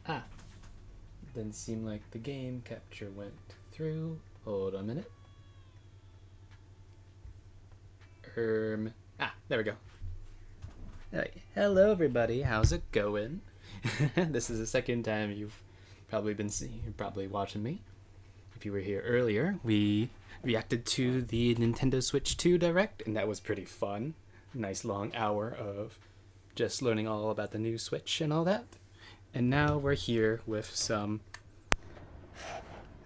Ah, didn't seem like the game capture went through. Hold on a minute. There we go. Right. Hello, everybody. How's it going? This is the second time you've probably you're probably watching me. If you were here earlier, we reacted to the Nintendo Switch 2 Direct, and that was pretty fun. Nice long hour of just learning all about the new Switch and all that. And now we're here with some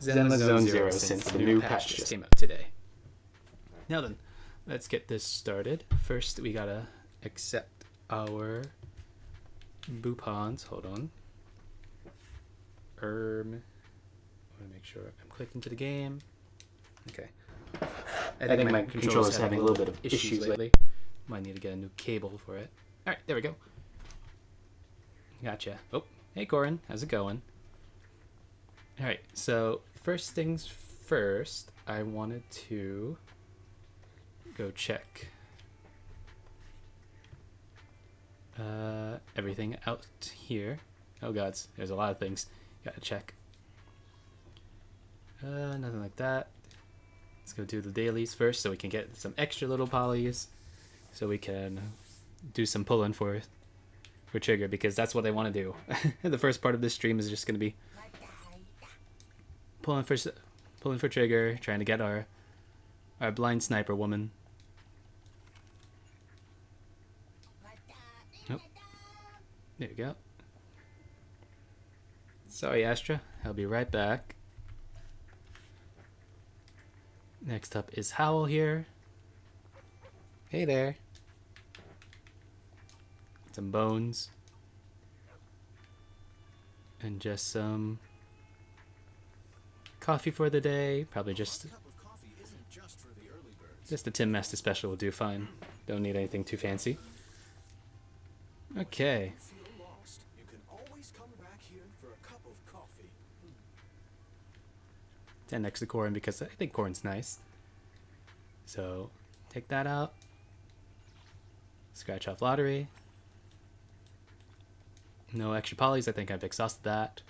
Zenless Zone Zero since the new patch just came out today. Now then, let's get this started. First, we gotta accept our Boopons. Hold on. I want to make sure I'm clicked into the game. Okay. I think my controller's having a little bit of issues lately. Might need to get a new cable for it. Alright, there we go. Gotcha. Oh, hey Corin, how's it going? Alright, so first things first, I wanted to go check everything out here. Oh gods, there's a lot of things. Gotta check. Nothing like that. Let's go do the dailies first so we can get some extra little polys so we can do some pulling for Trigger, because that's what I want to do. The first part of this stream is just going to be pulling for Trigger, trying to get our blind sniper woman. Nope. There we go. Sorry, Astra. I'll be right back. Next up is Howl here. Hey there. Some bones. And just some coffee for the day. Probably just a Tim Master special will do fine. Don't need anything too fancy. Okay. 10 next to Corin because I think Corin's nice. So take that out. Scratch off lottery. No extra polys. I think I've exhausted that.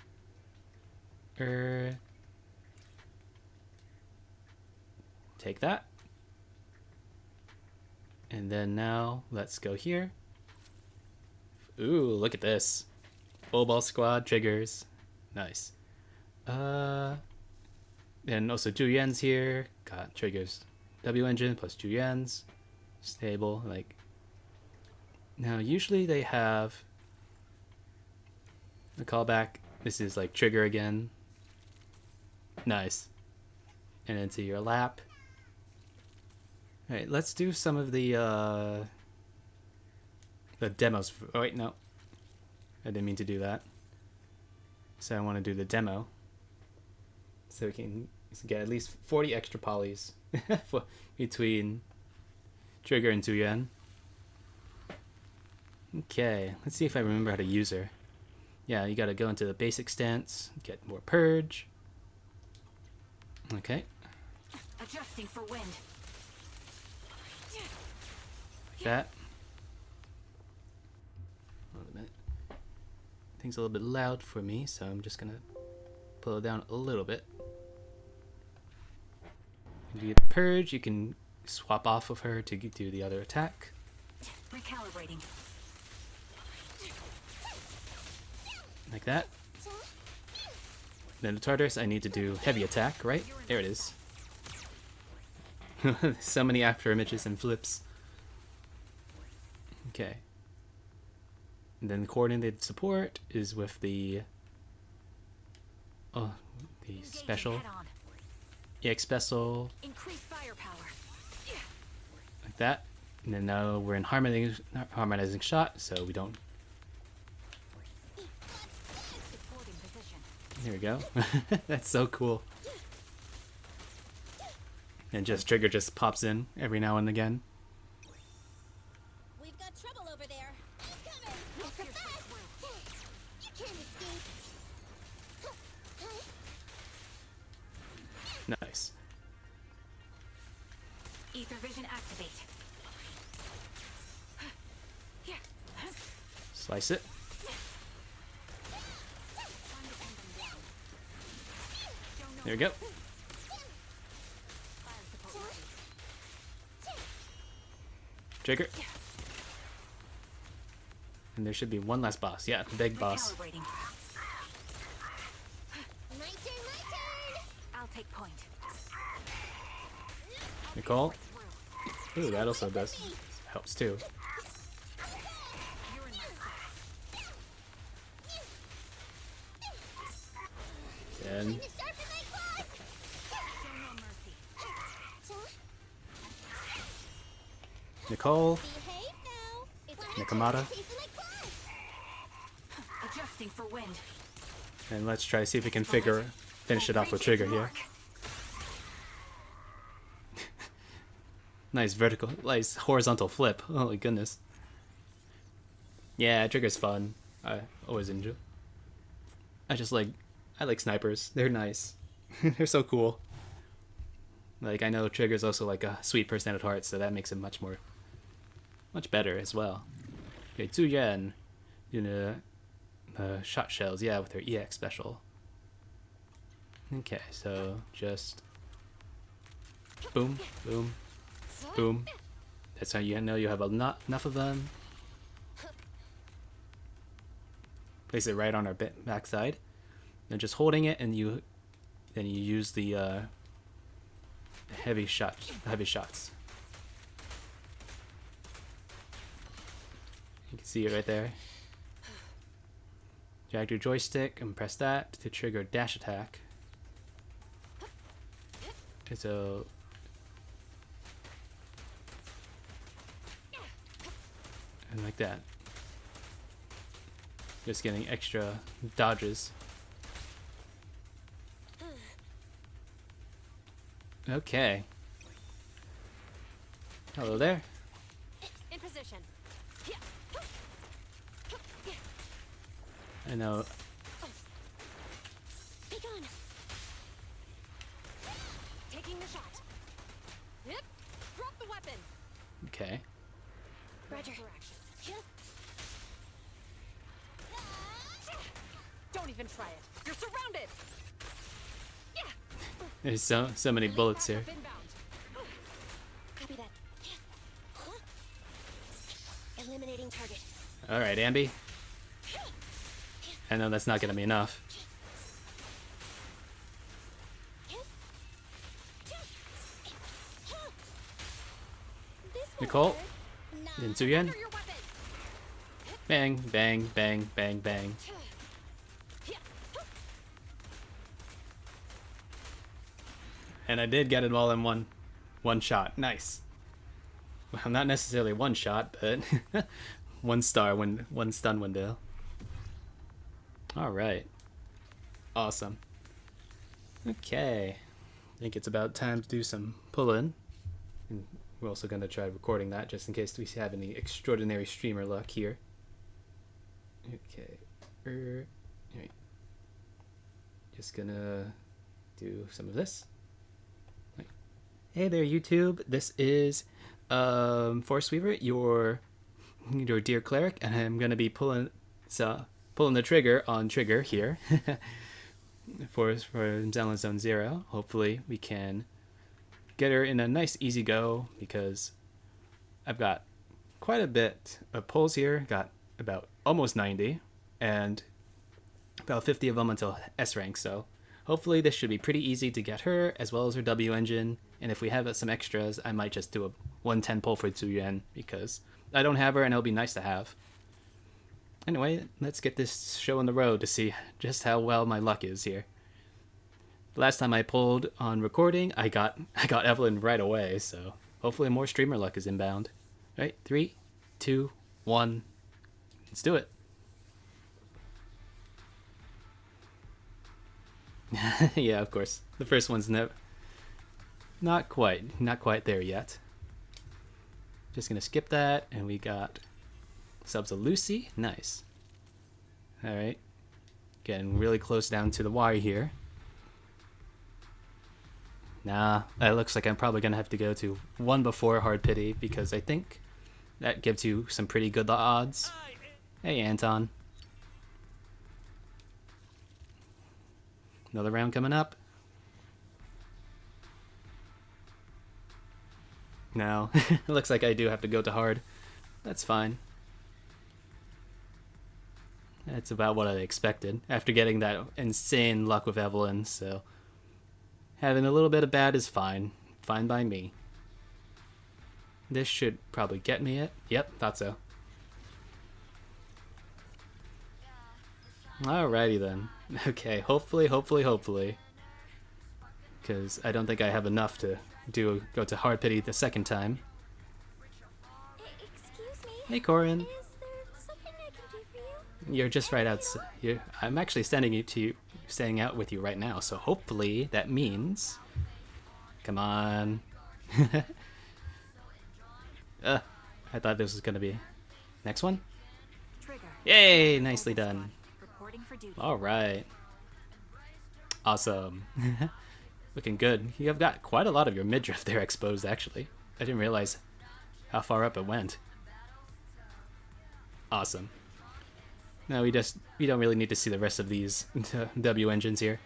Take that. And then now let's go here. Ooh, look at this. Full ball squad triggers. Nice. And also Julien's here. Got triggers W engine plus Julien's. Stable. Like, now usually they have a callback. This is like trigger again. Nice. And into your lap. Alright, let's do some of the demos. Oh wait, no. I didn't mean to do that. So I want to do the demo. So we can get at least 40 extra polys between Trigger and Zuyan. Okay, let's see if I remember how to use her. Yeah, you gotta go into the basic stance, get more purge. Okay. Adjusting for wind. Like that. Wait a minute. Thing's a little bit loud for me, so I'm just gonna pull it down a little bit. If you get purge, you can swap off of her to do the other attack. Recalibrating. Like that. Then the Tartarus, I need to do heavy attack, right? There it is. So many after images and flips. Okay. And then the coordinated support is with the special EX special. Increase firepower. Like that. And then now we're in harmonizing shot, so we don't. Here we go. That's so cool. And just Trigger just pops in every now and again. We've got trouble over there. Incoming! It's a bus! You can't escape. Nice. Ether vision activate. Slice it. There we go. Trigger. And there should be one last boss. Yeah, the big boss. Recalibrating. My turn, my turn! I'll take point. Nicole. Ooh, that also does. Helps too. You're in my sight. And To sharpen my claws! Show no mercy. Nicole. Behave now! It's Nakamata. tasting like claws! Adjusting for wind. And let's try to see if we can finish it off with Trigger here. Nice horizontal flip. Holy goodness. Yeah, Trigger's fun. I always enjoy. I like snipers. They're nice. They're so cool. Like, I know Trigger's also like a sweet person at heart, so that makes it much better as well. Okay, Zuyan, shot shells, yeah, with her EX special. Okay, so just boom, boom, boom. That's how you know you have enough of them. Place it right on our backside. Then just holding it, and then you use the heavy shots. You can see it right there. Drag your joystick and press that to trigger dash attack. And so and like that. Just getting extra dodges. Okay. Hello there. In position. I know. Be gone. Taking the shot. Yep. Drop the weapon. Okay. Roger. For action. Yep. Don't even try it. You're surrounded. There's so many bullets here. Backup inbound. Copy that. Eliminating target. All right, Ambi. I know that's not gonna be enough. This won't Nicole. hurt. Nah. Then Zuyan. Under your weapon. Bang, bang, bang, bang, bang. And I did get it all in one shot. Nice. Well, not necessarily one shot, but one stun window. All right. Awesome. Okay. I think it's about time to do some pull-in. And we're also going to try recording that just in case we have any extraordinary streamer luck here. Okay. Right. Just gonna do some of this. Hey there, YouTube. This is Force Weaver, your dear cleric, and I'm gonna be pulling the trigger on Trigger here for Zelda Zone 0. Hopefully we can get her in a nice easy go, because I've got quite a bit of pulls here. Got about almost 90 and about 50 of them until S rank, so hopefully this should be pretty easy to get her, as well as her W engine. And if we have some extras, I might just do a 110 pull for Zuyan, because I don't have her and it'll be nice to have. Anyway, let's get this show on the road to see just how well my luck is here. Last time I pulled on recording, I got Evelyn right away, so hopefully more streamer luck is inbound. Right, 3, 2, 1, let's do it. Yeah, of course. The first one's not quite there yet. Just gonna skip that, and we got subs of Lucy. Nice. All right, getting really close down to the wire here. Nah, that looks like I'm probably gonna have to go to one before Hard Pity, because I think that gives you some pretty good odds. Hey, Anton. Another round coming up. No, it looks like I do have to go to hard. That's fine. That's about what I expected after getting that insane luck with Evelyn, so having a little bit of bad is fine. Fine by me. This should probably get me it. Yep, thought so. Alrighty then. Okay, hopefully. Because I don't think I have enough to go to hard pity the second time. Excuse me. Hey, Corin. Is there something I can do for you? You're just right outside. I'm actually staying out with you right now, so hopefully that means... Come on. I thought this was gonna be... Next one? Trigger. Yay! Nicely done. Reporting for duty. Alright. Awesome. Looking good. You have got quite a lot of your midriff there exposed, actually. I didn't realize how far up it went. Awesome. Now we don't really need to see the rest of these W engines here.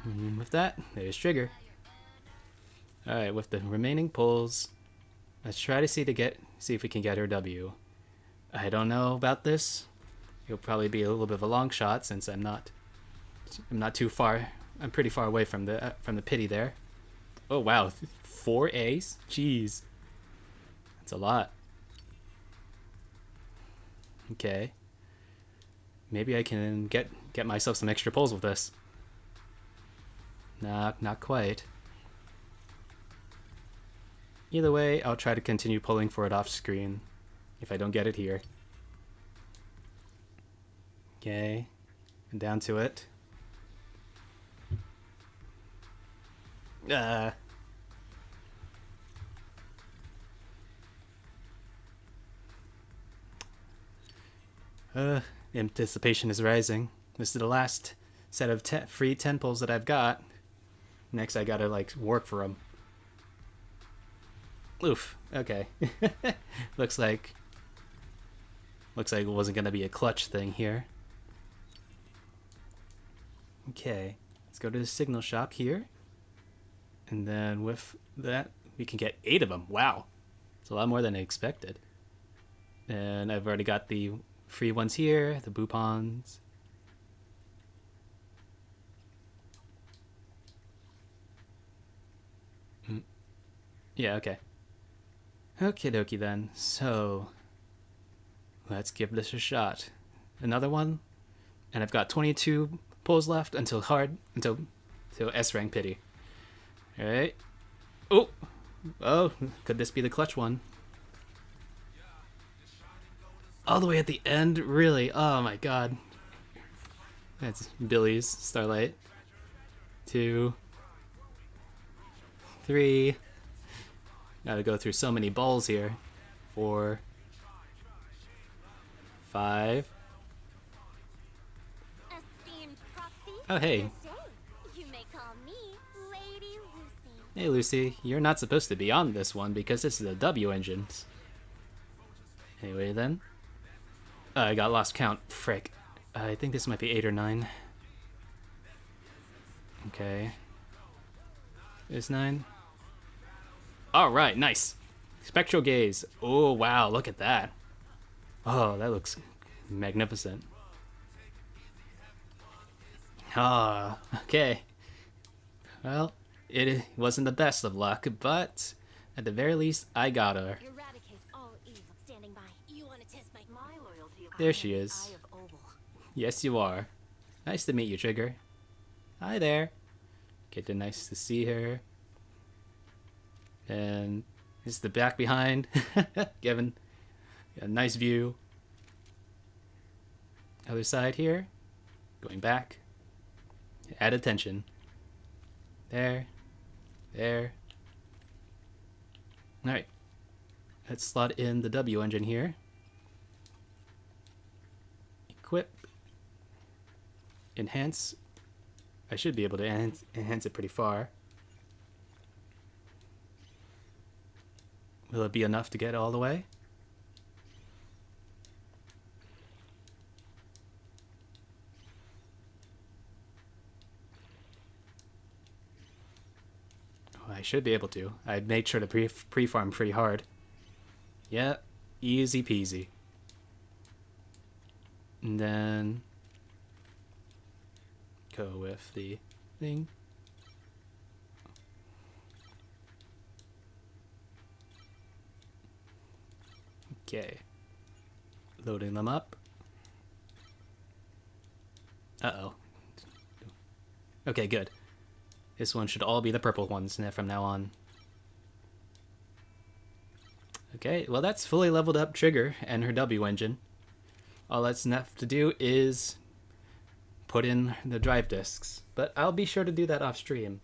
And with that, there's Trigger. Alright, with the remaining pulls, let's try to see if we can get her W. I don't know about this. It'll probably be a little bit of a long shot since I'm not too far. I'm pretty far away from the pity there. Oh wow, 4 A's? Jeez. That's a lot. Okay. Maybe I can get myself some extra pulls with this. Not quite. Either way, I'll try to continue pulling for it off screen if I don't get it here. Okay, and down to it. Anticipation is rising. This is the last set of free 10 pulls that I've got. Next, I gotta like work for them. Oof. Okay. looks like it wasn't gonna be a clutch thing here. Okay, let's go to the signal shop here, and then with that we can get 8 of them. Wow, it's a lot more than I expected. And I've already got the free ones here, the Boupons. Yeah, okay. Okie dokie then. So let's give this a shot. Another one, and I've got 22 pulls left until S rank pity. All right. Oh, could this be the clutch one? All the way at the end, really? Oh my god. That's Billy's Starlight. 2, 3. Gotta go through so many balls here. 4, 5. Esteemed proxy. Oh, hey. Good day. You may call me Lady Lucy. Hey, Lucy. You're not supposed to be on this one because this is a W engine. Anyway, then. I got lost count. Frick. I think this might be 8 or 9. Okay. Is 9? Alright, nice. Spectral gaze. Oh, wow, look at that. Oh, that looks magnificent. Ah, okay. Well, it wasn't the best of luck, but at the very least, I got her. Eradicate all evil. Standing by. You want to test my loyalty. There she is. Eye of Oval. Yes, you are. Nice to meet you, Trigger. Hi there. Getting nice to see her. And this is the back behind. Giving a nice view. Other side here. Going back. Add attention. There. There. Alright. Let's slot in the W engine here. Equip. Enhance. I should be able to enhance it pretty far. Will it be enough to get all the way? I should be able to. I made sure to pre-farm pretty hard. Yep, easy peasy. And then go with the thing. Okay. Loading them up. Uh-oh. Okay, good. This one should all be the purple ones from now on. Okay, well that's fully leveled up Trigger and her W engine. All that's left to do is put in the drive discs, but I'll be sure to do that off stream.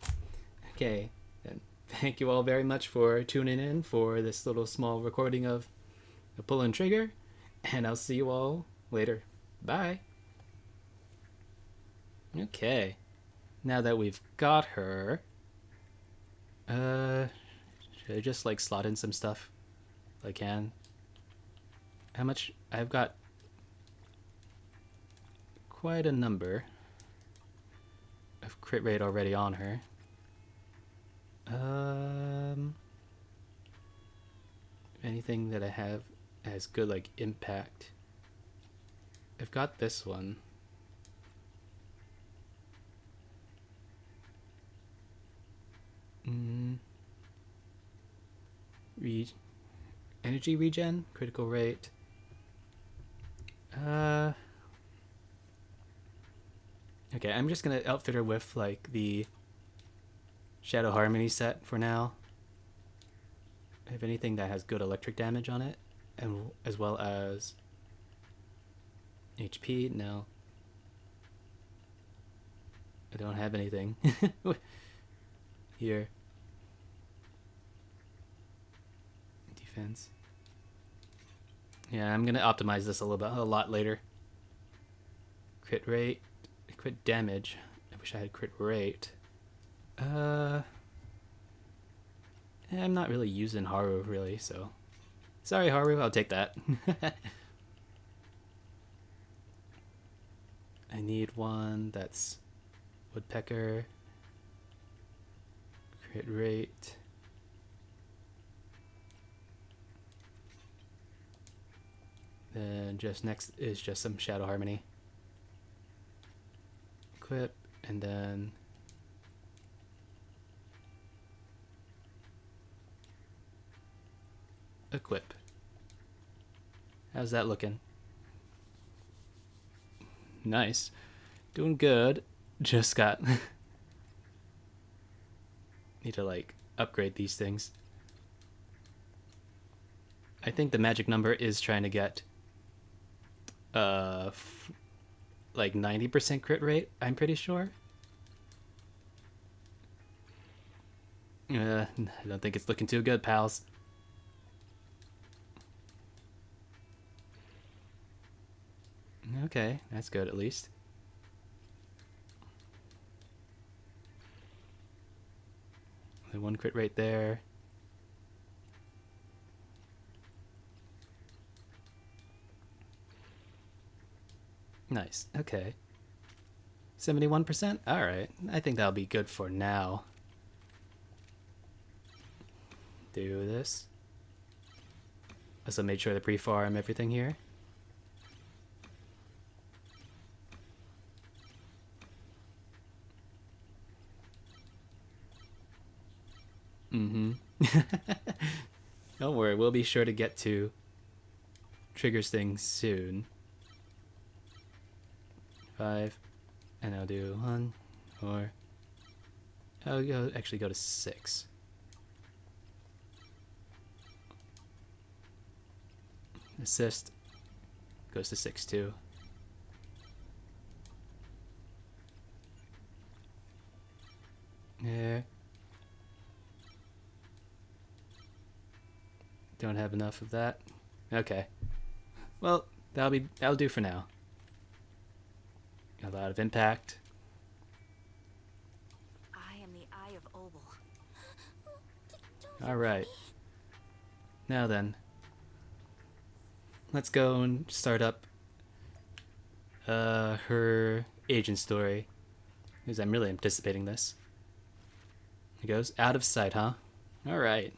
Okay, and thank you all very much for tuning in for this little small recording of the Pull and Trigger, and I'll see you all later. Bye. Okay, now that we've got her, should I just like slot in some stuff if I can? How much? I've got quite a number of crit rate already on her. Anything that I have has good like impact. I've got this one. Energy regen, critical rate. Okay, I'm just gonna outfit her with like the Shadow Harmony set for now. I have anything that has good electric damage on it, and as well as HP. No, I don't have anything here. Defense. Yeah, I'm gonna optimize this a lot later. Crit rate, crit damage. I wish I had crit rate. I'm not really using Haru really, so sorry Haru, I'll take that. I need one that's Woodpecker. Crit rate. Then just next is just some Shadow Harmony. Equip, and then equip. How's that looking? Nice. Doing good. Just got need to like upgrade these things. I think the magic number is trying to get like 90% crit rate, I'm pretty sure. I don't think it's looking too good, pals. Okay, that's good at least. Only one crit rate there. Nice, okay. 71%? Alright, I think that'll be good for now. Do this. Also made sure to pre-farm everything here. Don't worry, we'll be sure to get to Trigger's thing soon. 5, and I'll do 1, 4. I'll actually go to 6. Assist goes to 6 too. Yeah. Don't have enough of that. Okay. Well, that'll do for now. A lot of impact. I am the Eye of Obel. All right. Now then, let's go and start up her agent story, because I'm really anticipating this. It goes out of sight, huh? All right.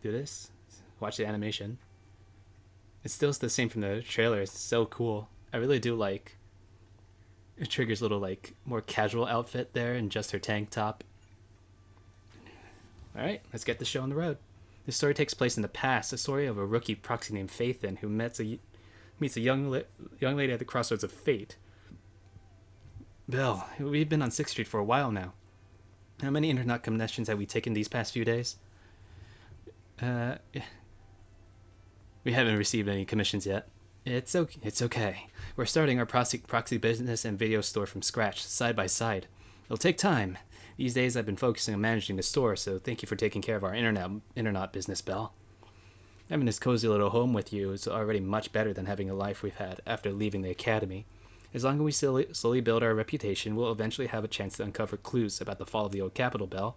Do this. Watch the animation. It's still the same from the trailer. It's so cool. I really do like Trigger's little like more casual outfit there and just her tank top. All right, let's get the show on the road. This story takes place in the past, a story of a rookie proxy named Faithin who meets a young lady at the crossroads of fate. Bill, we've been on 6th Street for a while now. How many internet connections have we taken these past few days? We haven't received any commissions yet. It's okay. We're starting our proxy business and video store from scratch, side by side. It'll take time. These days I've been focusing on managing the store, so thank you for taking care of our internet business, Belle. Having this cozy little home with you is already much better than having a life we've had after leaving the academy. As long as we slowly build our reputation, we'll eventually have a chance to uncover clues about the fall of the old capital, Belle.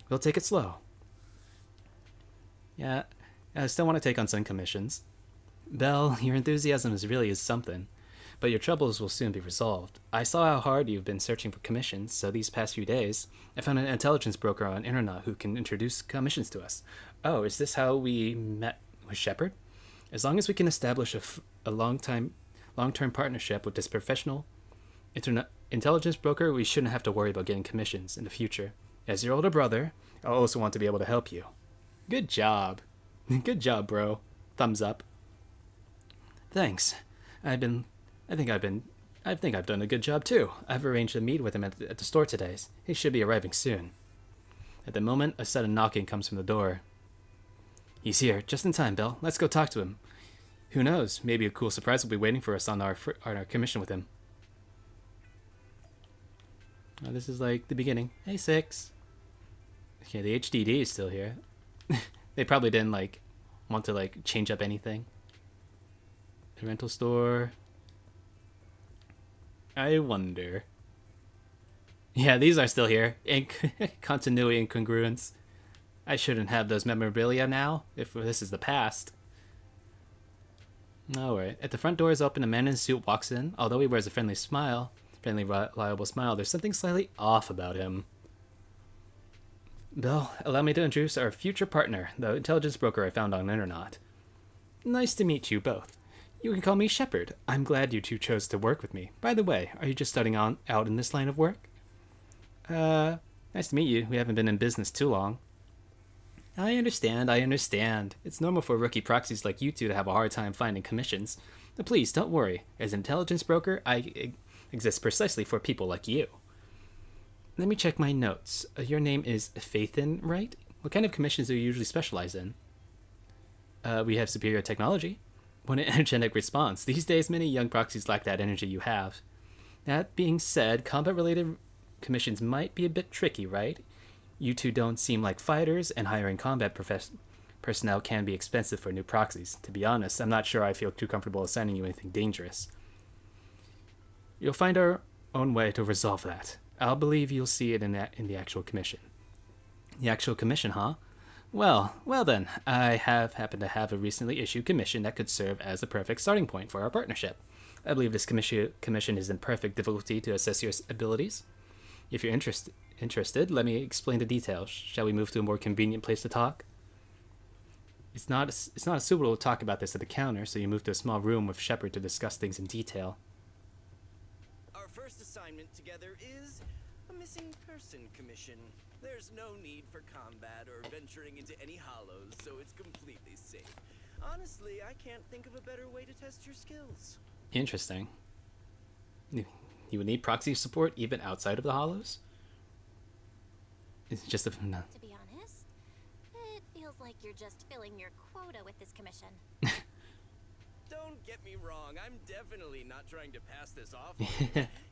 We'll take it slow. Yeah, I still want to take on some commissions. Belle, your enthusiasm is something, but your troubles will soon be resolved. I saw how hard you've been searching for commissions, so these past few days, I found an intelligence broker on internet who can introduce commissions to us. Oh, is this how we met with Shepard? As long as we can establish a long-term partnership with this professional intelligence broker, we shouldn't have to worry about getting commissions in the future. As your older brother, I'll also want to be able to help you. Good job. Good job, bro. Thumbs up. Thanks. I think I've done a good job too. I've arranged to meet with him at the store today. He should be arriving soon. At the moment, a sudden knocking comes from the door. He's here, just in time, Bill. Let's go talk to him. Who knows? Maybe a cool surprise will be waiting for us on our commission with him. Oh, this is like the beginning. Hey, Six. Okay, the HDD is still here. They probably didn't want to change up anything. The rental store. I wonder. Yeah, these are still here. Continuity and congruence. I shouldn't have those memorabilia now, if this is the past. Alright. At the front door is open, a man in a suit walks in. Although he wears a friendly, reliable smile, there's something slightly off about him. Bill, allow me to introduce our future partner, the intelligence broker I found on the internet. Nice to meet you both. You can call me Shepard. I'm glad you two chose to work with me. By the way, are you just starting out in this line of work? Nice to meet you. We haven't been in business too long. I understand. It's normal for rookie proxies like you two to have a hard time finding commissions. But please, don't worry. As an intelligence broker, I exist precisely for people like you. Let me check my notes. Your name is Faithin, right? What kind of commissions do you usually specialize in? We have superior technology. What an energetic response. These days, many young proxies lack that energy you have. That being said, combat-related commissions might be a bit tricky, right? You two don't seem like fighters, and hiring combat personnel can be expensive for new proxies. To be honest, I'm not sure I feel too comfortable assigning you anything dangerous. You'll find our own way to resolve that. I'll believe you'll see it in the actual commission. The actual commission, huh? Well then, I happen to have a recently issued commission that could serve as a perfect starting point for our partnership. I believe this commission is in perfect difficulty to assess your abilities. If you're interested, let me explain the details. Shall we move to a more convenient place to talk? It's not suitable to talk about this at the counter, so you move to a small room with Shepard to discuss things in detail. Our first assignment together is a missing person commission. There's no need for combat or venturing into any hollows, so it's completely safe. Honestly, I can't think of a better way to test your skills. Interesting. You would need proxy support even outside of the hollows? It's just no. To be honest, it feels like you're just filling your quota with this commission. Don't get me wrong, I'm definitely not trying to pass this off.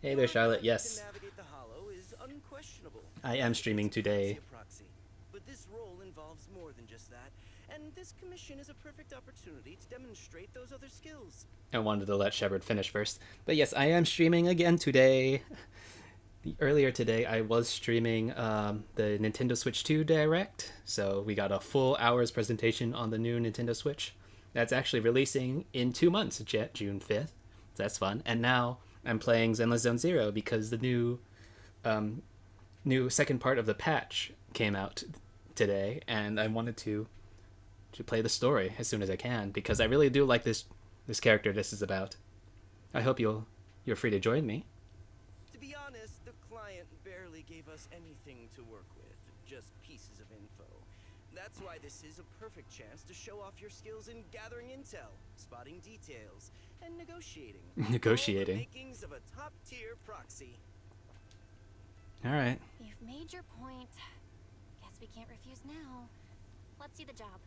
Hey there, Charlotte. Yes. To navigate the hollow is unquestionable. I am streaming today. Proxy, but this role involves more than just that, and this commission is a perfect opportunity to demonstrate those other skills. I wanted to let Shepard finish first. But yes, I am streaming again today. Earlier today, I was streaming the Nintendo Switch 2 Direct. So we got a full hour's presentation on the new Nintendo Switch. That's actually releasing in 2 months, June 5th. So that's fun. And now I'm playing Zenless Zone Zero because the new new second part of the patch came out today, and I wanted to play the story as soon as I can because I really do like this character this is about. I hope you're free to join me. To be honest, the client barely gave us anything to work with, just pieces of info. That's why this is a perfect chance to show off your skills in gathering intel, spotting details, and negotiating. Negotiating. All the makings of a top-tier proxy. All right. You've made your point. Guess we can't refuse now. Let's see the job.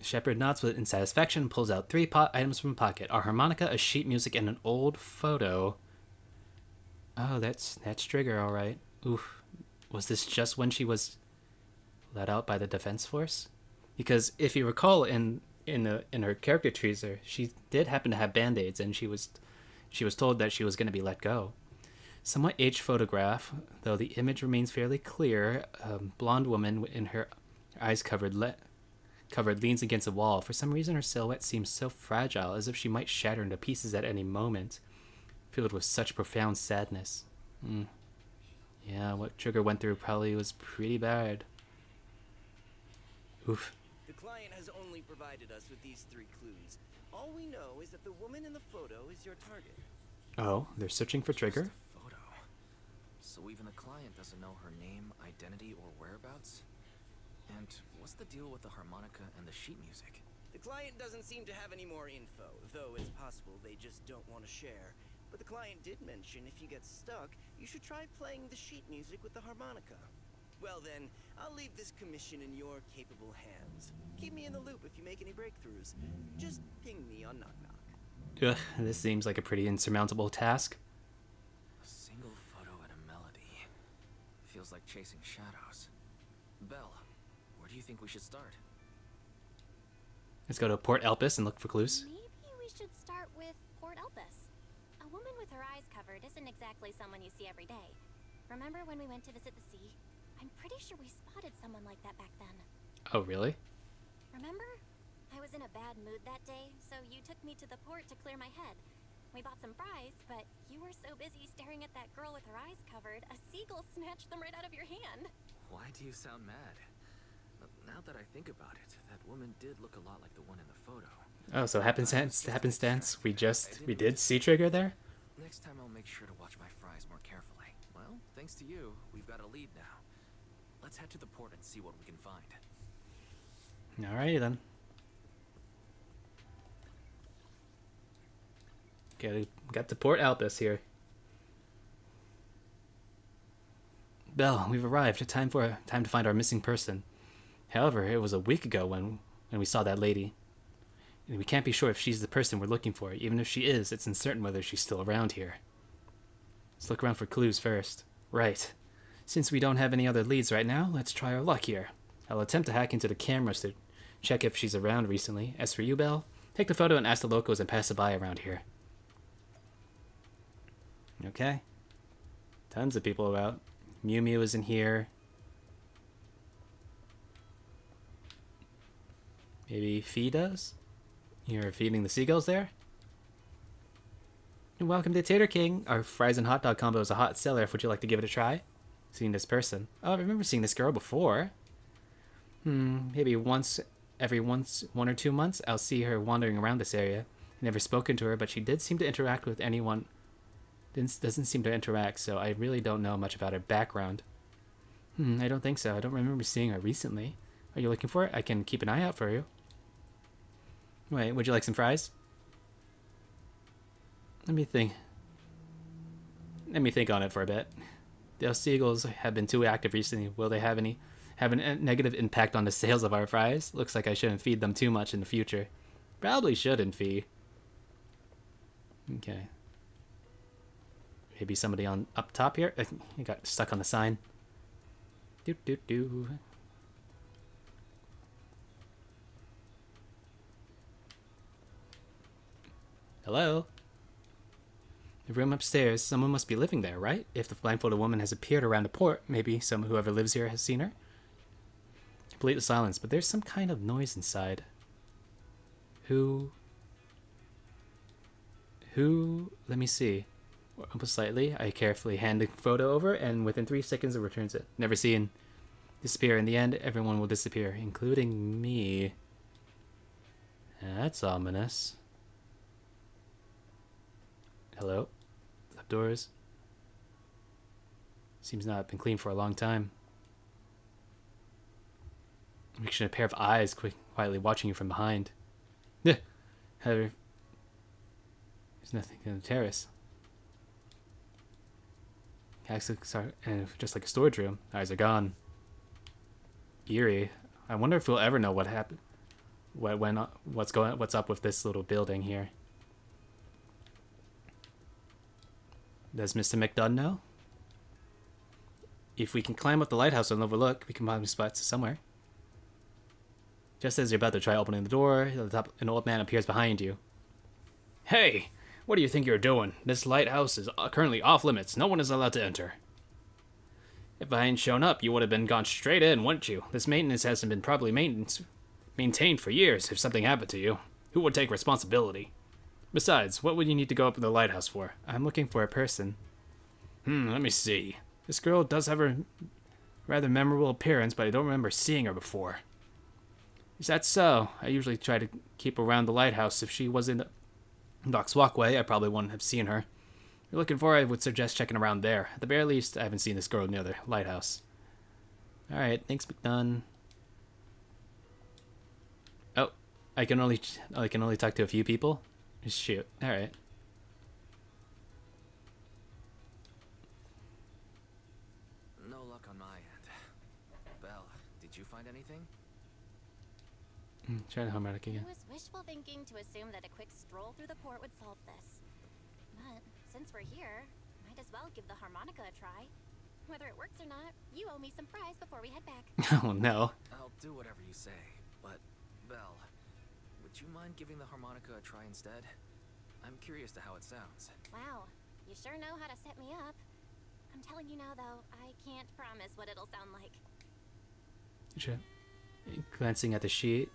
Shepard nods in satisfaction and pulls out 3 items from a pocket: a harmonica, a sheet music, and an old photo. Oh, that's Trigger, all right. Oof. Was this just when she was let out by the defense force? Because if you recall, in her character teaser, she did happen to have band-aids, and she was told that she was going to be let go. Somewhat aged photograph, though the image remains fairly clear. A blonde woman in her eyes covered leans against a wall. For some reason, her silhouette seems so fragile, as if she might shatter into pieces at any moment, filled with such profound sadness. Yeah, what Trigger went through probably was pretty bad. Oof. The client has only provided us with these 3 clues. All we know is that the woman in the photo is your target. Oh, they're searching for Trigger? Just a photo. So even the client doesn't know her name, identity, or whereabouts? And what's the deal with the harmonica and the sheet music? The client doesn't seem to have any more info, though it's possible they just don't want to share. But the client did mention if you get stuck, you should try playing the sheet music with the harmonica. Well then, I'll leave this commission in your capable hands. Keep me in the loop if you make any breakthroughs. Just ping me on Knock Knock. Ugh, this seems like a pretty insurmountable task. A single photo and a melody. Feels like chasing shadows. Belle, where do you think we should start? Let's go to Port Elpis and look for clues. Maybe we should start with Port Elpis. A woman with her eyes covered isn't exactly someone you see every day. Remember when we went to visit the sea? I'm pretty sure we spotted someone like that back then. Oh, really? Remember? I was in a bad mood that day, so you took me to the port to clear my head. We bought some fries, but you were so busy staring at that girl with her eyes covered, a seagull snatched them right out of your hand. Why do you sound mad? Now that I think about it, that woman did look a lot like the one in the photo. Oh, so happenstance, we did see Trigger there? Next time I'll make sure to watch my fries more carefully. Well, thanks to you, we've got a lead now. Let's head to the port and see what we can find. Alrighty then. Okay, got to Port Elpis here. Belle, we've arrived. Time to find our missing person. However, it was a week ago when we saw that lady. And we can't be sure if she's the person we're looking for. Even if she is, it's uncertain whether she's still around here. Let's look around for clues first. Right. Since we don't have any other leads right now, let's try our luck here. I'll attempt to hack into the cameras to check if she's around recently. As for you, Belle, take the photo and ask the locals and pass it by around here. Okay. Tons of people about. Mew Mew is in here. Maybe Fee does? You're feeding the seagulls there? And welcome to Tater King. Our fries and hot dog combo is a hot seller. Would you like to give it a try? Seeing this person. Oh, I remember seeing this girl before. Maybe every 1 or 2 months, I'll see her wandering around this area. I've never spoken to her, but she did seem to interact with anyone. Doesn't seem to interact, so I really don't know much about her background. I don't think so. I don't remember seeing her recently. Are you looking for it? I can keep an eye out for you. Wait, would you like some fries? Let me think on it for a bit. Those seagulls have been too active recently. Will they have a negative impact on the sales of our fries? Looks like I shouldn't feed them too much in the future. Probably shouldn't feed. Okay. Maybe somebody up top here? I got stuck on the sign. Doo. Hello? The room upstairs. Someone must be living there, right? If the blindfolded woman has appeared around the port, maybe whoever lives here has seen her. Complete silence, but there's some kind of noise inside. Who? Let me see. or almost slightly. I carefully hand the photo over, and within 3 seconds it returns it. Never seen. Disappear. In the end, everyone will disappear, including me. That's ominous. Hello? Doors. Seems not have been cleaned for a long time. Picture a pair of eyes quietly watching you from behind. Heather. There's nothing in the terrace. And just like a storage room, eyes are gone. Eerie. I wonder if we'll ever know what happened. What's up with this little building here? Does Mr. McDunn know? If we can climb up the lighthouse and overlook, we can find spots somewhere. Just as you're about to try opening the door, an old man appears behind you. Hey! What do you think you're doing? This lighthouse is currently off limits. No one is allowed to enter. If I hadn't shown up, you would have been gone straight in, wouldn't you? This maintenance hasn't been properly maintained for years. If something happened to you, who would take responsibility? Besides, what would you need to go up to the lighthouse for? I'm looking for a person. Let me see. This girl does have a rather memorable appearance, but I don't remember seeing her before. Is that so? I usually try to keep around the lighthouse. If she was in the dock's walkway, I probably wouldn't have seen her. If you're looking for her, I would suggest checking around there. At the very least, I haven't seen this girl near the lighthouse. Alright, thanks, McDunn. Oh, I can only talk to a few people? Shoot. Alright. No luck on my end. Belle, did you find anything? Try the harmonic again. It was wishful thinking to assume that a quick stroll through the port would solve this. But since we're here, might as well give the harmonica a try. Whether it works or not, you owe me some fries before we head back. Oh no. I'll do whatever you say, but Belle, would you mind giving the harmonica a try instead? I'm curious to how it sounds. Wow, you sure know how to set me up. I'm telling you now, though, I can't promise what it'll sound like. Sure. Glancing at the sheet,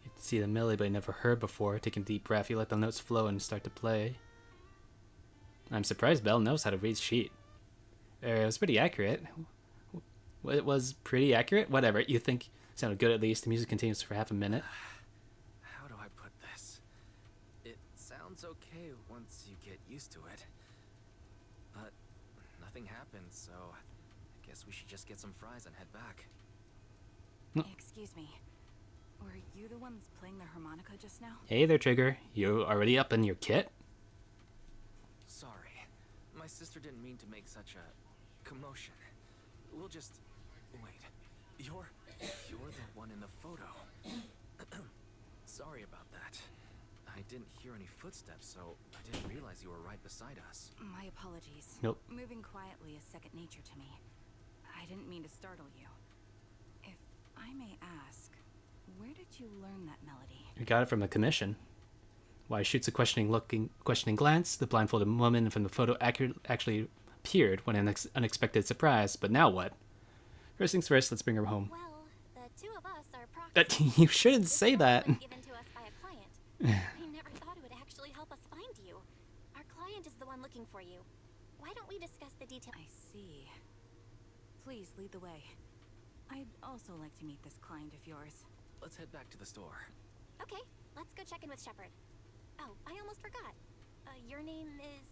you can see the melody but never heard before. Taking a deep breath, you let the notes flow and start to play. I'm surprised Belle knows how to read sheet. It was pretty accurate. It was pretty accurate? Whatever, you think sounded good at least. The music continues for half a minute. How do I put this? It sounds okay once you get used to it. But nothing happened, so I guess we should just get some fries and head back. Excuse me. Were you the ones playing the harmonica just now? Hey there, Trigger. You already up in your kit? Sorry. My sister didn't mean to make such a commotion. We'll just... Wait. You're the one in the photo. Sorry about that. I didn't hear any footsteps, so I didn't realize you were right beside us. My apologies. Nope. Moving quietly is second nature to me. I didn't mean to startle you. If I may ask, where did you learn that melody? You got it from the commission. Why shoots a questioning glance. The blindfolded woman from the photo actually appeared when an unexpected surprise. But now what? First things first, let's bring her home. Well, the two of us are That you shouldn't say that. given to us by a client. I never thought it would actually help us find you. Our client is the one looking for you. Why don't we discuss the details? I see. Please lead the way. I'd also like to meet this client of yours. Let's head back to the store. Okay, let's go check in with Shepard. Oh, I almost forgot. Your name is...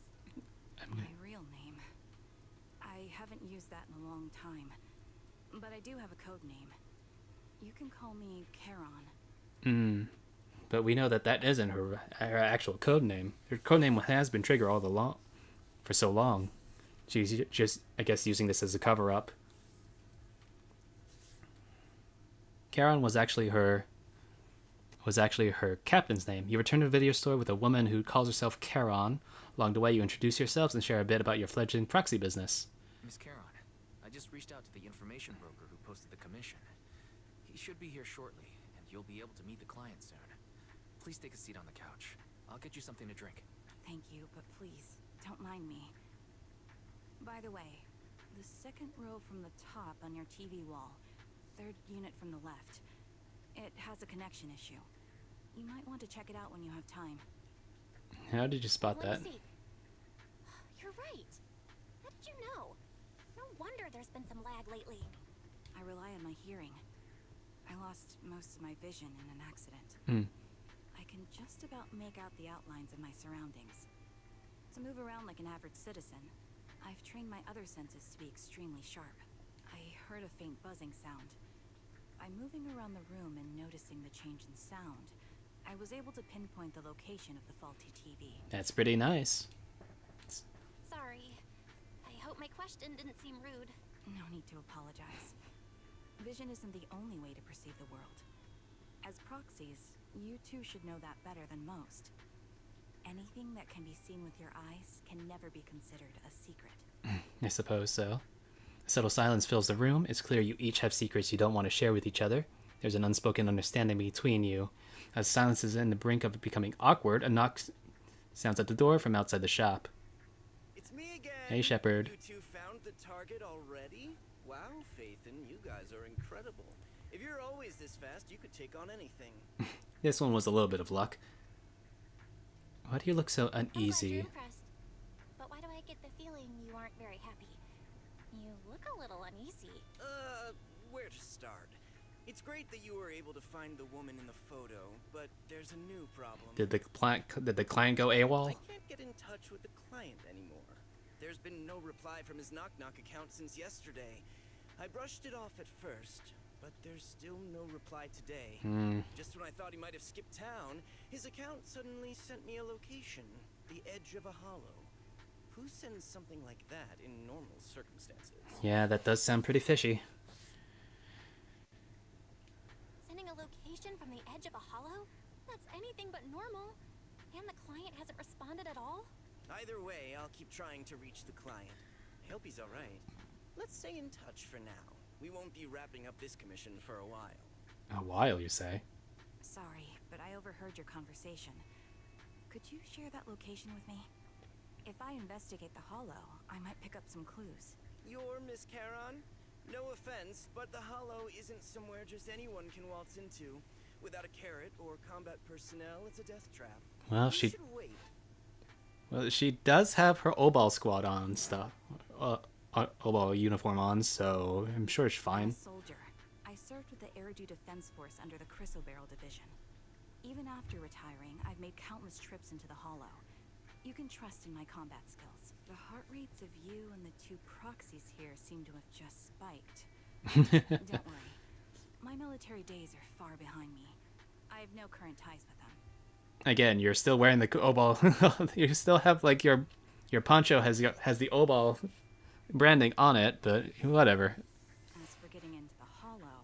My real name. I haven't used that in a long time. But I do have a code name. You can call me Charon. But we know that isn't her actual code name. Her code name has been Trigger for so long. She's just, I guess, using this as a cover-up. Charon was actually her captain's name. You return to the video store with a woman who calls herself Charon. Along the way, you introduce yourselves and share a bit about your fledgling proxy business. Miss Charon, I just reached out to the information broker who posted the commission. He should be here shortly, and you'll be able to meet the client soon. Please take a seat on the couch. I'll get you something to drink. Thank you, but please, don't mind me. By the way, the second row from the top on your TV wall, third unit from the left, it has a connection issue. You might want to check it out when you have time. How did you spot Let that? me see. You're right. lately? I rely on my hearing. I lost most of my vision in an accident. Hmm. I can just about make out the outlines of my surroundings. To move around like an average citizen, I've trained my other senses to be extremely sharp. I heard a faint buzzing sound. By moving around the room and noticing the change in sound, I was able to pinpoint the location of the faulty TV. That's pretty nice. Sorry. I hope my question didn't seem rude. No need to apologize. Vision isn't the only way to perceive the world. As proxies, you two should know that better than most. Anything that can be seen with your eyes can never be considered a secret. I suppose so. A subtle silence fills the room. It's clear you each have secrets you don't want to share with each other. There's an unspoken understanding between you. As silence is in the brink of becoming awkward, a knock sounds at the door from outside the shop. It's me again. Hey, Shepard. You two found the target already? Wow, Phaethon, you guys are incredible. If you're always this fast, you could take on anything. This one was a little bit of luck. Why do you look so I'm glad uneasy? you're impressed. But why do I get the feeling you aren't very happy? You look a little uneasy. Where to start? It's great that you were able to find the woman in the photo, but there's a new problem. Did the client go AWOL? I can't get in touch with the client anymore. There's been no reply from his Knock Knock account since yesterday. I brushed it off at first, but there's still no reply today. Just when I thought he might have skipped town, his account suddenly sent me a location, the edge of a hollow. Who sends something like that in normal circumstances? Yeah, that does sound pretty fishy. Sending a location from the edge of a hollow? That's anything but normal. And the client hasn't responded at all? Either way, I'll keep trying to reach the client. I hope he's alright. Let's stay in touch for now. We won't be wrapping up this commission for a while. A while, you say? Sorry, but I overheard your conversation. Could you share that location with me? If I investigate the hollow, I might pick up some clues. You're Miss Charon? No offense, but the hollow isn't somewhere just anyone can waltz into. Without a carrot or combat personnel, it's a death trap. Well, You she should wait. does have her Obal squad on stuff. Obal uniform on, so I'm sure she's I'm fine. a soldier. I served with the Eridu Defense Force under the Chrysoberyl Division. Even after retiring, I've made countless trips into the hollow. You can trust in my combat skills. The heart rates of you and the two proxies here seem to have just spiked. Don't worry. My military days are far behind me. I have no current ties with them. Again, you're still wearing the Obal. You still have like your poncho has the Obal branding on it, but whatever. As for getting into the hollow,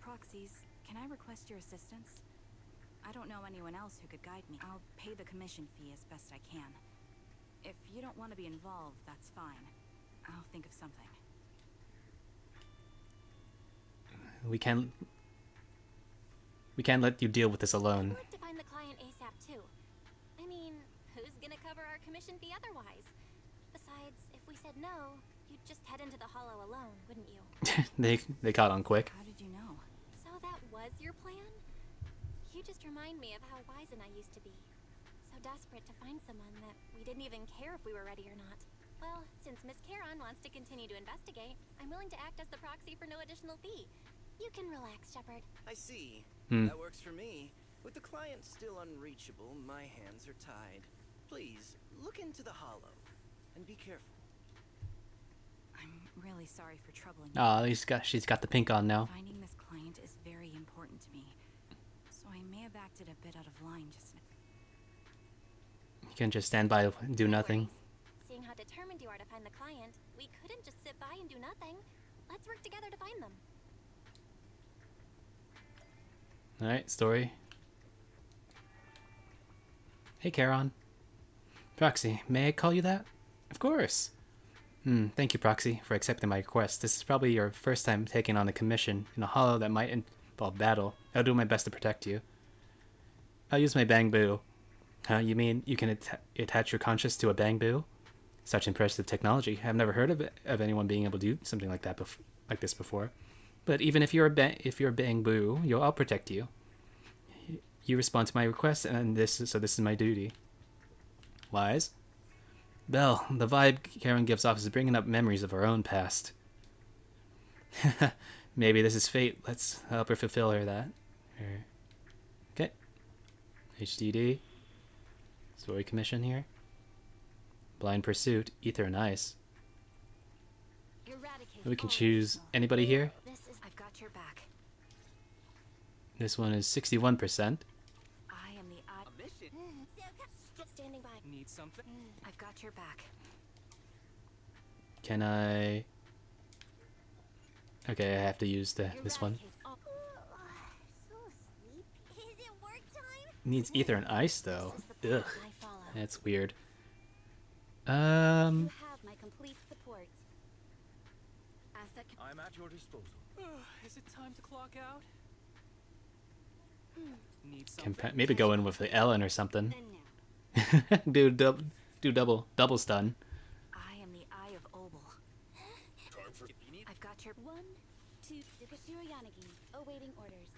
proxies, can I request your assistance? I don't know anyone else who could guide me. I'll pay the commission fee as best I can. If you don't want to be involved, that's fine. I'll think of something. We can't let you deal with this alone. I'd like to find the client ASAP too. I mean, who's gonna cover our commission fee otherwise? Besides, if we said no, you'd just head into the hollow alone, wouldn't you? They caught on quick. How did you know? So that was your plan? You just remind me of how wizened I used to be. So desperate to find someone that we didn't even care if we were ready or not. Well, since Miss Charon wants to continue to investigate, I'm willing to act as the proxy for no additional fee. You can relax, Shepard. I see. Hmm. That works for me. With the client still unreachable, my hands are tied. Please, look into the hollow. And be careful. I'm really sorry for troubling you. Oh, she's got the pink on now. Finding this client is very important to me. So I may have acted a bit out of line just now. You can just stand by and do No nothing. worries. Seeing how determined you are to find the client, we couldn't just sit by and do nothing. Let's work together to find them. Alright, story. Hey, Charon. Proxy, may I call you that? Of course. Thank you, Proxy, for accepting my request. This is probably your first time taking on a commission in a hollow that might involve battle. I'll do my best to protect you. I'll use my bamboo. Huh, you mean you can attach your conscience to a bamboo? Such impressive technology. I've never heard of anyone being able to do something like that like this before. But even if you're a bamboo, I'll protect you. You respond to my request, and this is my duty. Wise? Belle, the vibe Karen gives off is bringing up memories of her own past. Maybe this is fate. Let's help her fulfill her that. Okay. HDD. Story commission here. Blind pursuit. Ether and ice. Eradicate We can all choose evil. anybody here. This is. I've got your back. This one is 61%. I am the eye. A mission? Standing by. Need something? I've got your back. Can I... Okay, I have to use this one. Eradicate all- So sleepy. Is it work time? Needs ether and ice though. This is the Ugh, path I follow. that's weird. You have my complete support. Asset. I'm at your disposal. Is it time to clock out? Need something? Maybe go in with the Ellen or something. And now. do double stun. I am the Eye of Obel. If you need I've got your. 1, 2, Tsukashiro Yanagi. Awaiting orders.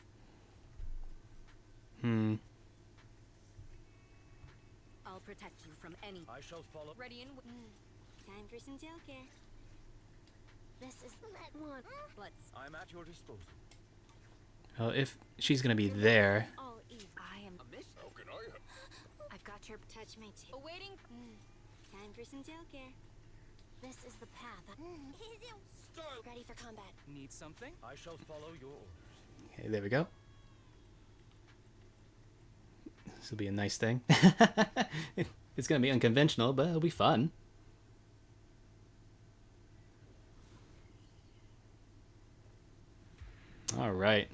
I'll protect you from any. I shall follow. Ready and. Time for some jail care. This is one. Let's. I'm at your disposal. Well, if she's gonna be there, All evil. I am. A mission? How can I help? I've got your. Touch my tip. Awaiting. Time for some jail care. This is the path. Is it Ready for combat. Need something? I shall follow your orders. okay, there we go. This will be a nice thing. It's gonna be unconventional, but it'll be fun. All right.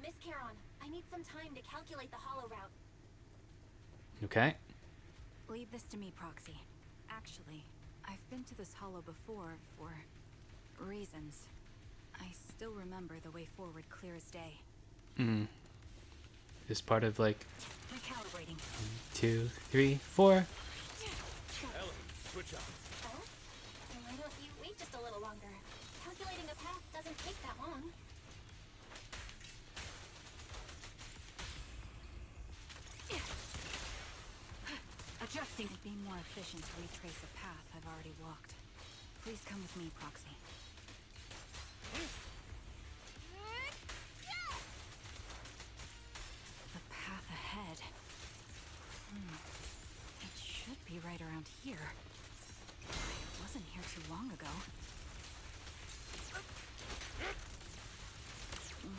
Miss Caron, I need some time to calculate the hollow route. Okay. Leave this to me, Proxy. Actually, I've been to this hollow before for reasons. I still remember the way forward clear as day. This part of like Recalibrating. 2, 3, 4. Ellen, switch out. Oh? Then why don't you wait just a little longer? Calculating a path doesn't take that long. Adjusting. It'd be more efficient to retrace a path I've already walked. Please come with me, Proxy. The path ahead. It should be right around here. I wasn't here too long ago.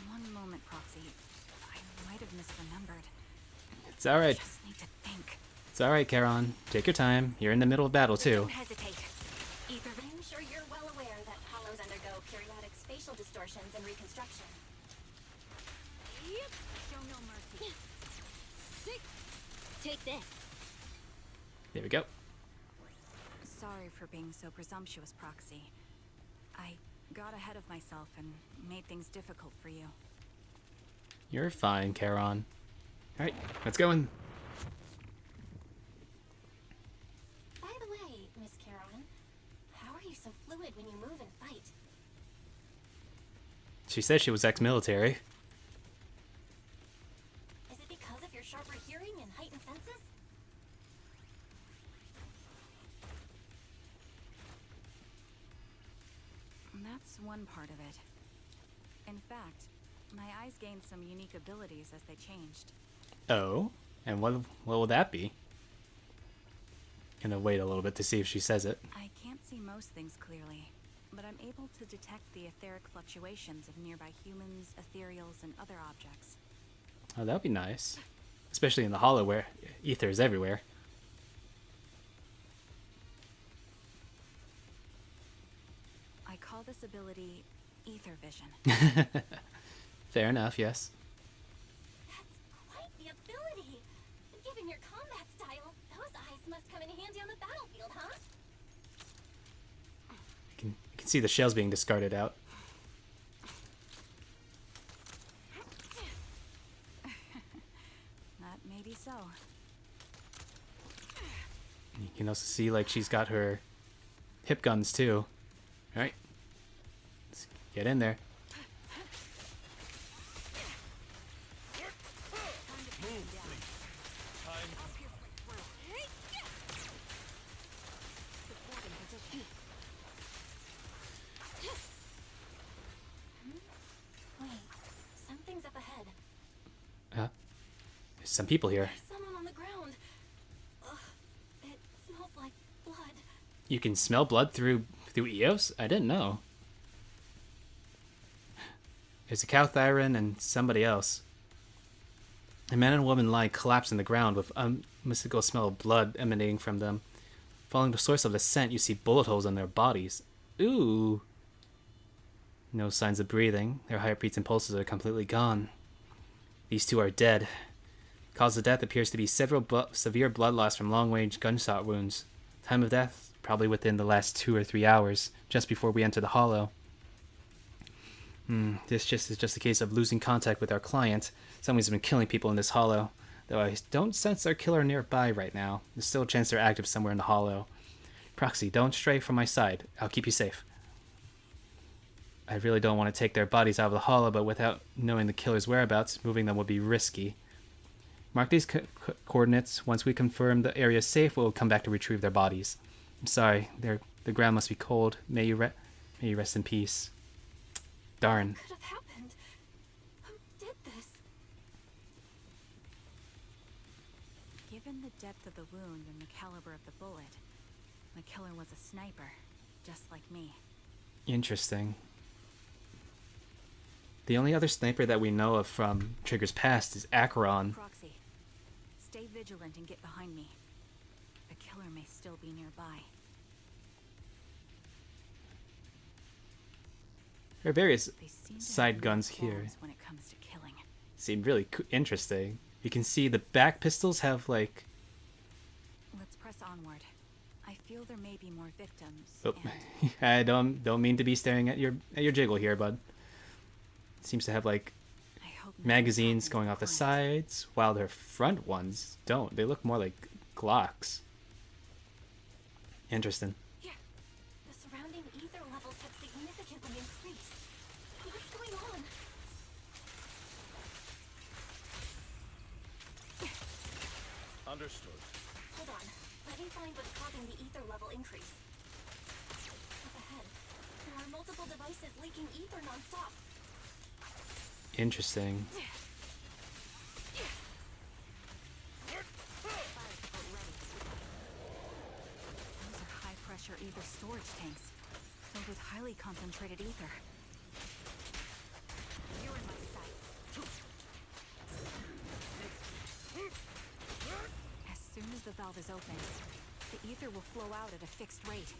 One moment, Proxy. I might have misremembered. It's all right. Just need to think. It's all right, Charon. Take your time. You're in the middle of battle too. Don't hesitate. Either I'm sure you're well aware that hollows undergo periodic spatial distortions and reconstruction. show no mercy. Take this. There we go. Sorry for being so presumptuous, Proxy. I got ahead of myself and made things difficult for you. You're fine, Charon. All right, let's go in. By the way, Miss Caron, how are you so fluid when you move and fight? She said she was ex-military. Is it because of your sharper hearing and heightened senses? That's one part of it. In fact, my eyes gained some unique abilities as they changed. Oh, and what will that be? Gonna wait a little bit to see if she says it. I can't see most things clearly, but I'm able to detect the etheric fluctuations of nearby humans, ethereals, and other objects. Oh, that would be nice. Especially in the hollow where ether is everywhere. I call this ability ether vision. Fair enough, yes. That's quite the ability. Given your combat style, those eyes must come in handy on the battlefield, huh? You can see the shells being discarded out. That may be so. You can also see like she's got her hip guns too. All right, let's get in there. some people here. There's someone on the ground. Ugh, it smells like blood. You can smell blood through EOS? I didn't know. There's a Calthyran and somebody else. A man and a woman lie collapsed in the ground with a mystical smell of blood emanating from them. Following the source of the scent, you see bullet holes in their bodies. Ooh. No signs of breathing. Their heartbeats and pulses are completely gone. These two are dead. Cause of death appears to be severe blood loss from long-range gunshot wounds. Time of death, probably within the last 2 or 3 hours, just before we enter the hollow. This is just a case of losing contact with our client. Someone's been killing people in this hollow, though I don't sense our killer nearby right now. There's still a chance they're active somewhere in the hollow. Proxy, don't stray from my side. I'll keep you safe. I really don't want to take their bodies out of the hollow, but without knowing the killer's whereabouts, moving them would be risky. Mark these coordinates. Once we confirm the area is safe, we'll come back to retrieve their bodies. I'm sorry, the ground must be cold. May you rest in peace. Darn. What could have happened? Who did this? Given the depth of the wound and the caliber of the bullet, the killer was a sniper, just like me. Interesting. The only other sniper that we know of from Trigger's past is Acheron. Proxy, stay vigilant and get behind me. The killer may still be nearby. There are various They seem to side have guns no here. qualms when it comes to killing. Seem really interesting. You can see the back pistols have like... Let's press onward. I feel there may be more victims. Oh, and I don't mean to be staring at your jiggle here, bud. Seems to have like I hope nothing magazines happens going to off the client. sides, while their front ones don't. They look more like Glocks. Interesting. The surrounding ether levels have significantly increased. What's going on? Understood. Hold on. Let me find what's causing the ether level increase. Up ahead, there are multiple devices leaking ether non-stop. Interesting. Those are high-pressure ether storage tanks, filled with highly concentrated ether. You're in my sights. As soon as the valve is open, the ether will flow out at a fixed rate.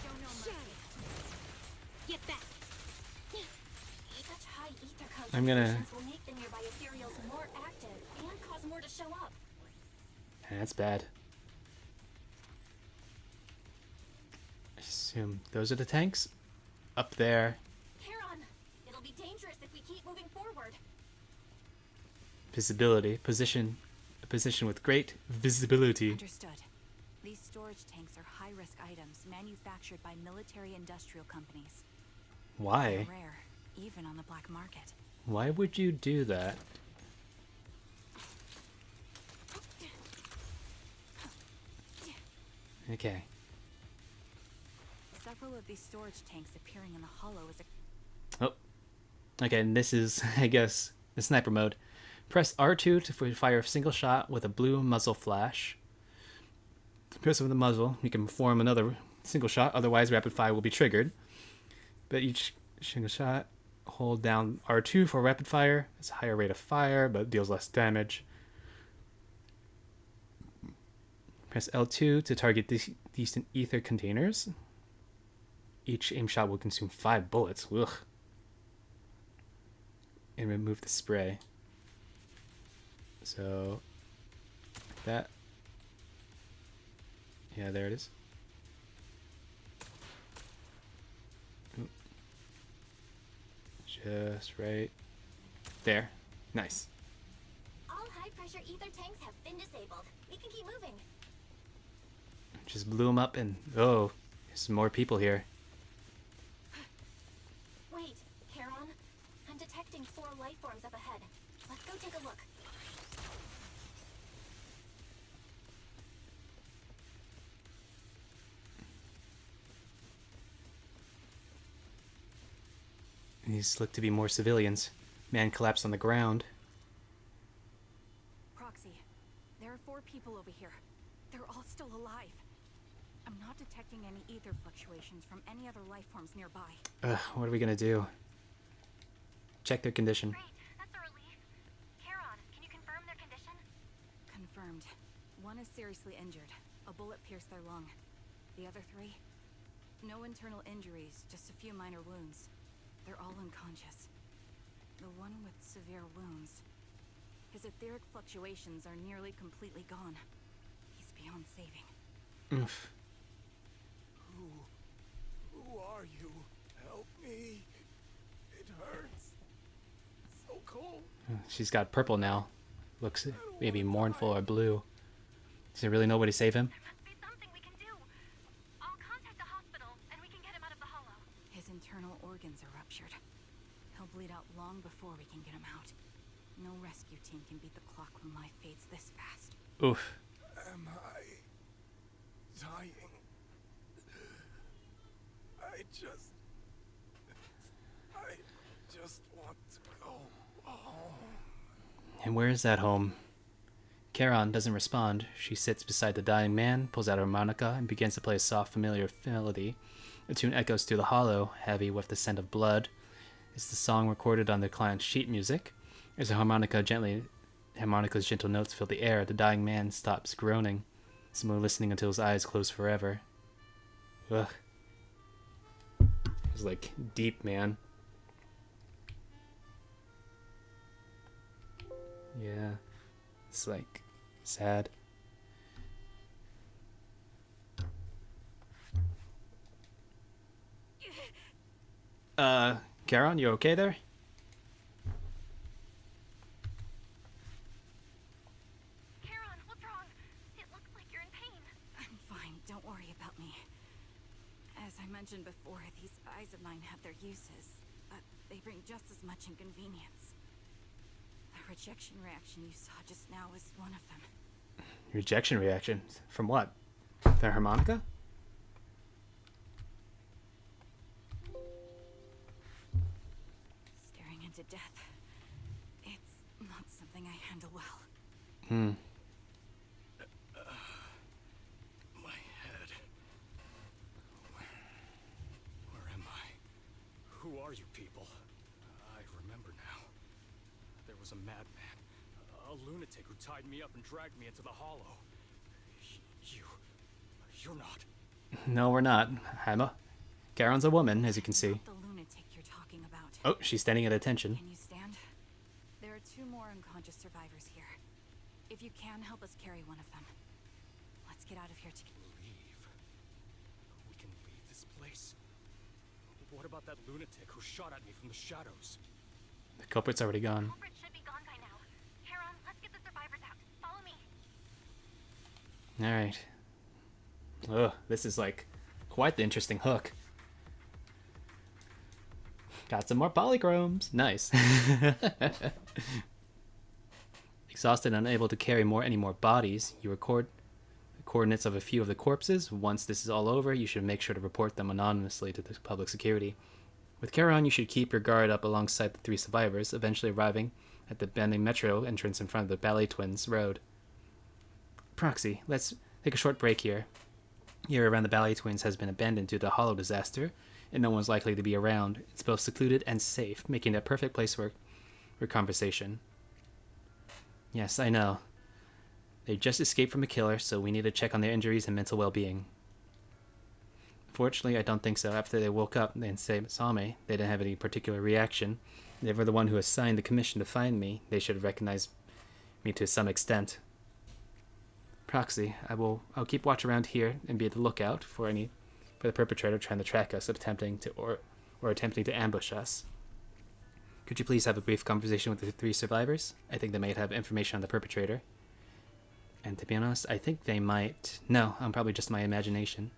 Show no mercy. Get back. Such high ether I'm gonna- concentrations will make the nearby ethereals more active and cause more to show up. That's bad. I assume those are the tanks? Up there. Charon, it'll be dangerous if we keep moving forward. Visibility. Position. A position with great visibility. Understood. These storage tanks are high-risk items manufactured by military-industrial companies. Why? They're rare, even on the black market. Why would you do that? Okay. Several of these storage tanks appearing in the hollow is a Oh. Okay, and this is, I guess, the sniper mode. Press R2 to fire a single shot with a blue muzzle flash. Press with the muzzle, you can perform another single shot, otherwise rapid fire will be triggered. But each single shot, hold down R2 for rapid fire. It's a higher rate of fire, but deals less damage. Press L2 to target these ether containers. Each aim shot will consume 5 bullets. Ugh. And remove the spray. So, that. Yeah, there it is. Oop. Just right there. Nice. All high-pressure ether tanks have been disabled. We can keep moving. Just blew them up and, oh, there's some more people here. Wait, Charon. I'm detecting 4 life forms up ahead. Let's go take a look. These look to be more civilians. Man collapsed on the ground. 4 people over here. They're all still alive. I'm not detecting any ether fluctuations from any other life forms nearby. Ugh, what are we gonna do? Check their condition. Great, that's a relief. Charon, can you confirm their condition? Confirmed. 1 is seriously injured. A bullet pierced their lung. The other 3? No internal injuries, just a few minor wounds. They're all unconscious. The one with severe wounds. His etheric fluctuations are nearly completely gone. He's beyond saving. Oof. Who are you? Help me. It hurts. So cold. She's got purple now. Looks maybe mournful or blue. Does there really nobody save him? There must be something we can do. I'll contact the hospital and we can get him out of the hollow. His internal organs are ruptured. He'll bleed out long before we can get him out. No rescue team can beat the clock when life fades this fast. Oof. Am I dying? I just want to go home. And where is that home? Charon doesn't respond. She sits beside the dying man, pulls out a harmonica, and begins to play a soft, familiar melody. The tune echoes through the hollow, heavy with the scent of blood. It's the song recorded on the client's sheet music. As the harmonica's gentle notes fill the air, the dying man stops groaning, similarly listening until his eyes close forever. Ugh. It was like deep, man. Yeah. It's like sad. Charon, you okay there? Charon, what's wrong? It looks like you're in pain. I'm fine, don't worry about me. As I mentioned before, these eyes of mine have their uses, but they bring just as much inconvenience. The rejection reaction you saw just now was one of them. Rejection reaction? From what? The harmonica? Staring into death. It's not something I handle well. My head. Where am I? Who are you people? I remember now. There was a madman, a lunatic who tied me up and dragged me into the hollow. You're not. No, we're not. Charon's a woman, as you can see. Not the lunatic you're talking about. Oh, she's standing at attention. Can you stand? There are 2 more unconscious survivors here. If you can, help us carry one of them. Let's get out of here together. Leave. We can leave this place. What about that lunatic who shot at me from the shadows? The culprit's already gone. Culprit should be gone by now. Charon, let's get the survivors out. Follow me. Alright. Ugh, this is like quite the interesting hook. Got some more polychromes. Nice. Exhausted and unable to carry any more bodies, you record the coordinates of a few of the corpses. Once this is all over, you should make sure to report them anonymously to the public security. With Charon, you should keep your guard up alongside the 3 survivors, eventually arriving at the Bending Metro entrance in front of the Ballet Twins Road. Proxy, let's take a short break here. The area around the Ballet Twins has been abandoned due to the hollow disaster, and no one's likely to be around. It's both secluded and safe, making it a perfect place for conversation. Yes, I know. They just escaped from a killer, so we need to check on their injuries and mental well-being. Fortunately, I don't think so. After they woke up and saw me, they didn't have any particular reaction. They were the one who assigned the commission to find me. They should recognize me to some extent. Proxy, I'll keep watch around here and be at the lookout for the perpetrator trying to track us, attempting to ambush us. Could you please have a brief conversation with the 3 survivors? I think they might have information on the perpetrator. And to be honest, I think they might... No, I'm probably just my imagination.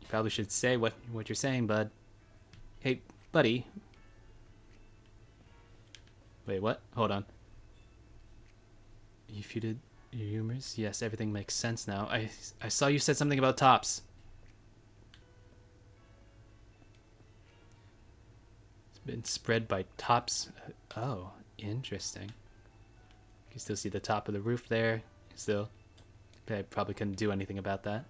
You probably should say what you're saying, bud. Hey, buddy. Wait, what? Hold on. If you did your humors? Yes, everything makes sense now. I saw you said something about tops. It's been spread by tops. Oh, interesting. You can still see the top of the roof there. Still, I probably couldn't do anything about that.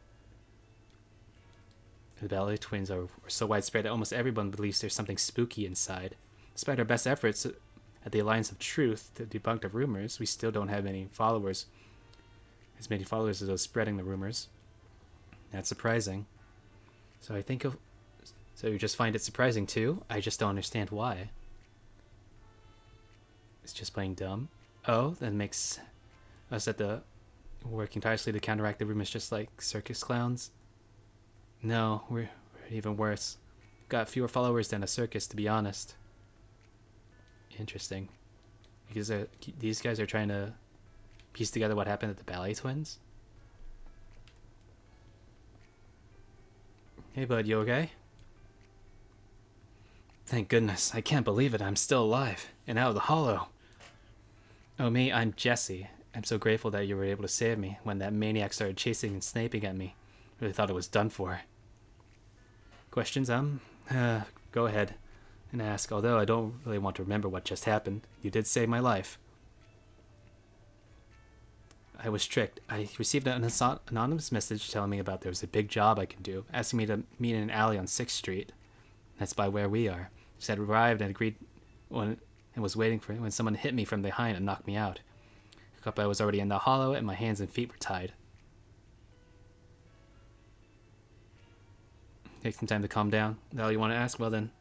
The ballet twins are so widespread that almost everyone believes there's something spooky inside. Despite our best efforts at the Alliance of Truth to debunk the rumors, we still don't have any followers. As many followers as those spreading the rumors. That's surprising. So I think so you just find it surprising too? I just don't understand why. It's just plain dumb. Oh, that makes us at the working tirelessly to counteract the rumors just like circus clowns? No, we're even worse. We've got fewer followers than a circus, to be honest. Interesting. Because these guys are trying to piece together what happened at the ballet twins? Hey bud, you okay? Thank goodness, I can't believe it, I'm still alive, and out of the hollow. Oh me, I'm Jesse. I'm so grateful that you were able to save me when that maniac started chasing and sniping at me. Really thought it was done for. Questions, go ahead and ask, although I don't really want to remember what just happened. You did save my life. I was tricked. I received an anonymous message telling me about there was a big job I can do, asking me to meet in an alley on 6th Street. That's by where we are. She said arrived and agreed and was waiting for it when someone hit me from behind and knocked me out. I thought I was already in the hollow and my hands and feet were tied. Take some time to calm down. Is that all you want to ask? Well then,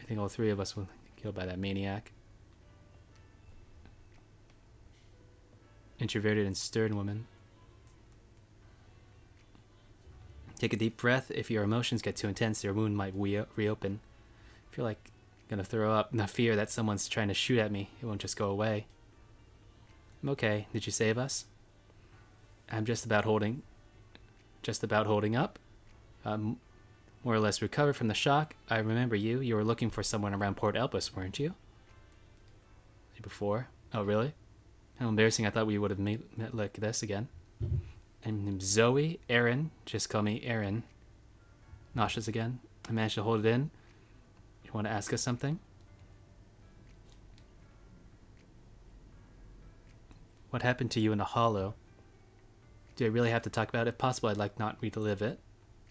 I think all three of us were killed by that maniac. Introverted and stern woman. Take a deep breath. If your emotions get too intense, your wound might reopen. I feel like I'm gonna throw up. The fear that someone's trying to shoot at me. It won't just go away. I'm okay. Did you save us? I'm just about holding up. More or less recovered from the shock. I remember you. You were looking for someone around Port Elpis, weren't you? Before? Oh, really? How embarrassing. I thought we would have met like this again. I'm Zoe. Aaron. Just call me Aaron. Nauseous again. I managed to hold it in. You want to ask us something? What happened to you in the hollow? Do I really have to talk about it? If possible, I'd like not relive it.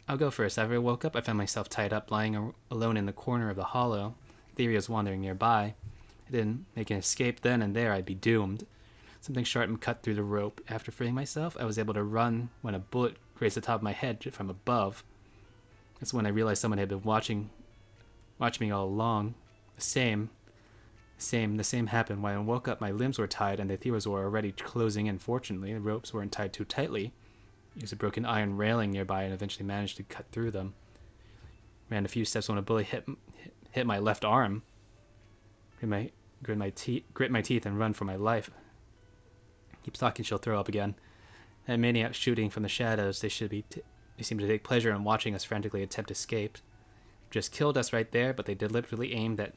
I'll go first. After I woke up, I found myself tied up, lying alone in the corner of the hollow. Theory was wandering nearby. I didn't make an escape then and there, I'd be doomed. Something sharp cut through the rope. After freeing myself, I was able to run when a bullet grazed the top of my head from above. That's when I realized someone had been watching me all along. The same happened. When I woke up, my limbs were tied and the theories were already closing in. Fortunately, the ropes weren't tied too tightly. I used a broken iron railing nearby and eventually managed to cut through them. Ran a few steps when a bullet hit my left arm. Grit my teeth and run for my life. Keeps talking, she'll throw up again. That maniac shooting from the shadows, they seem to take pleasure in watching us frantically attempt escape. Just killed us right there, but they deliberately aimed at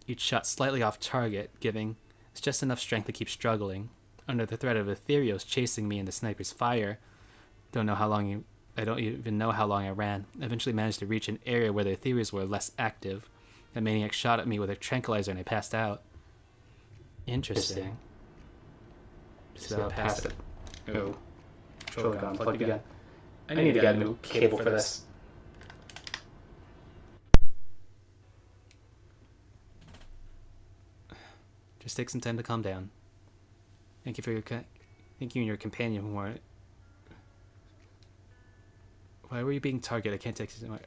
each shot slightly off target, giving us just enough strength to keep struggling. Under the threat of Ethereos chasing me in the sniper's fire, I don't even know how long I ran. I eventually managed to reach an area where the Ethereos were less active. The maniac shot at me with a tranquilizer and I passed out. Interesting. Just about past it. Oh. Controller got unplugged again. I need to get a new cable for this. Just take some time to calm down. Thank you and your companion weren't. Why were you being targeted? I can't take this anymore.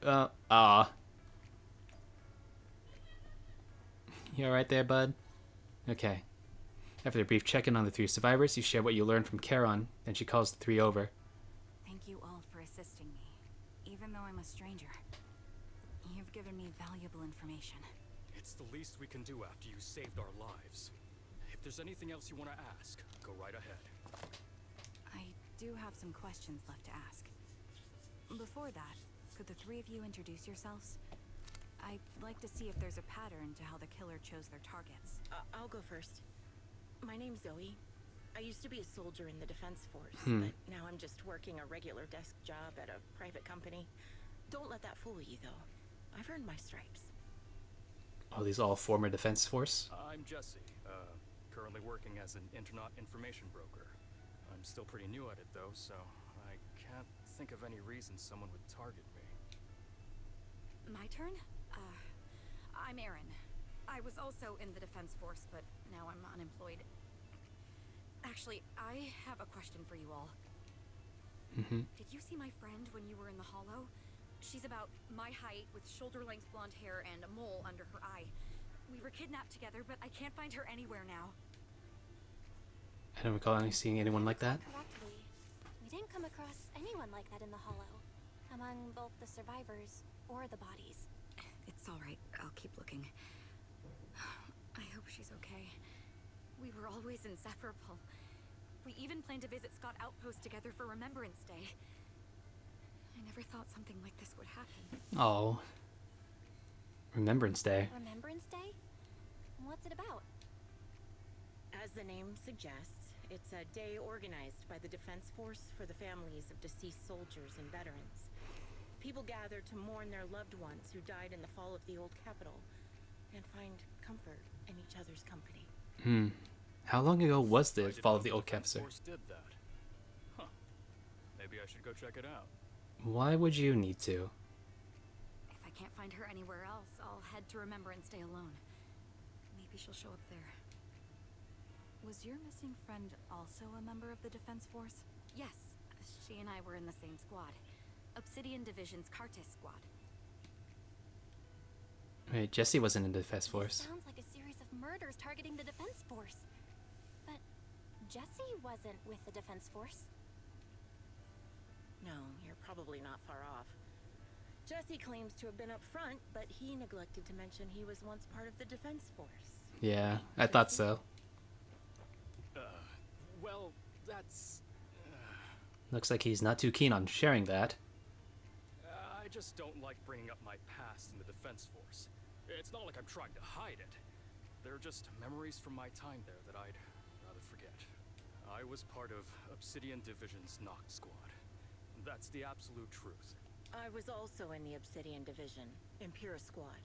You alright there, bud? Okay. After a brief check-in on the three survivors, you share what you learned from Charon, then she calls the three over. Thank you all for assisting me, even though I'm a stranger. You've given me valuable information. It's the least we can do after you saved our lives. If there's anything else you want to ask, go right ahead. I do have some questions left to ask. Before that, could the three of you introduce yourselves? I'd like to see if there's a pattern to how the killer chose their targets. I'll go first. My name's Zoe. I used to be a soldier in the Defense Force, but now I'm just working a regular desk job at a private company. Don't let that fool you, though. I've earned my stripes. Are these all former Defense Force? I'm Jesse, currently working as an internet information broker. I'm still pretty new at it though, so I can't think of any reason someone would target me. My turn? I'm Erin. I was also in the Defense Force, but now I'm unemployed. Actually, I have a question for you all. Did you see my friend when you were in the Hollow? She's about my height with shoulder-length blonde hair and a mole under her eye. We were kidnapped together, but I can't find her anywhere now. I don't recall seeing anyone like that. Correctly, we didn't come across anyone like that in the Hollow, among both the survivors or the bodies. It's all right. I'll keep looking. I hope she's okay. We were always inseparable. We even planned to visit Scott Outpost together for Remembrance Day. I never thought something like this would happen. Oh. Remembrance Day. Remembrance Day? What's it about? As the name suggests, it's a day organized by the Defense Force for the families of deceased soldiers and veterans. People gather to mourn their loved ones who died in the fall of the old capital and find comfort in each other's company. How long ago was I the didn't fall know of the old Defense campus? Force did that. Huh. Maybe I should go check it out. Why would you need to? If I can't find her anywhere else, I'll head to Remembrance Day alone. Maybe she'll show up there. Was your missing friend also a member of the Defense Force? Yes. She and I were in the same squad. Obsidian Division's Cartis squad. Wait, Jesse wasn't in the Defense Force. This sounds like a series of murders targeting the Defense Force. But Jesse wasn't with the Defense Force. No, you're probably not far off. Jesse claims to have been up front, but he neglected to mention he was once part of the Defense Force. Yeah, I thought so. Well, that's... Looks like he's not too keen on sharing that. I just don't like bringing up my past in the Defense Force. It's not like I'm trying to hide it. They're just memories from my time there that I'd rather forget. I was part of Obsidian Division's Noct Squad. That's the absolute truth. I was also in the Obsidian Division, Impera Squad.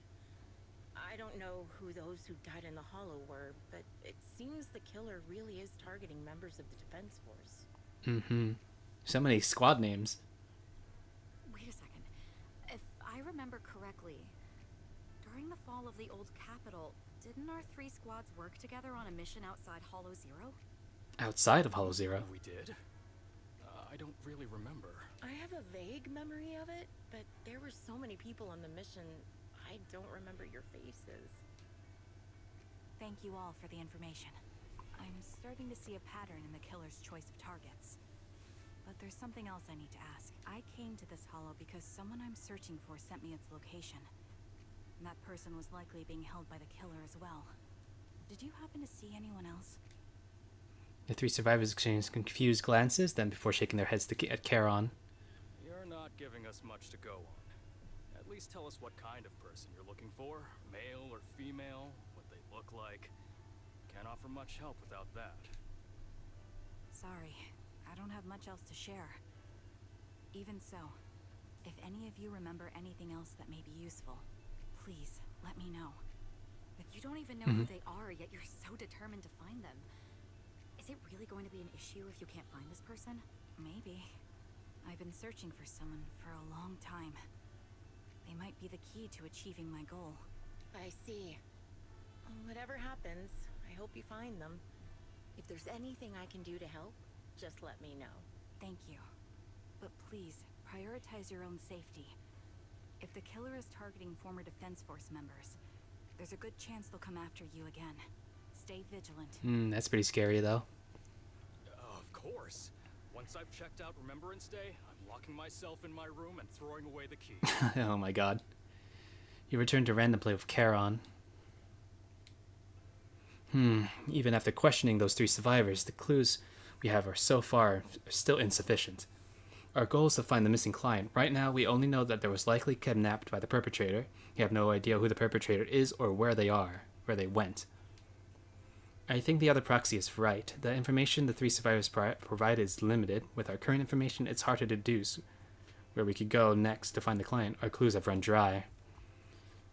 I don't know who those who died in the Hollow were, but it seems the killer really is targeting members of the Defense Force. So many squad names. Wait a second. If I remember correctly, during the fall of the old capital, didn't our 3 squads work together on a mission outside Hollow Zero? Outside of Hollow Zero. We did? I don't really remember. I have a vague memory of it, but there were so many people on the mission, I don't remember your faces. Thank you all for the information. I'm starting to see a pattern in the killer's choice of targets. But there's something else I need to ask. I came to this hollow because someone I'm searching for sent me its location. And that person was likely being held by the killer as well. Did you happen to see anyone else? The 3 survivors exchanged confused glances, then before shaking their heads at Charon. You're not giving us much to go on. At least tell us what kind of person you're looking for. Male or female, what they look like. Can't offer much help without that. Sorry, I don't have much else to share. Even so, if any of you remember anything else that may be useful, please let me know. But you don't even know who they are, yet you're so determined to find them. Is it really going to be an issue if you can't find this person? Maybe. I've been searching for someone for a long time. They might be the key to achieving my goal. I see. Whatever happens, I hope you find them. If there's anything I can do to help, just let me know. Thank you. But please, prioritize your own safety. If the killer is targeting former Defense Force members, there's a good chance they'll come after you again. Stay vigilant. That's pretty scary, though. Of course. Once I've checked out Remembrance Day, I'm locking myself in my room and throwing away the key. Oh my god. You return to random play with Charon. Even after questioning those 3 survivors, the clues we have are so far still insufficient. Our goal is to find the missing client. Right now, we only know that they was likely kidnapped by the perpetrator. We have no idea who the perpetrator is or where they went. I think the other proxy is right. The information the 3 survivors provide is limited. With our current information, it's hard to deduce where we could go next to find the client. Our clues have run dry.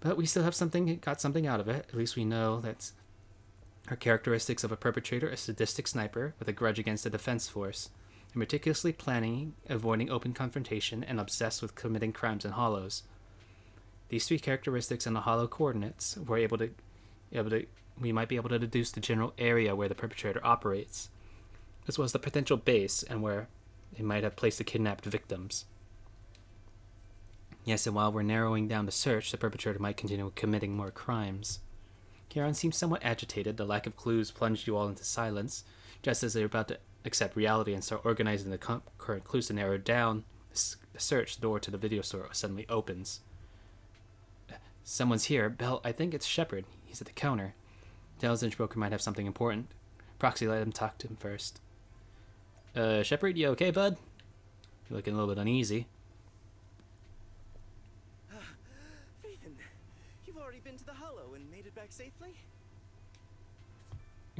But we still have got something out of it. At least we know that Her characteristics of a perpetrator: a sadistic sniper with a grudge against the defense force, and meticulously planning, avoiding open confrontation, and obsessed with committing crimes in hollows. These three characteristics and the hollow coordinates we might be able to deduce the general area where the perpetrator operates, as well as the potential base and where they might have placed the kidnapped victims. Yes, and while we're narrowing down the search, the perpetrator might continue committing more crimes. Kieran seems somewhat agitated. The lack of clues plunged you all into silence. Just as they're about to accept reality and start organizing the current clues to narrow down the search, the door to the video store suddenly opens. Someone's here. Belle, I think it's Shepard. He's at the counter. Intelligence broker might have something important. Proxy, let him talk to him first. Shepard, you okay, bud? You're looking a little bit uneasy. Ethan, you've already been to the Hollow and made it back safely?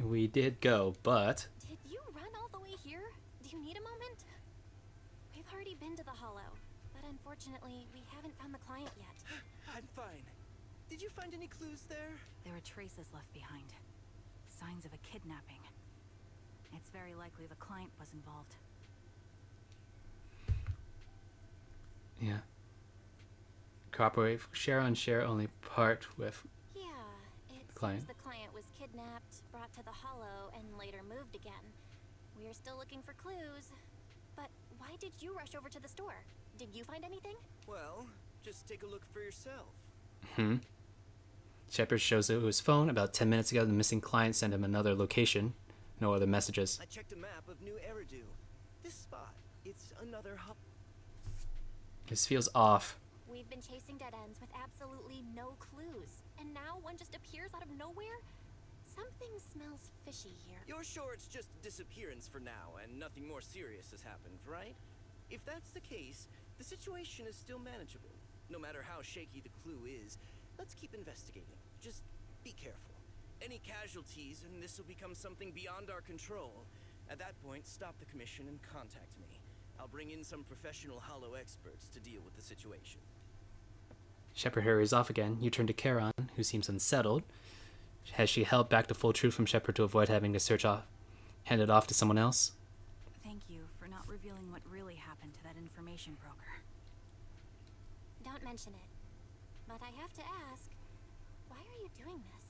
We did go, but... Did you run all the way here? Do you need a moment? We've already been to the Hollow, but unfortunately, we haven't found the client yet. I'm fine. Did you find any clues there? There are traces left behind. Signs of a kidnapping. It's very likely the client was involved. Yeah. Cooperate. Share on share, only part with Yeah, it client. seems the client was kidnapped, brought to the Hollow, and later moved again. We're still looking for clues. But why did you rush over to the store? Did you find anything? Well, just take a look for yourself. Shepard shows it his phone. About 10 minutes ago, the missing client sent him another location. No other messages. I checked a map of New Eridu. This spot, it's another hub. This feels off. We've been chasing dead ends with absolutely no clues. And now one just appears out of nowhere? Something smells fishy here. You're sure it's just a disappearance for now and nothing more serious has happened, right? If that's the case, the situation is still manageable. No matter how shaky the clue is, let's keep investigating. Just be careful. Any casualties and this will become something beyond our control. At that point, stop the commission and contact me. I'll bring in some professional Hollow experts to deal with the situation. Shepard hurries off again. You turn to Charon, who seems unsettled. Has she held back the full truth from Shepard to avoid having the search handed off to someone else? Thank you for not revealing what really happened to that information broker. Don't mention it. But I have to ask, why are you doing this?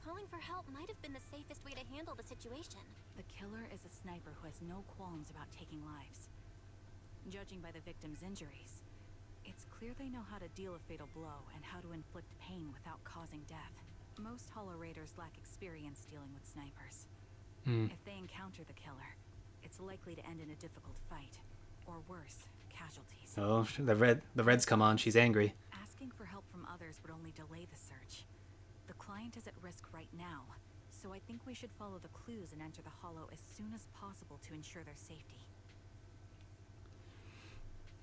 Calling for help might have been the safest way to handle the situation. The killer is a sniper who has no qualms about taking lives. Judging by the victim's injuries, it's clear they know how to deal a fatal blow and how to inflict pain without causing death. Most Hollow Raiders lack experience dealing with snipers. If they encounter the killer, it's likely to end in a difficult fight, or worse, casualties. Oh, the red's come on. She's angry. Asking for help from others would only delay the search. The client is at risk right now, so I think we should follow the clues and enter the Hollow as soon as possible to ensure their safety.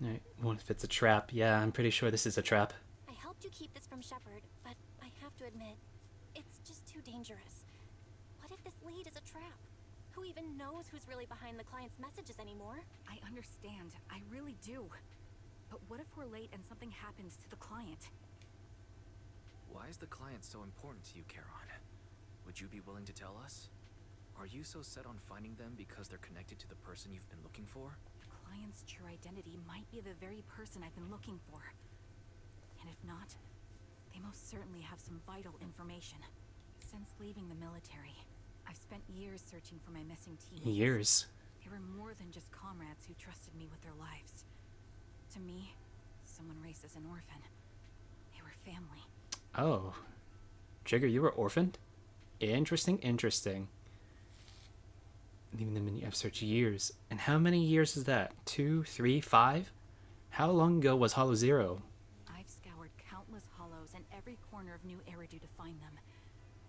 Alright, what if it's a trap? Yeah, I'm pretty sure this is a trap. I helped you keep this from Shepard, but I have to admit, it's just too dangerous. What if this lead is a trap? Who even knows who's really behind the client's messages anymore? I understand, I really do. But what if we're late and something happens to the client? Why is the client so important to you, Charon? Would you be willing to tell us? Are you so set on finding them because they're connected to the person you've been looking for? The client's true identity might be the very person I've been looking for. And if not, they most certainly have some vital information. Since leaving the military, I've spent years searching for my missing teammates. Years? They were more than just comrades who trusted me with their lives. To me, someone raised as an orphan. They were family. Oh. Jigger, you were orphaned? Interesting. Leaving them in I've searched years. And how many years is that? 2, 3, 5? How long ago was Hollow Zero? I've scoured countless hollows and every corner of New Eridu to find them.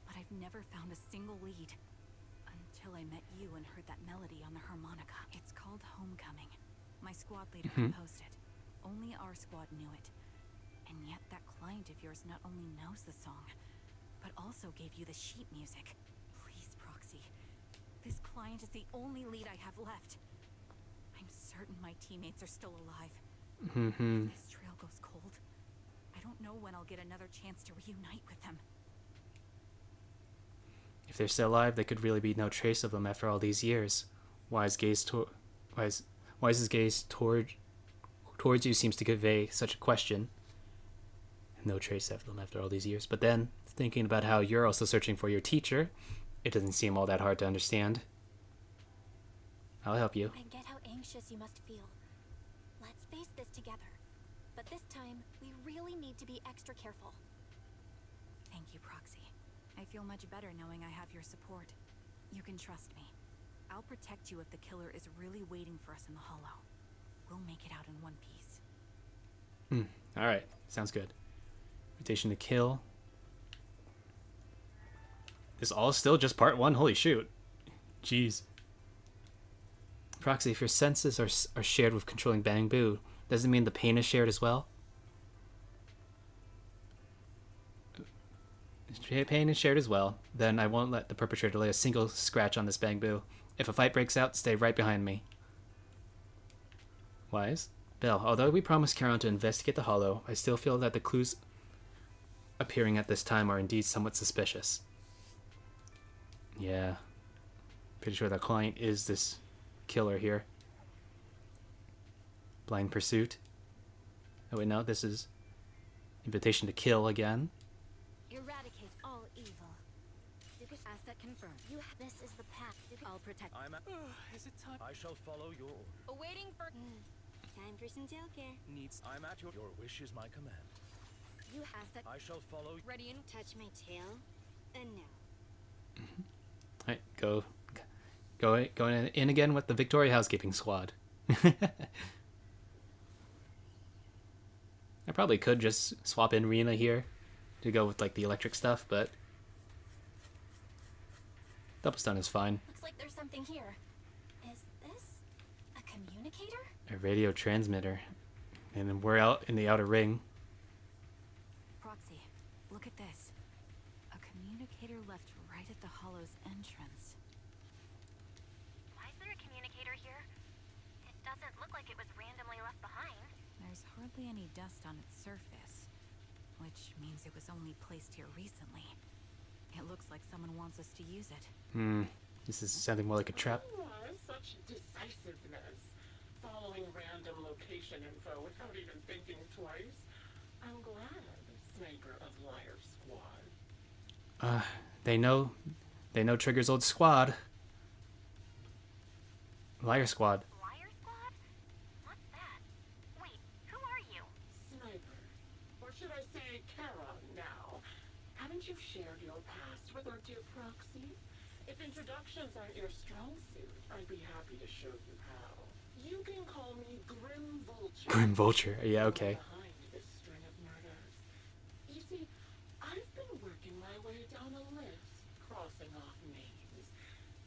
But I've never found a single lead. Until I met you and heard that melody on the harmonica. It's called Homecoming. My squad leader composed it. Only our squad knew it. And yet that client of yours not only knows the song, but also gave you the sheet music. Please, Proxy. This client is the only lead I have left. I'm certain my teammates are still alive. If this trail goes cold, I don't know when I'll get another chance to reunite with them. If they're still alive, there could really be no trace of them after all these years. Wise's gaze towards you seems to convey such a question. No trace of them after all these years. But then, thinking about how you're also searching for your teacher, it doesn't seem all that hard to understand. I'll help you. I get how anxious you must feel. Let's face this together. But this time, we really need to be extra careful. Thank you, Proxy. I feel much better knowing I have your support. You can trust me. I'll protect you if the killer is really waiting for us in the Hollow. We'll make it out in one piece. Alright, sounds good. Invitation to kill. This all still just part 1? Holy shoot. Jeez. Proxy, if your senses are shared with controlling Bamboo, does it mean the pain is shared as well? Pain is shared as well. Then I won't let the perpetrator lay a single scratch on this Bamboo. If a fight breaks out, stay right behind me. Wise? Bill, although we promised Charon to investigate the Hollow, I still feel that the clues appearing at this time are indeed somewhat suspicious. Yeah. Pretty sure the client is this killer here. Blind pursuit. Oh wait, no, this is invitation to kill again. Eradicate all evil. Asset confirmed. This is the path. I'll protect. Is it time? I shall follow your order. Awaiting for. Time for some tailcare. I'm at your wish is my command. You asset. I shall follow. Ready and touch my tail. And now. Alright, go in again with the Victoria Housekeeping Squad. I probably could just swap in Rena here to go with like the electric stuff, but double stun is fine. Looks like there's something here. Is this a communicator? A radio transmitter. And then we're out in the outer ring. Proxy, look at this. A communicator left right at the Hollow's entrance. Why is there a communicator here? It doesn't look like it was randomly left behind. There's hardly any dust on its surface, which means it was only placed here recently. It looks like someone wants us to use it. This is sounding more like a trap. Such decisiveness. Following random location info without even thinking twice. I'm glad, Sniper of Liar Squad. They know Trigger's old squad. Liar Squad. Liar Squad? What's that? Wait, who are you? Sniper. Or should I say Charon now? Haven't you shared your past with our dear Proxy? If introductions aren't your strong suit, I'd be happy to show you how. You can call me Grim Vulture. Grim Vulture. Yeah, okay. Behind this string of murders. You see, I've been working my way down a list, crossing off names.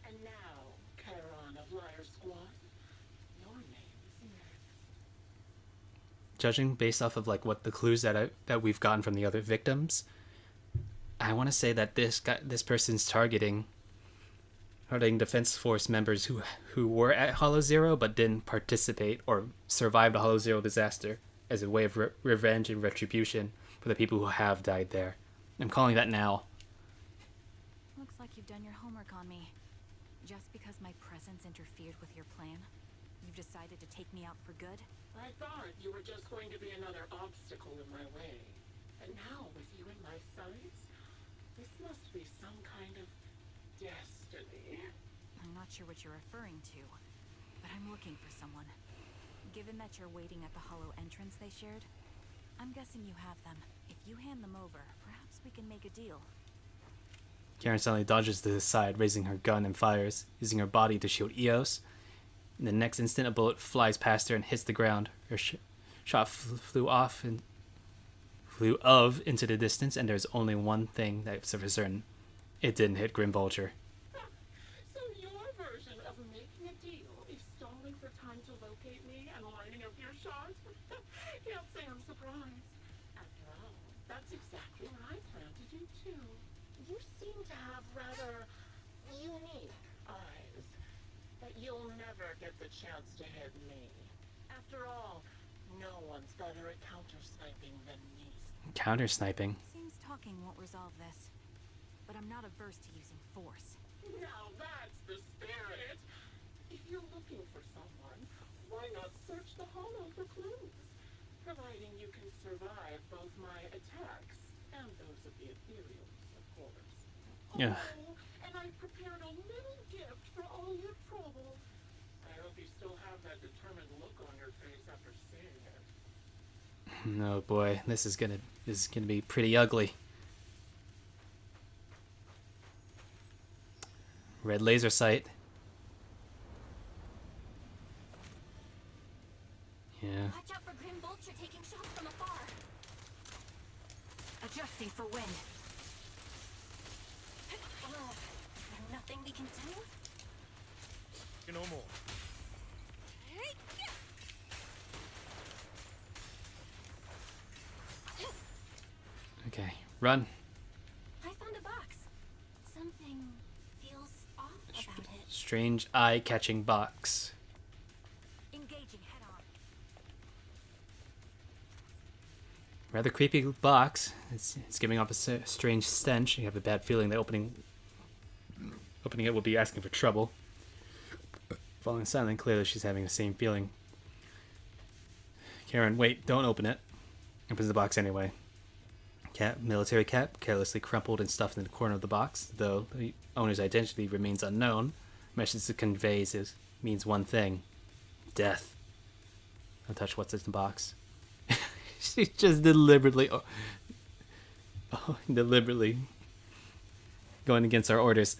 And now, Charon of Liar Squad, your name is next. Judging based off of like what the clues that we've gotten from the other victims, I want to say that this person's targeting Defense Force members who were at Hollow Zero but didn't participate or survive the Hollow Zero disaster as a way of revenge and retribution for the people who have died there. I'm calling that now. Looks like you've done your homework on me. Just because my presence interfered with your plan, you've decided to take me out for good? I thought you were just going to be another obstacle in my way. And now, with you in my sights, this must be some kind of destiny. I'm not sure what you're referring to, but I'm looking for someone. Given that you're waiting at the Hollow entrance they shared, I'm guessing you have them. If you hand them over, perhaps we can make a deal. Karen suddenly dodges to the side, raising her gun and fires, using her body to shield Eos. In the next instant, a bullet flies past her and hits the ground. Her shot flew into the distance, and there's only one thing that's for certain. It didn't hit Grim Vulture. So your version of making a deal is stalling for time to locate me and lining up your shots? Can't say I'm surprised. After all, that's exactly what I plan to do too. You seem to have rather unique eyes, but you'll never get the chance to hit me. After all, no one's better at counter-sniping than me. Counter-sniping? Seems talking won't resolve this. But I'm not averse to using force. Now that's the spirit. If you're looking for someone, why not search the hollow for clues? Providing you can survive both my attacks and those of the ethereals, of course. Yeah. Oh, and I prepared a little gift for all your trouble. I hope you still have that determined look on your face after seeing it. Oh boy, this is gonna be pretty ugly. Red laser sight. Yeah. Watch out for Grim Vulture taking shots from afar. Adjusting for wind. Is there nothing we can do? No more. Okay, run. I found a box. Something feels off about it. Strange eye-catching box. Engaging head on. Rather creepy box. It's giving off a strange stench. You have a bad feeling that opening it will be asking for trouble. Falling silent, clearly she's having the same feeling. Karen, wait, don't open it. Opens the box anyway. Military cap, carelessly crumpled and stuffed in the corner of the box, though the owner's identity remains unknown. The message it conveys means one thing: death. Don't touch what's in the box. She's just deliberately going against our orders.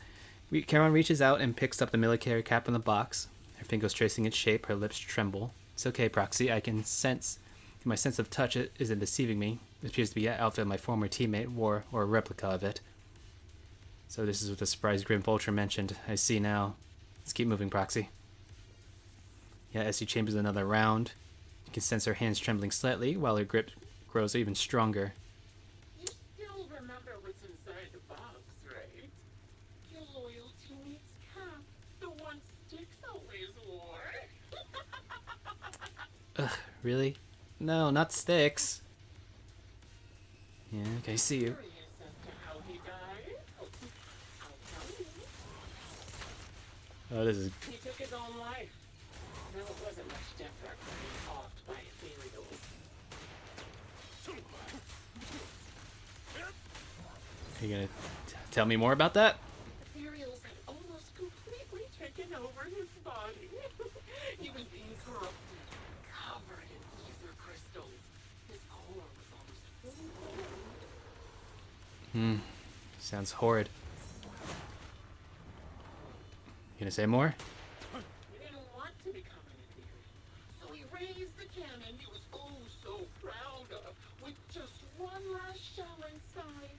Karen reaches out and picks up the military cap from the box. Her fingers tracing its shape, her lips tremble. It's okay, Proxy. I can sense. My sense of touch isn't deceiving me. It appears to be an outfit my former teammate wore, or a replica of it. So this is what the surprised Grim Vulture mentioned. I see now. Let's keep moving, Proxy. Yeah, as she chambers another round, you can sense her hands trembling slightly, while her grip grows even stronger. You still remember what's inside the box, right? Your loyal teammate's cap, the one Styx always wore. Ugh, really? No, not Styx. Yeah, okay, see you. Curious as to how he died? I'll tell you. Oh, this is... He took his own life. No, it wasn't much different from being offed by ethereals. Are you gonna tell me more about that? Ethereals had almost completely taken over his body. He was being corrupted, covered in ether crystals. His core was almost full. Sounds horrid. You gonna say more? He didn't want to become an ethereal, so he raised the cannon he was oh so proud of, with just one last shell inside.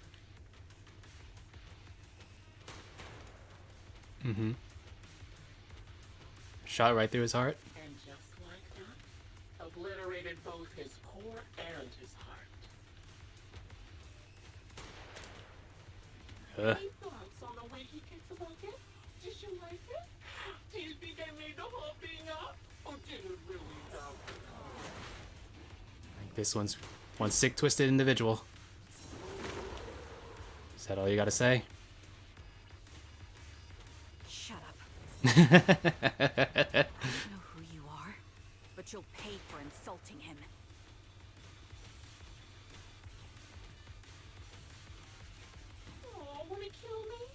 Shot right through his heart. And just like that, obliterated both his core and his heart. Ugh. Any thoughts on the way he kicked the bucket? Did you like it? Do you think I made the whole thing up? Or did it really happen? This one's one sick, twisted individual. Is that all you gotta say? Shut up. I don't know who you are, but you'll pay for insulting him. Oh, wanna kill me?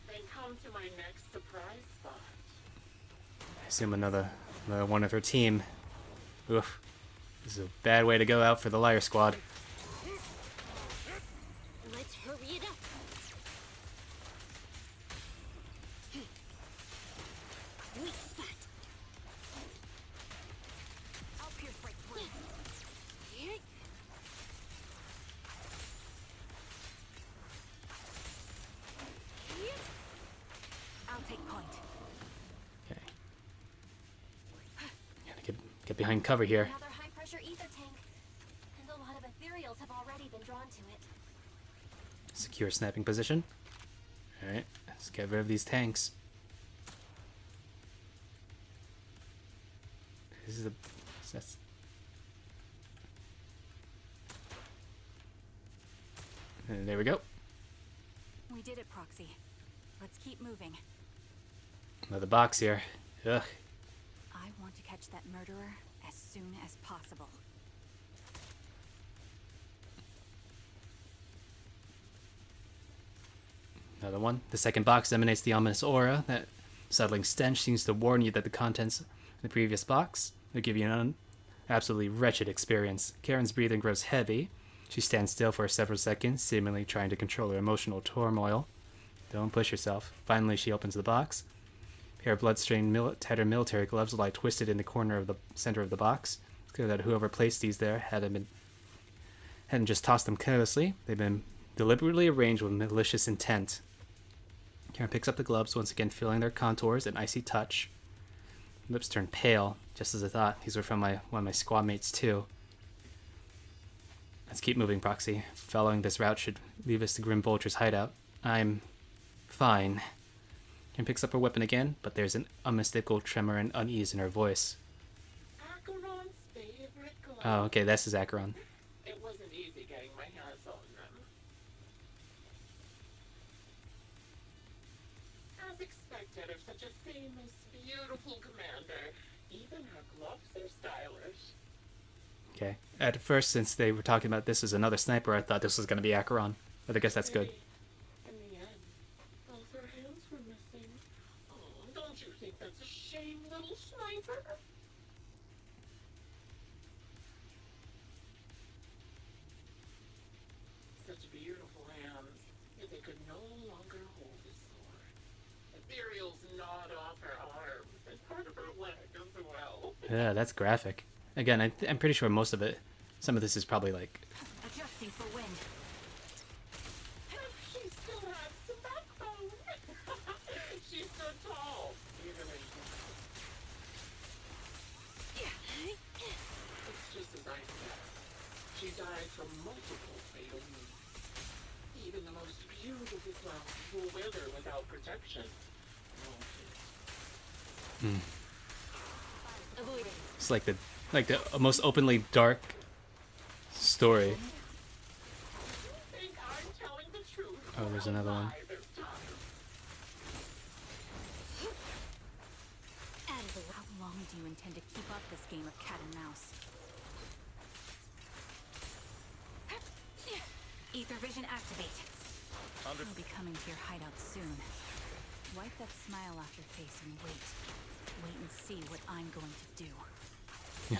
Then come to my next surprise spot. I assume another one of her team. Oof. This is a bad way to go out for the Liar Squad. Let's hurry it up. Weak spot. I'll pierce right through. Here. I'll take point. Okay. Gotta get behind cover here. Another high-pressure ether tank. And a lot of ethereals have already been drawn to it. Secure snapping position. Alright, let's get rid of these tanks. This is a... That's... And there we go. We did it, Proxy. Let's keep moving. Another box here. Ugh. I want to catch that murderer as soon as possible. Another one. The second box emanates the ominous aura. That settling stench seems to warn you that the contents of the previous box will give you an absolutely wretched experience. Karen's breathing grows heavy. She stands still for several seconds, seemingly trying to control her emotional turmoil. Don't push yourself. Finally, she opens the box. A pair of blood-stained tattered military gloves lie twisted in the corner of the center of the box. It's clear that whoever placed these there hadn't just tossed them carelessly. They've been deliberately arranged with malicious intent. Karen picks up the gloves, once again feeling their contours and icy touch. Lips turn pale, just as I thought. These were from one of my squad mates too. Let's keep moving, Proxy. Following this route should leave us to Grim Vulture's hideout. I'm fine. Karen picks up her weapon again, but there's an unmistakable tremor and unease in her voice. Acheron's favorite gloves. Oh, okay, this is Acheron. It wasn't easy getting my hands on them. As expected of such a famous, beautiful commander, even her gloves are stylish. Okay. At first, since they were talking about this as another sniper, I thought this was going to be Acheron. But I guess that's good. In the end, both her hands were missing. Oh, don't you think that's a shame, little sniper? Such beautiful hands, yet they could no longer hold a sword. Ethereal's gnawed off her arms and part of her leg as well. Yeah, that's graphic. Again, I'm pretty sure most of it, some of this is probably like... Adjusting for wind. She still has some backbone. She stood tall, even in It's just as I said. She died from multiple fatal wounds. Even the most beautiful flowers will wither without protection. Avoiding. It's like the most openly dark story. Think I'm telling the truth. Oh, there's another one. This time. Out of the way. How long do you intend to keep up this game of cat and mouse? Ether vision activate. I'll be coming to your hideout soon. Wipe that smile off your face and wait. Wait and see what I'm going to do.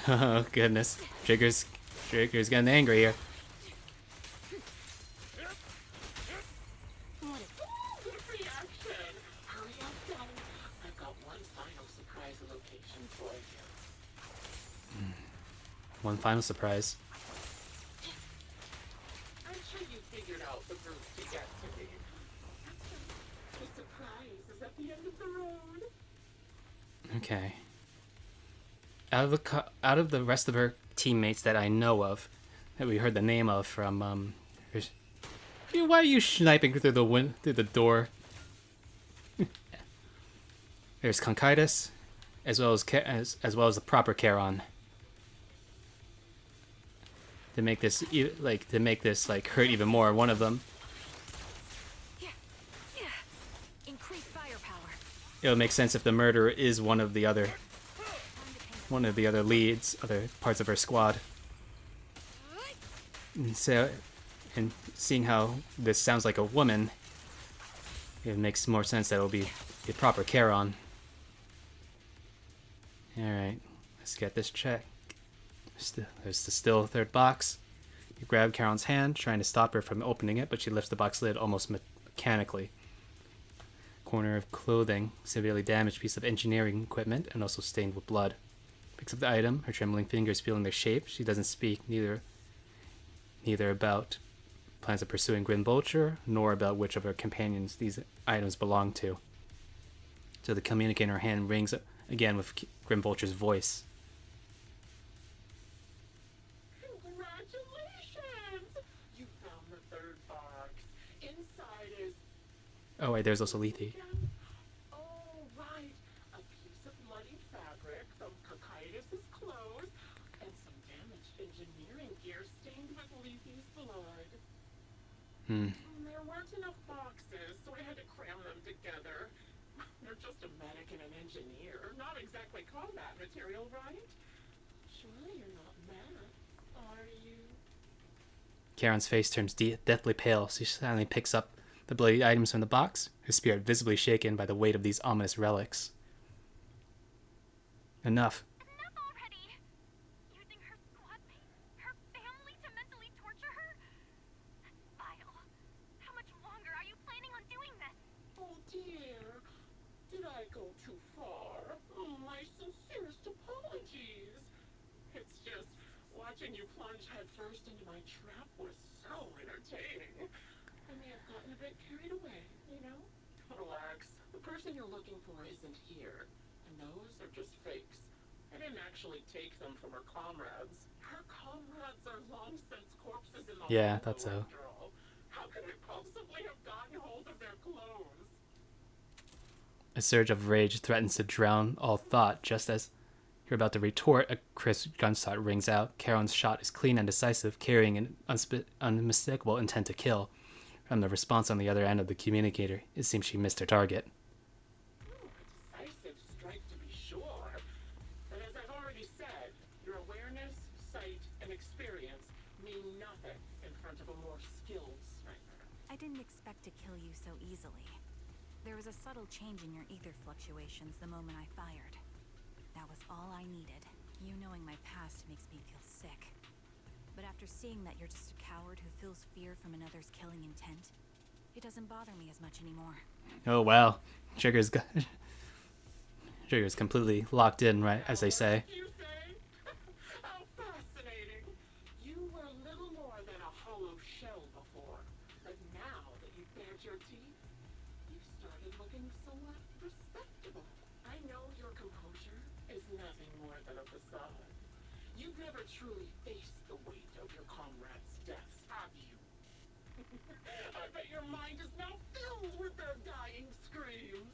Oh, goodness. Trigger's getting angry here. Good reaction. Hurry up, Daddy. I've got one final surprise location for you. One final surprise. I'm sure you figured out the route to get to me. The surprise is at the end of the road. Okay. Out of the rest of her teammates that I know of, that we heard the name of from, why are you sniping through the door? There's Conchitus, as well as the proper Charon. To make this hurt even more, one of them. Increase firepower. It would make sense if the murderer is one of the other leads, other parts of her squad. And so, and seeing how this sounds like a woman, it makes more sense that it'll be the proper Charon. Alright, let's get this checked. There's the still third box. You grab Charon's hand, trying to stop her from opening it, but she lifts the box lid almost mechanically. Corner of clothing, severely damaged piece of engineering equipment, and also stained with blood. Picks up the item, her trembling fingers feeling their shape. She doesn't speak neither about plans of pursuing Grim Vulture, nor about which of her companions these items belong to. So the communicator in her hand rings again with Grim Vulture's voice. Congratulations! You found the third box. Inside is... Oh wait, there's also Lethe. Oh, right. A piece of bloody fabric from Cocytus's clothes and some damaged engineering gear stained with Lethe's blood. There weren't enough boxes. together. You're just a medic and an engineer. Not exactly combat material, right? Surely you're not mad, are you? Karen's face turns deathly pale. She silently picks up the bloody items from the box, her spirit visibly shaken by the weight of these ominous relics. Enough. Enough already! Using her squad mate, her family to mentally torture her? That's vile. How much longer are you planning on doing this? Oh dear, did I go too far? My sincerest apologies. It's just, watching you plunge headfirst into my trap was so entertaining. I may have gotten a bit carried away, you know? Relax. The person you're looking for isn't here. And those are just fakes. I didn't actually take them from her comrades. Her comrades are long since corpses in the Yeah, hollow, that's so. after all. How could I possibly have gotten hold of their clothes? A surge of rage threatens to drown all thought. Just as you're about to retort, a crisp gunshot rings out. Karen's shot is clean and decisive, carrying an unmistakable intent to kill. From the response on the other end of the communicator, it seems she missed her target. A decisive strike to be sure. But as I've already said, your awareness, sight, and experience mean nothing in front of a more skilled sniper. I didn't expect to kill you so easily. There was a subtle change in your ether fluctuations the moment I fired. That was all I needed. You knowing my past makes me feel sick. But after seeing that you're just a coward who feels fear from another's killing intent, it doesn't bother me as much anymore. Oh wow, Trigger's completely locked in, right as they say. You say? How fascinating. You were little more than a hollow shell before. But now that you've bared your teeth, you've started looking somewhat respectable. I know your composure is nothing more than a facade. You've never truly faced the weight of your comrades' deaths, have you? I bet your mind is now filled with their dying screams.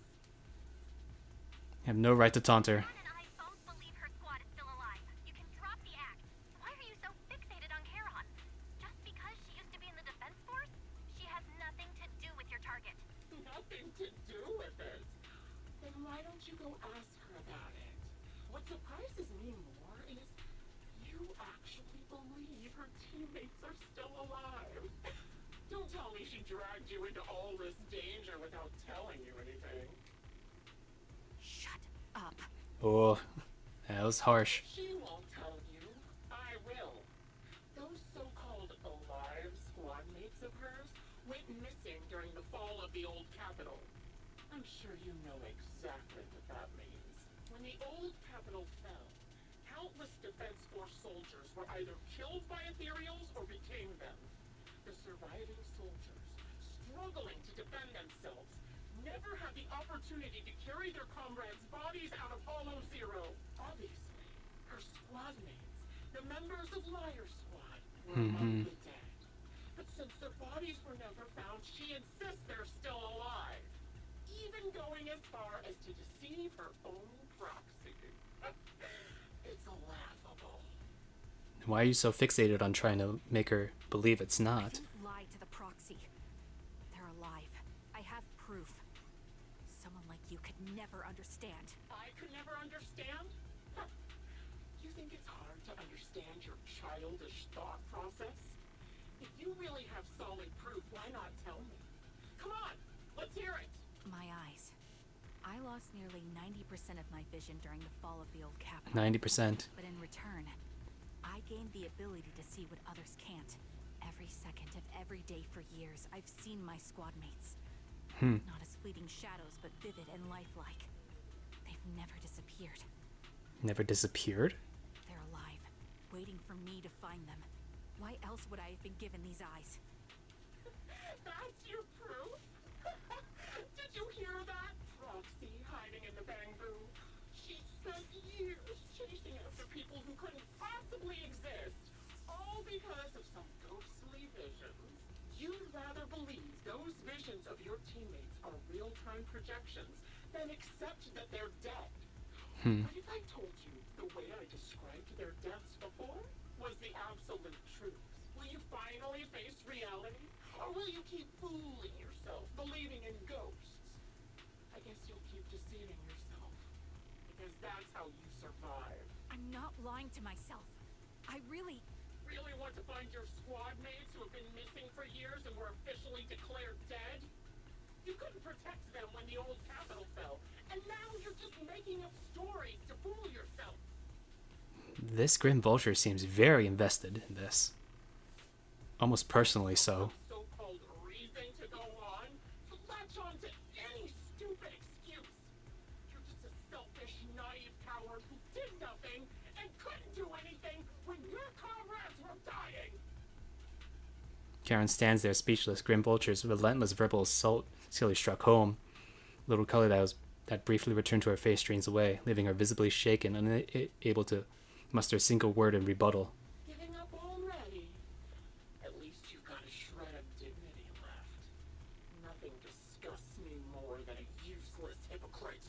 You have no right to taunt her. Karen and I both believe her squad is still alive. You can drop the act. Why are you so fixated on Karen? Just because she used to be in the defense force? She has nothing to do with your target. Nothing to do with it. Then why don't you go ask her about it? What surprises me more is you actually believe her teammates are still alive. Don't tell me she dragged you into all this danger without telling you anything. Shut up. Oh, that was harsh. She won't tell you. I will. Those so-called alive squad mates of hers went missing during the fall of the old capital. I'm sure you know exactly what that means. When the old capital fell, countless Defense Force soldiers were either killed by Ethereals or became them. The surviving soldiers, struggling to defend themselves, never had the opportunity to carry their comrades' bodies out of Hollow Zero. Obviously, her squad mates, the members of Liar Squad, were among the dead. But since their bodies were never found, she insists they're still alive. Even going as far as to deceive her own proxy. It's laughable. Why are you so fixated on trying to make her believe it's I not? didn't lie to the proxy. They're alive. I have proof. Someone like you could never understand. I could never understand? Huh. You think it's hard to understand your childish thought process? If you really have solid proof, why not tell me? Come on, let's hear it. My eyes. I lost nearly 90% of my vision during the fall of the old capital. 90%. But in return, I gained the ability to see what others can't. Every second of every day for years, I've seen my squad mates. Not as fleeting shadows, but vivid and lifelike. They've never disappeared. Never disappeared? They're alive, waiting for me to find them. Why else would I have been given these eyes? That's your proof? Did you hear that? Proxy hiding in the bamboo. She spent years chasing after people who couldn't possibly exist, all because of some ghostly visions. You'd rather believe those visions of your teammates are real-time projections than accept that they're dead. But if I told you the way I described their deaths before was the absolute truth, will you finally face reality? Or will you keep fooling yourself, believing in ghosts? deceiving yourself. Because that's how you survive. I'm not lying to myself. I really Want to find your squad mates who have been missing for years and were officially declared dead? You couldn't protect them when the old capital fell, and now you're just making up stories to fool yourself. This Grim Vulture seems very invested in this. Almost personally so. So-called reason to go on, to latch on to any stupid excuse. You're just a selfish, naive coward who did nothing and couldn't do anything when your comrades were dying. Karen stands there speechless. Grim Vulture's relentless verbal assault silly struck home. Little color that briefly returned to her face drains away, leaving her visibly shaken, unable to muster a single word in rebuttal. Giving up already? At least you've got a shred of dignity left. Nothing disgusts me more than a useless hypocrite.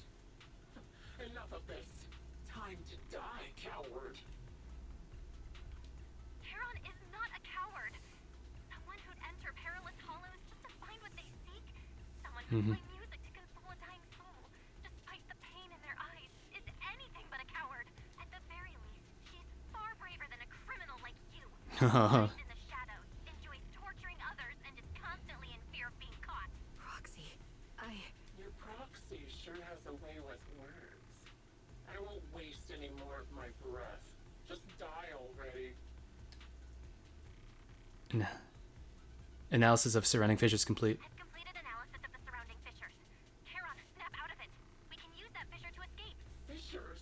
Enough of this. Time to die, coward. Charon is not a coward. Someone who'd enter perilous hollows just to find what they seek. Someone who'd play music to console a dying soul, despite the pain in their eyes, is anything but a coward. At the very least, she's far braver than a criminal like you. Hides in the shadows, enjoys torturing others, and is constantly in fear of being caught. Proxy. Your proxy sure has a way with words. I won't waste any more of my breath. Just die already. Analysis of surrounding fissures complete. I've completed analysis of the surrounding fissures. Charon, snap out of it. We can use that fissure to escape. Fissures?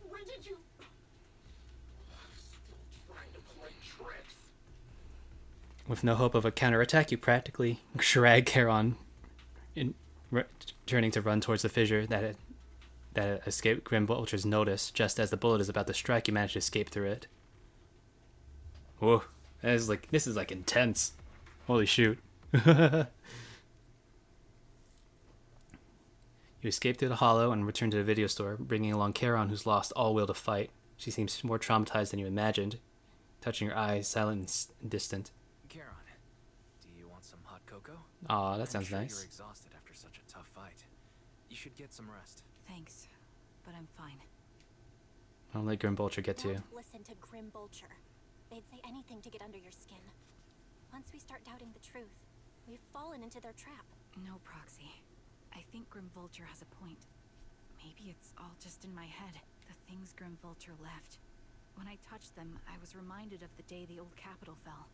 When did you... Still trying to play tricks. With no hope of a counterattack, you practically drag Charon, turning to run towards the fissure that escaped Grim Vulture's notice. Just as the bullet is about to strike, you manage to escape through it. Whoa, this is like intense. Holy shoot. You escape through the hollow and return to the video store, bringing along Charon, who's lost all will to fight. She seems more traumatized than you imagined, touching her eyes, silent and distant. Charon, do you want some hot cocoa? Aw, that sounds I'm sure nice. You're exhausted after such a tough fight. You should get some rest. Thanks, but I'm fine. Don't let Grim Vulture get to you. Don't listen to Grim Vulture. They'd say anything to get under your skin. Once we start doubting the truth, we've fallen into their trap. No, Proxy. I think Grim Vulture has a point. Maybe it's all just in my head. The things Grim Vulture left. When I touched them, I was reminded of the day the old capital fell.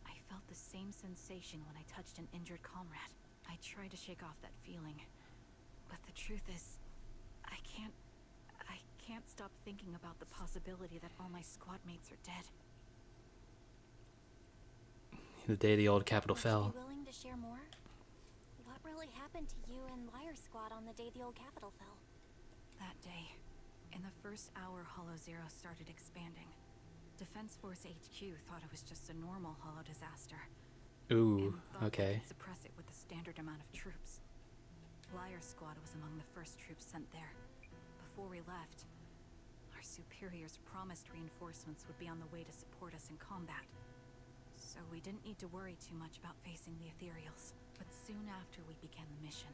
I felt the same sensation when I touched an injured comrade. I tried to shake off that feeling. But the truth is, I can't stop thinking about the possibility that all my squad mates are dead. The day the old capital Would fell. you be willing to share more? What really happened to you and Liar Squad on the day the old capital fell? That day, in the first hour Hollow Zero started expanding. Defense Force HQ thought it was just a normal Hollow disaster. Ooh, and thought they okay. could suppress it with the standard amount of troops. Liar Squad was among the first troops sent there. Before we left, our superiors promised reinforcements would be on the way to support us in combat. So we didn't need to worry too much about facing the Ethereals. But soon after we began the mission,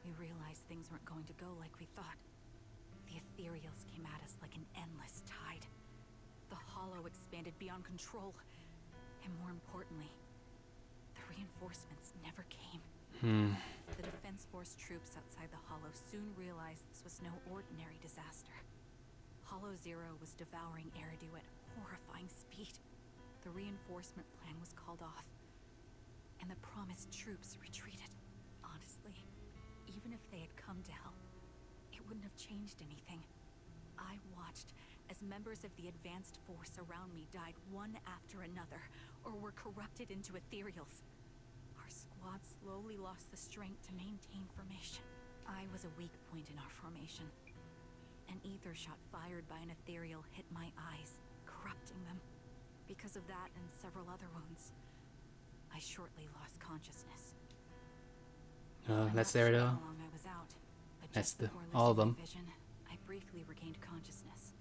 we realized things weren't going to go like we thought. The Ethereals came at us like an endless tide. The Hollow expanded beyond control. And more importantly, the reinforcements never came. The Defense Force troops outside the Hollow soon realized this was no ordinary disaster. Hollow Zero was devouring Eridu at horrifying speed. The reinforcement plan was called off, and the promised troops retreated. Honestly, even if they had come to help, it wouldn't have changed anything. I watched as members of the advanced force around me died one after another, or were corrupted into Ethereals. Our squad slowly lost the strength to maintain formation. I was a weak point in our formation. An ether shot fired by an Ethereal hit my eyes, corrupting them. Because of that and several other wounds, I shortly lost consciousness. That's there Sure though. how long I was out, but That's just the before all of losing them. my vision, I briefly regained consciousness.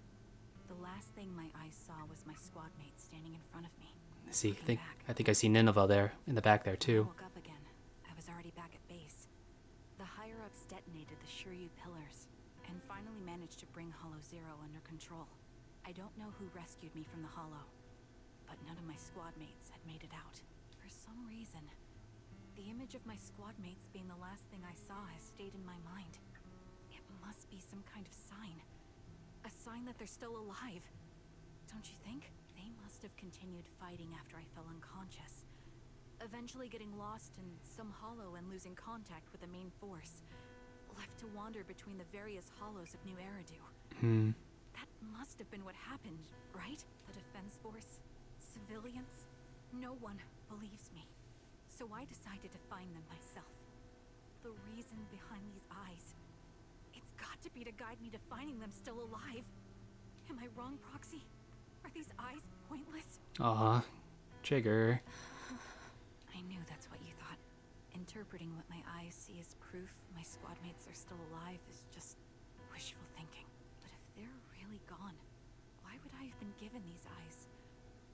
The last thing my eyes saw was my squad mate standing in front of me. See, looking back. I think I see Nineveh there in the back there When I too. woke up again, I was already back at base. The higher-ups detonated the Shiryu pillars, and finally managed to bring Hollow Zero under control. I don't know who rescued me from the Hollow, but none of my squad mates had made it out. For some reason, the image of my squad mates being the last thing I saw has stayed in my mind. It must be some kind of sign. A sign that they're still alive. Don't you think? They must have continued fighting after I fell unconscious, eventually getting lost in some hollow and losing contact with the main force, left to wander between the various hollows of New Eridu. That must have been what happened, right? The defense force, civilians, no one believes me. So I decided to find them myself. The reason behind these eyes, it's got to be to guide me to finding them still alive. Am I wrong, Proxy? Are these eyes pointless? Aw, Trigger. I knew that's what you thought. Interpreting what my eyes see as proof my squad mates are still alive is just wishful thinking. But if they're really gone, why would I have been given these eyes,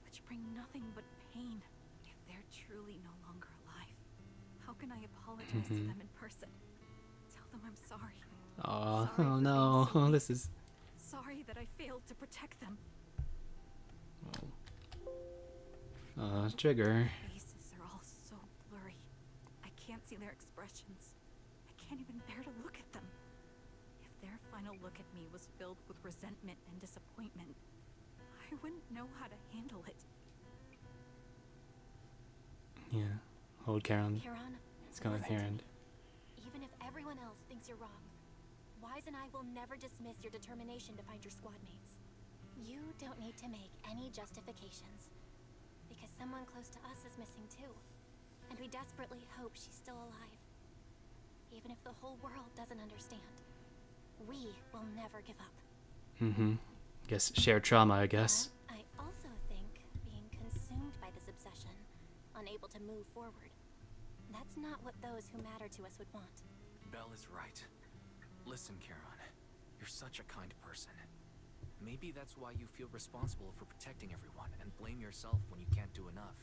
which bring nothing but pain? If they're truly no longer alive, how can I apologize to them in person? Tell them I'm sorry. Aw, Sorry oh for no, being so this is... Sorry that I failed to protect them. Trigger. Faces are all so blurry. I can't see their expressions. I can't even bear to look at them. If their final look at me was filled with resentment and disappointment, I wouldn't know how to handle it. Yeah, hold Charon. Charon, It's going with listen to Hand. me. Even if everyone else thinks you're wrong, Wise and I will never dismiss your determination to find your squad mates. You don't need to make any justifications, because someone close to us is missing too, and we desperately hope she's still alive. Even if the whole world doesn't understand, we will never give up. Guess shared trauma, I guess. But I also think being consumed by this obsession, unable to move forward, that's not what those who matter to us would want. Belle is right. Listen, Charon, you're such a kind person. Maybe that's why you feel responsible for protecting everyone and blame yourself when you can't do enough.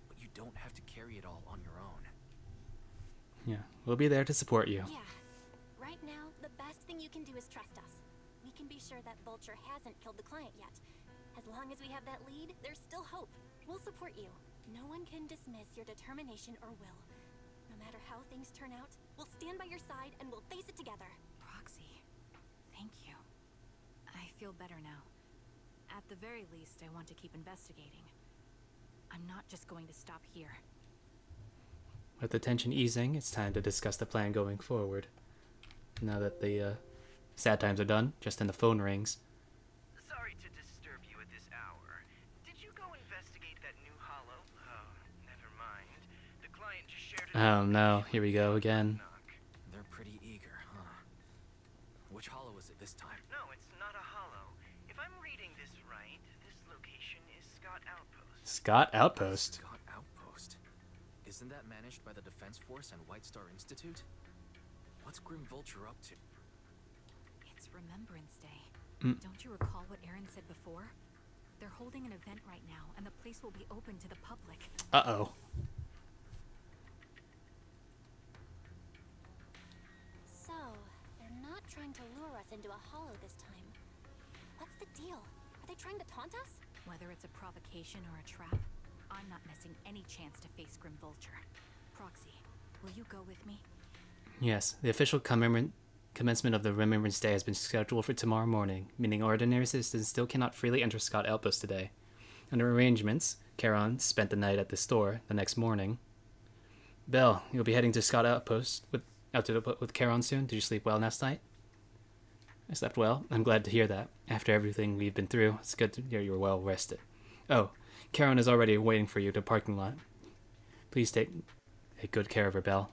But you don't have to carry it all on your own. Yeah, we'll be there to support you. Yeah. Right now, the best thing you can do is trust us. We can be sure that Vulture hasn't killed the client yet. As long as we have that lead, there's still hope. We'll support you. No one can dismiss your determination or will. No matter how things turn out, we'll stand by your side and we'll face it together. Proxy, thank you. I feel better now. At the very least, I want to keep investigating. I'm not just going to stop here. With the tension easing, it's time to discuss the plan going forward. Now that the sad times are done, just then the phone rings. Sorry to disturb you at this hour. Did you go investigate that new hollow? Oh, never mind. The client just shared it. Oh no, here we go again. They're pretty eager, huh? Which hollow is it this time? No, it's not a hollow. If I'm reading this right, this location is Scott Outpost. Scott Outpost. Scott Outpost. Isn't that managed by the Defense Force and White Star Institute? What's Grim Vulture up to? It's Remembrance Day. Don't you recall what Aaron said before? They're holding an event right now, and the place will be open to the public. Uh-oh. So, they're not trying to lure us into a hollow this time. What's the deal? Are they trying to taunt us? Whether it's a provocation or a trap, I'm not missing any chance to face Grim Vulture. Proxy, will you go with me? Yes, the official commencement of the Remembrance Day has been scheduled for tomorrow morning, meaning ordinary citizens still cannot freely enter Scott Outpost today. Under arrangements, Charon spent the night at the store the next morning. Belle, you'll be heading to Scott Outpost with Charon soon. Did you sleep well last night? I slept well. I'm glad to hear that. After everything we've been through, it's good to hear you're well rested. Oh, Charon is already waiting for you at the parking lot. Please take good care of her, Belle.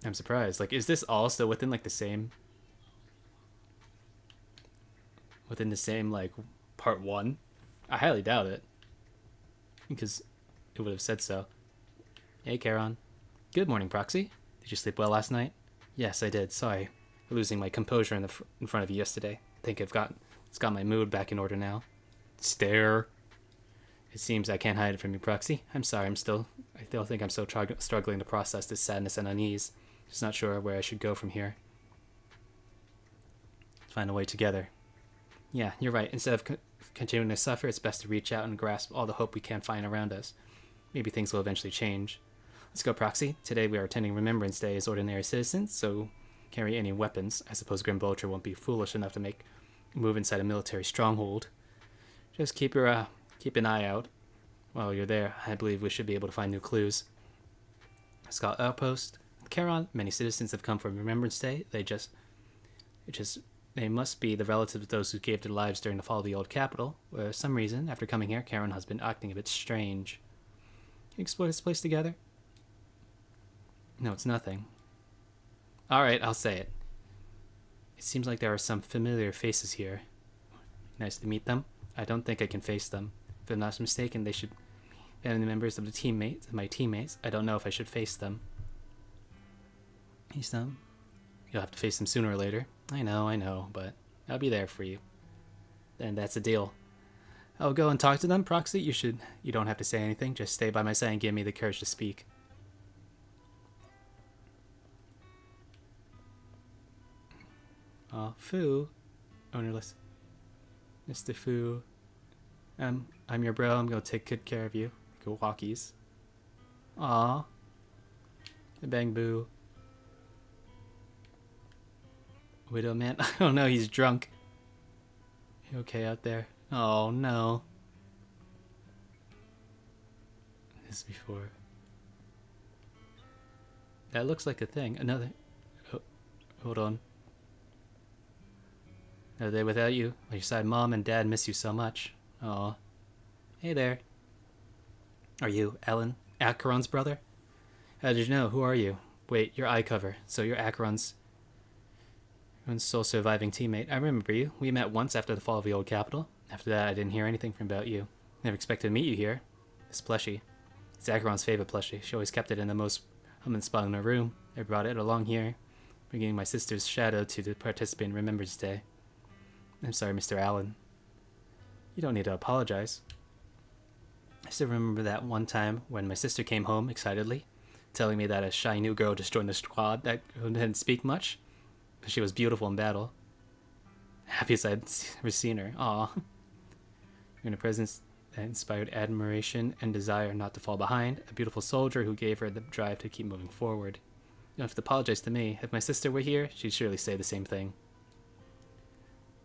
I'm surprised. Like, is this all still within, like, the same... Within the same, like, part 1? I highly doubt it. Because it would have said so. Hey, Charon. Good morning, Proxy. Did you sleep well last night? Yes, I did. Sorry for losing my composure in front of you yesterday. I think it's got my mood back in order now. Stare. It seems I can't hide it from you, Proxy. I'm sorry, I still think I'm still struggling to process this sadness and unease. Just not sure where I should go from here. Find a way together. Yeah, you're right. Instead of continuing to suffer, it's best to reach out and grasp all the hope we can find around us. Maybe things will eventually change. Let's go, Proxy. Today we are attending Remembrance Day as ordinary citizens, so carry any weapons. I suppose Grim Vulture won't be foolish enough to make a move inside a military stronghold. Just keep an eye out. While you're there, I believe we should be able to find new clues. Scott Outpost. Charon, many citizens have come for Remembrance Day. They must be the relatives of those who gave their lives during the fall of the old capital. For some reason, after coming here, Charon has been acting a bit strange. Can you explore this place together? No, it's nothing. Alright, I'll say it. It seems like there are some familiar faces here. Nice to meet them. I don't think I can face them. If I'm not mistaken, they should be the members of my teammates. I don't know if I should face them. Face them? You'll have to face them sooner or later. I know, but I'll be there for you. Then that's a deal. I'll go and talk to them, Proxy. You don't have to say anything. Just stay by my side and give me the courage to speak. Fu. Ownerless. Mr. Fu. I'm your bro. I'm gonna take good care of you. Go walkies. Aw. The Bang Boo. Widow man. Oh no, he's drunk. You okay out there? Oh no. This before. That looks like a thing. Another. Oh, hold on. Another day without you. By your side, Mom and Dad miss you so much. Aw. Hey there. Are you Acheron's brother? How did you know? Who are you? Wait, your eye cover. So you're Acheron's sole surviving teammate. I remember you. We met once after the fall of the old capital. After that, I didn't hear anything about you. Never expected to meet you here. This plushie. It's Acheron's favorite plushie. She always kept it in the most common spot in her room. I brought it along here, bringing my sister's shadow to participate in Remembrance Day. I'm sorry, Mr. Allen. You don't need to apologize. I still remember that one time when my sister came home excitedly, telling me that a shy new girl just joined the squad that didn't speak much, but she was beautiful in battle. Happiest I'd ever seen her. Aw. You're in a presence that inspired admiration and desire not to fall behind, a beautiful soldier who gave her the drive to keep moving forward. You don't have to apologize to me. If my sister were here, she'd surely say the same thing.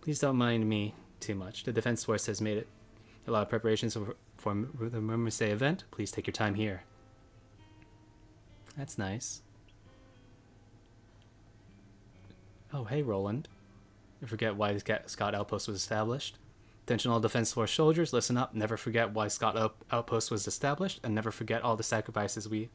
Please don't mind me too much. The Defense Force has made it a lot of preparations for the Remembrance Day event. Please take your time here. That's nice. Oh, hey, Roland. You forget why Scott Outpost was established? Attention all Defense Force soldiers, listen up. Never forget why Scott Outpost was established, and never forget all the sacrifices we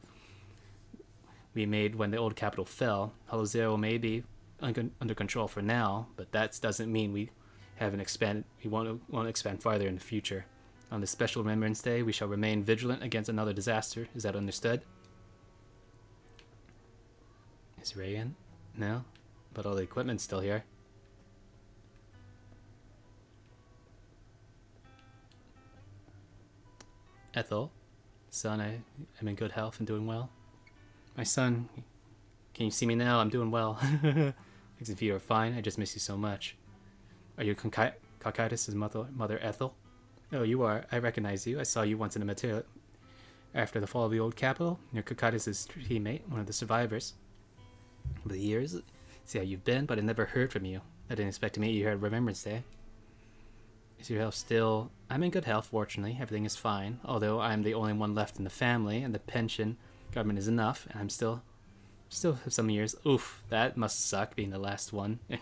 made when the old capital fell. Hollow Zero may be under control for now, but that doesn't mean we haven't expanded. We won't expand farther in the future. On this special Remembrance Day, we shall remain vigilant against another disaster. Is that understood? Is Ray in? No? But all the equipment's still here. Ethel, son, I'm in good health and doing well. My son, can you see me now? I'm doing well. Legs and feet are fine. I just miss you so much. Are you Cocytus' mother Ethel? Oh, you are. I recognize you. I saw you once in the material. After the fall of the old capital, you're Cocytus' teammate, one of the survivors. Over the years, see how you've been, but I never heard from you. I didn't expect to meet you here at Remembrance Day. Is your health still... I'm in good health, fortunately. Everything is fine. Although I'm the only one left in the family, and the pension government is enough, and I'm still have some years. Oof, that must suck, being the last one. And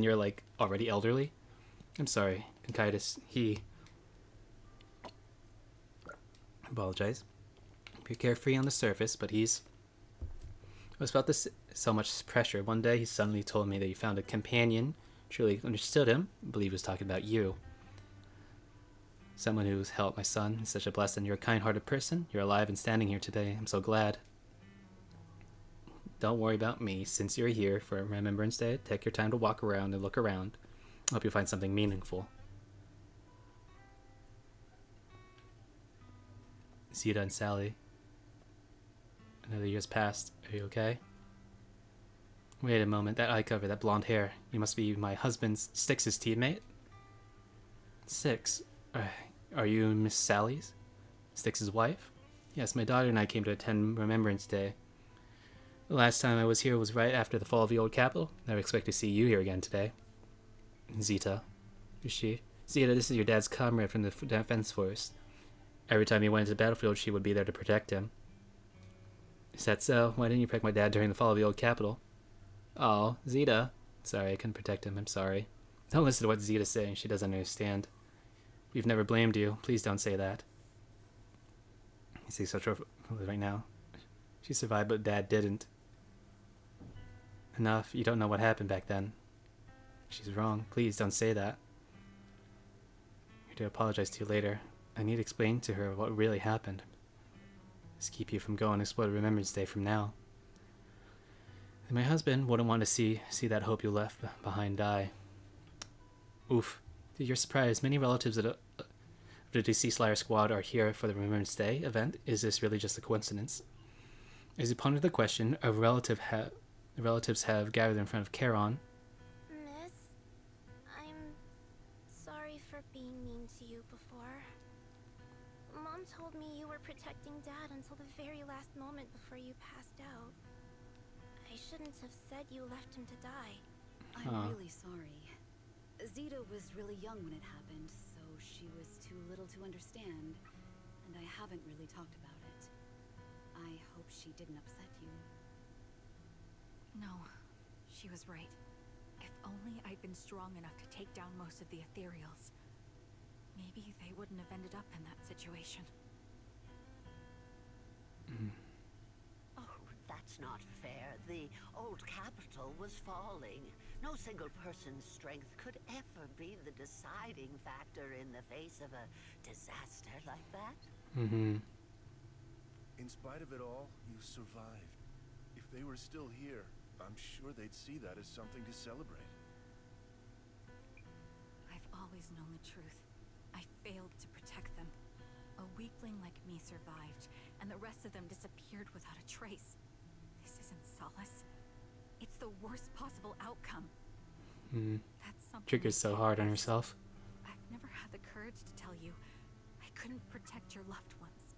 you're like, already elderly? I'm sorry, Conchitis. Apologize. You're carefree on the surface, but he's... It was about this so much pressure. One day he suddenly told me that he found a companion. Truly understood him. I believe he was talking about you. Someone who's helped my son. He's such a blessing. You're a kind-hearted person. You're alive and standing here today. I'm so glad. Don't worry about me. Since you're here for Remembrance Day, take your time to walk around and look around. I hope you find something meaningful. Zeta and Sally. Another year's passed. Are you okay? Wait a moment, that eye cover, that blonde hair. You must be my husband's Styx's teammate? Styx, are you Miss Sally's? Styx's wife? Yes, my daughter and I came to attend Remembrance Day. The last time I was here was right after the fall of the old capital. Never expect to see you here again today. Zeta. Is she? Zeta, this is your dad's comrade from the defense force. Every time he went to the battlefield, she would be there to protect him. Is that so? Why didn't you protect my dad during the fall of the old capital? Oh, Zeta. Sorry, I couldn't protect him. I'm sorry. Don't listen to what Zeta's saying. She doesn't understand. We've never blamed you. Please don't say that. You see such a right now. She survived, but Dad didn't. Enough. You don't know what happened back then. She's wrong. Please don't say that. I'm here to apologize to you later. I need to explain to her what really happened. Just keep you from going to explore Remembrance Day from now. And my husband wouldn't want to see that hope you left behind die. Oof. To your surprise, many relatives of the deceased Liar Squad are here for the Remembrance Day event. Is this really just a coincidence? As you ponder the question, relatives have gathered in front of Charon. Miss, I'm sorry for being mean to you before. Mom told me you were protecting Dad until the very last moment before you passed out. I shouldn't have said you left him to die. I'm really sorry. Zeta was really young when it happened, so she was too little to understand, and I haven't really talked about it. I hope she didn't upset you. No, she was right. If only I'd been strong enough to take down most of the ethereals. Maybe they wouldn't have ended up in that situation. Oh, that's not fair. The old capital was falling. No single person's strength could ever be the deciding factor in the face of a disaster like that. Mm-hmm. In spite of it all, you survived. If they were still here, I'm sure they'd see that as something to celebrate. I've always known the truth. I failed to protect them. A weakling like me survived, and the rest of them disappeared without a trace. This isn't solace. It's the worst possible outcome. That's something Trigger's so hard on herself. I've never had the courage to tell you I couldn't protect your loved ones.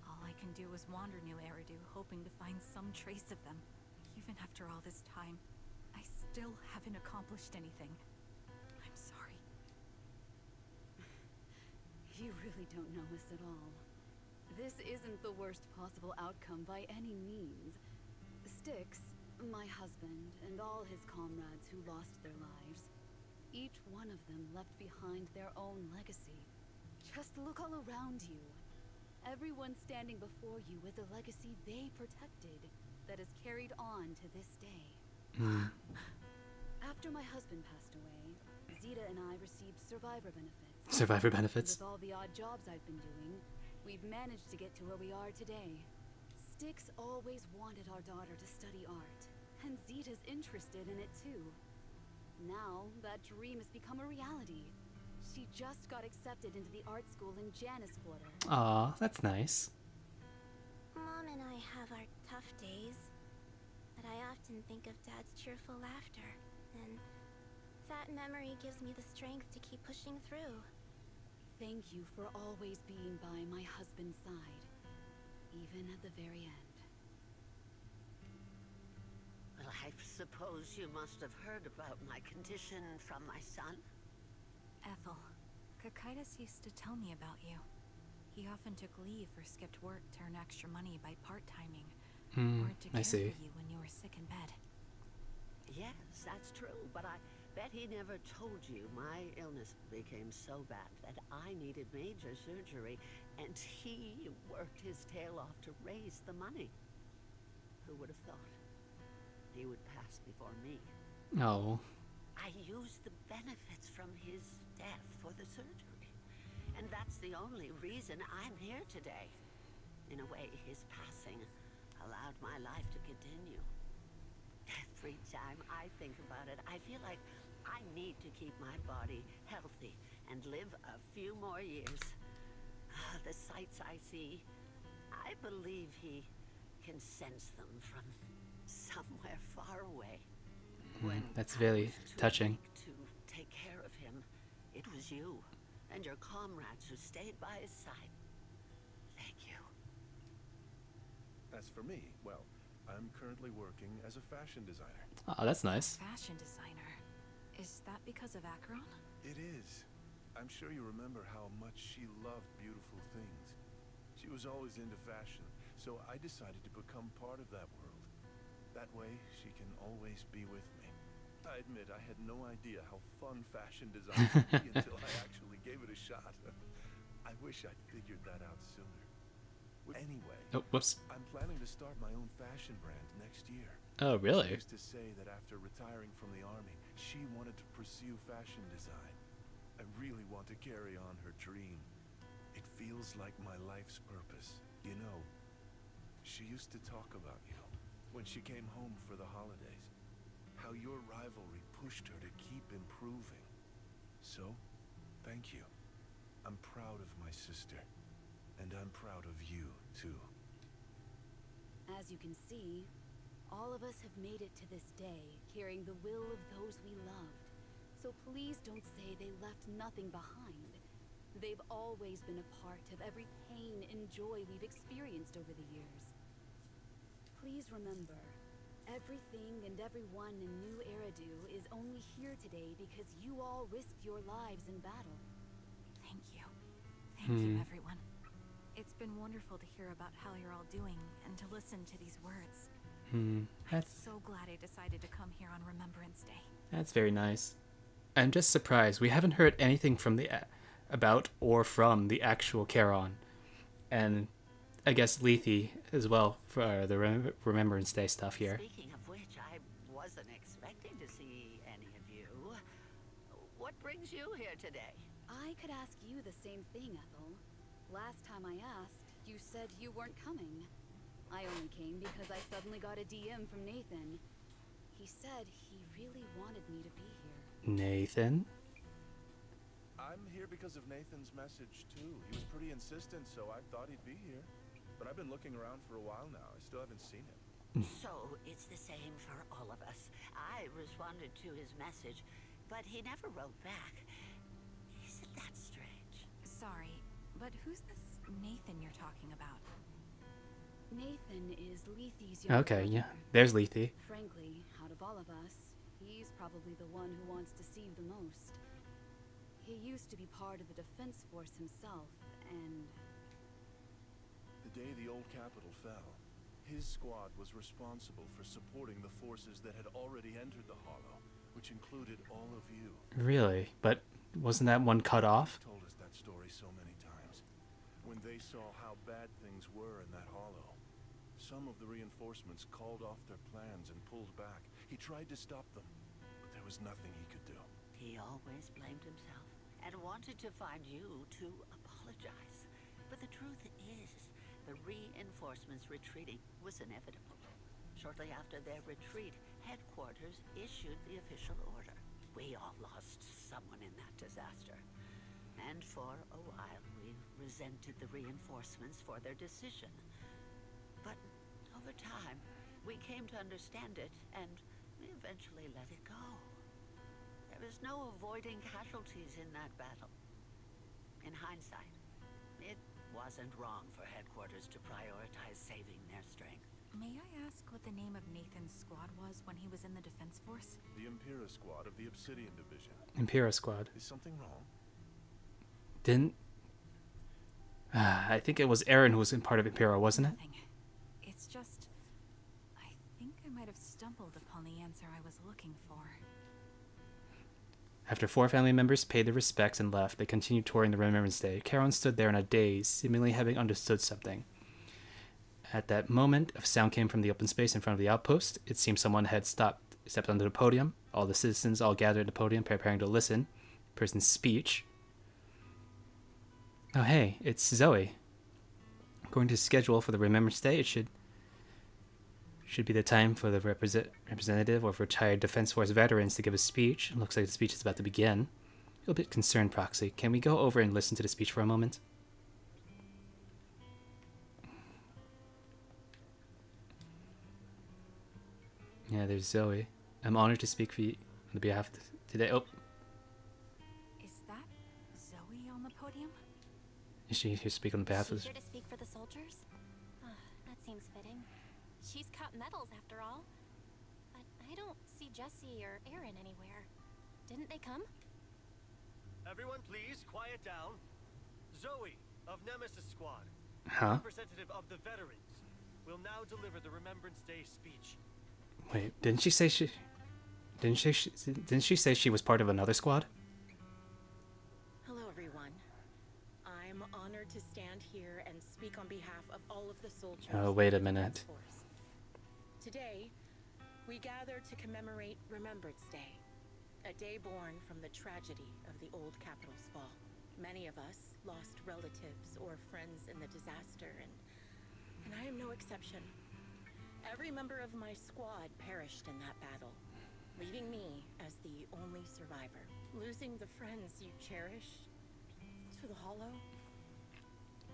All I can do is wander New Eridu, hoping to find some trace of them. Even after all this time, I still haven't accomplished anything. I'm sorry. You really don't know us at all. This isn't the worst possible outcome by any means. Styx, my husband, and all his comrades who lost their lives, each one of them left behind their own legacy. Just look all around you. Everyone standing before you is a legacy they protected that is carried on to this day. After my husband passed away, Zeta and I received survivor benefits. Survivor benefits? With all the odd jobs I've been doing, we've managed to get to where we are today. Styx always wanted our daughter to study art, and Zeta's interested in it too. Now, that dream has become a reality. She just got accepted into the art school in Janus Quarter. Aw, that's nice. Mom and I have our tough days, but I often think of Dad's cheerful laughter, and that memory gives me the strength to keep pushing through. Thank you for always being by my husband's side, even at the very end. Well, I suppose you must have heard about my condition from my son. Ethel, Kakaitis used to tell me about you. He often took leave or skipped work to earn extra money by part-timing, or to care for you when you were sick in bed. Yes, that's true, but I bet he never told you my illness became so bad that I needed major surgery, and he worked his tail off to raise the money. Who would have thought he would pass before me? Oh. I used the benefits from his death for the surgery, and that's the only reason I'm here today. In a way, his passing allowed my life to continue. Every time I think about it, I feel like I need to keep my body healthy and live a few more years. The sights I see, I believe he can sense them from somewhere far away. When That's I very was too touching. weak to take care of him, it was you and your comrades who stayed by his side. Thank you. As for me, well, I'm currently working as a fashion designer. Oh, that's nice. Fashion designer. Is that because of Acheron? It is. I'm sure you remember how much she loved beautiful things. She was always into fashion, so I decided to become part of that world. That way, she can always be with me. I admit I had no idea how fun fashion design could be until I actually gave it a shot. I wish I'd figured that out sooner. Anyway, Oh, whoops. I'm planning to start my own fashion brand next year. Oh, She really? used to say that after retiring from the army, she wanted to pursue fashion design. I really want to carry on her dream. It feels like my life's purpose. You know, she used to talk about you when she came home for the holidays. How your rivalry pushed her to keep improving. So, thank you. I'm proud of my sister. And I'm proud of you, too. As you can see, all of us have made it to this day, carrying the will of those we loved. So please don't say they left nothing behind. They've always been a part of every pain and joy we've experienced over the years. Please remember, everything and everyone in New Eridu is only here today because you all risked your lives in battle. Thank you. Thank you, everyone. It's been wonderful to hear about how you're all doing and to listen to these words. I'm so glad I decided to come here on Remembrance Day. That's very nice. I'm just surprised we haven't heard anything from the about or from the actual Charon, and I guess Lethe as well for the Remembrance Day stuff here. Speaking of which, I wasn't expecting to see any of you. What brings you here today? I could ask you the same thing, Ethel. Last time I asked, you said you weren't coming. I only came because I suddenly got a DM from Nathan. He said he really wanted me to be here. Nathan? I'm here because of Nathan's message, too. He was pretty insistent, so I thought he'd be here. But I've been looking around for a while now. I still haven't seen him. So, it's the same for all of us. I responded to his message, but he never wrote back. Isn't that strange? Sorry, but who's this Nathan you're talking about? Nathan is Lethe's younger Okay, brother. yeah. There's Lethe. Frankly, out of all of us, he's probably the one who wants to see the most. He used to be part of the defense force himself, and The day the old capital fell, his squad was responsible for supporting the forces that had already entered the Hollow, which included all of you. Really? But wasn't that one cut off? Told us that story so many times. When they saw how bad things were in that Hollow, some of the reinforcements called off their plans and pulled back. He tried to stop them, but there was nothing he could do. He always blamed himself and wanted to find you to apologize. But the truth is, the reinforcements retreating was inevitable. Shortly after their retreat, headquarters issued the official order. We all lost someone in that disaster. And for a while, we resented the reinforcements for their decision. But over time, we came to understand it, and we eventually let it go. There is no avoiding casualties in that battle. In hindsight, it wasn't wrong for headquarters to prioritize saving their strength. May I ask what the name of Nathan's squad was when he was in the defense force? The Impera squad of the Obsidian Division. Impera Squad. Is something wrong? Didn't... I think it was Aaron who was in part of Impera, wasn't it? Nothing. It's just... I think I might have stumbled upon the answer I was looking for. After 4 family members paid their respects and left, they continued touring the Remembrance Day. Charon stood there in a daze, seemingly having understood something. At that moment, a sound came from the open space in front of the outpost. It seemed someone had stepped onto the podium. All the citizens all gathered at the podium, preparing to listen. Person's speech. Oh hey, it's Zoe. According to the schedule for the Remembrance Day, it should be the time for the representative of retired Defense Force veterans to give a speech. It looks like the speech is about to begin. A bit concerned, Proxy. Can we go over and listen to the speech for a moment? Yeah, there's Zoe. I'm honored to speak for you on the behalf of today. Oh, Is that Zoe on the podium? is she here to speak on behalf of? She's here to speak for the soldiers? That seems fitting. She's got medals after all. But I don't see Jesse or Aaron anywhere. Didn't they come? Everyone, please quiet down. Zoe of Nemesis Squad, Huh? representative of the veterans, will now deliver the Remembrance Day speech. Wait, didn't she say she? Didn't she say she was part of another squad? Hello, everyone. I'm honored to stand here and speak on behalf of all of the soldiers. Oh, wait a of the minute. Defense Force. Today, we gather to commemorate Remembrance Day, a day born from the tragedy of the old Capitol's fall. Many of us lost relatives or friends in the disaster, and I am no exception. Every member of my squad perished in that battle, leaving me as the only survivor. Losing the friends you cherish to the hollow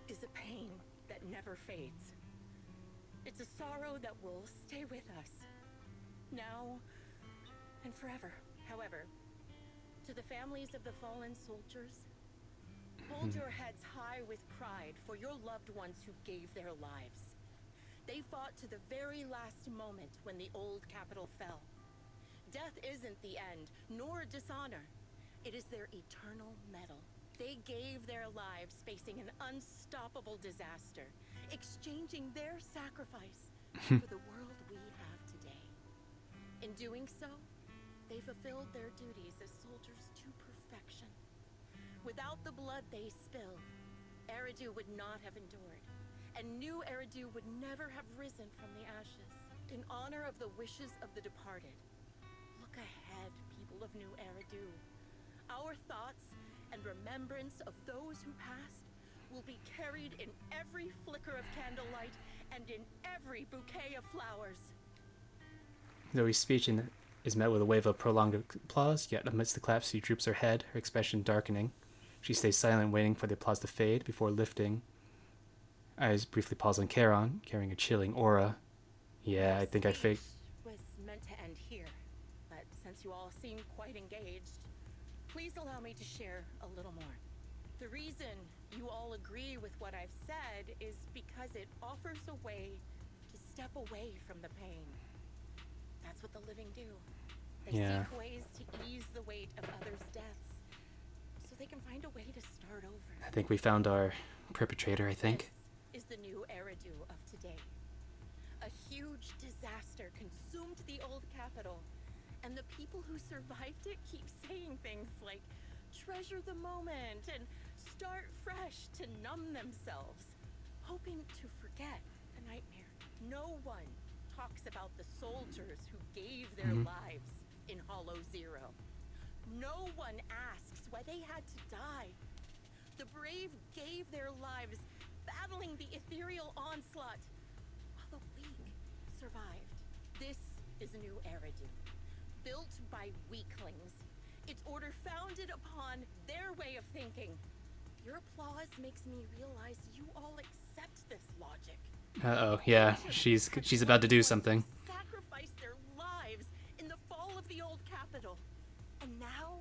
is a pain that never fades. It's a sorrow that will stay with us, now and forever. However, to the families of the fallen soldiers, hold your heads high with pride for your loved ones who gave their lives. They fought to the very last moment when the old Capitol fell. Death isn't the end, nor dishonor. It is their eternal medal. They gave their lives facing an unstoppable disaster, exchanging their sacrifice for the world we have today. In doing so, they fulfilled their duties as soldiers to perfection. Without the blood they spilled, Eridu would not have endured, and new Eridu would never have risen from the ashes. In honor of the wishes of the departed, look ahead, people of New Eridu. Our thoughts and remembrance of those who passed will be carried in every flicker of candlelight and in every bouquet of flowers. Zoe's speech is met with a wave of prolonged applause, yet amidst the claps she droops her head, her expression darkening. She stays silent, waiting for the applause to fade before lifting. Eyes briefly pause on Charon, carrying a chilling aura. Yeah, I think I faked. Was meant to end here, but since you all seem quite engaged, please allow me to share a little more. The reason you all agree with what I've said is because it offers a way to step away from the pain. That's what the living do. They seek ways to ease the weight of others' deaths, so they can find a way to start over. I think we found our perpetrator, I think. This is the new Eridu of today. A huge disaster consumed the old Capitol, and the people who survived it keep saying things like, treasure the moment and start fresh to numb themselves, hoping to forget the nightmare. No one talks about the soldiers who gave their lives in Hollow Zero. No one asks why they had to die. The brave gave their lives battling the ethereal onslaught, while the weak survived. This is a new Eridu, built by weaklings. Its order founded upon their way of thinking. Your applause makes me realize you all accept this logic. Uh-oh, yeah, she's about to do something. Sacrificed their lives in the fall of the old Capitol. And now,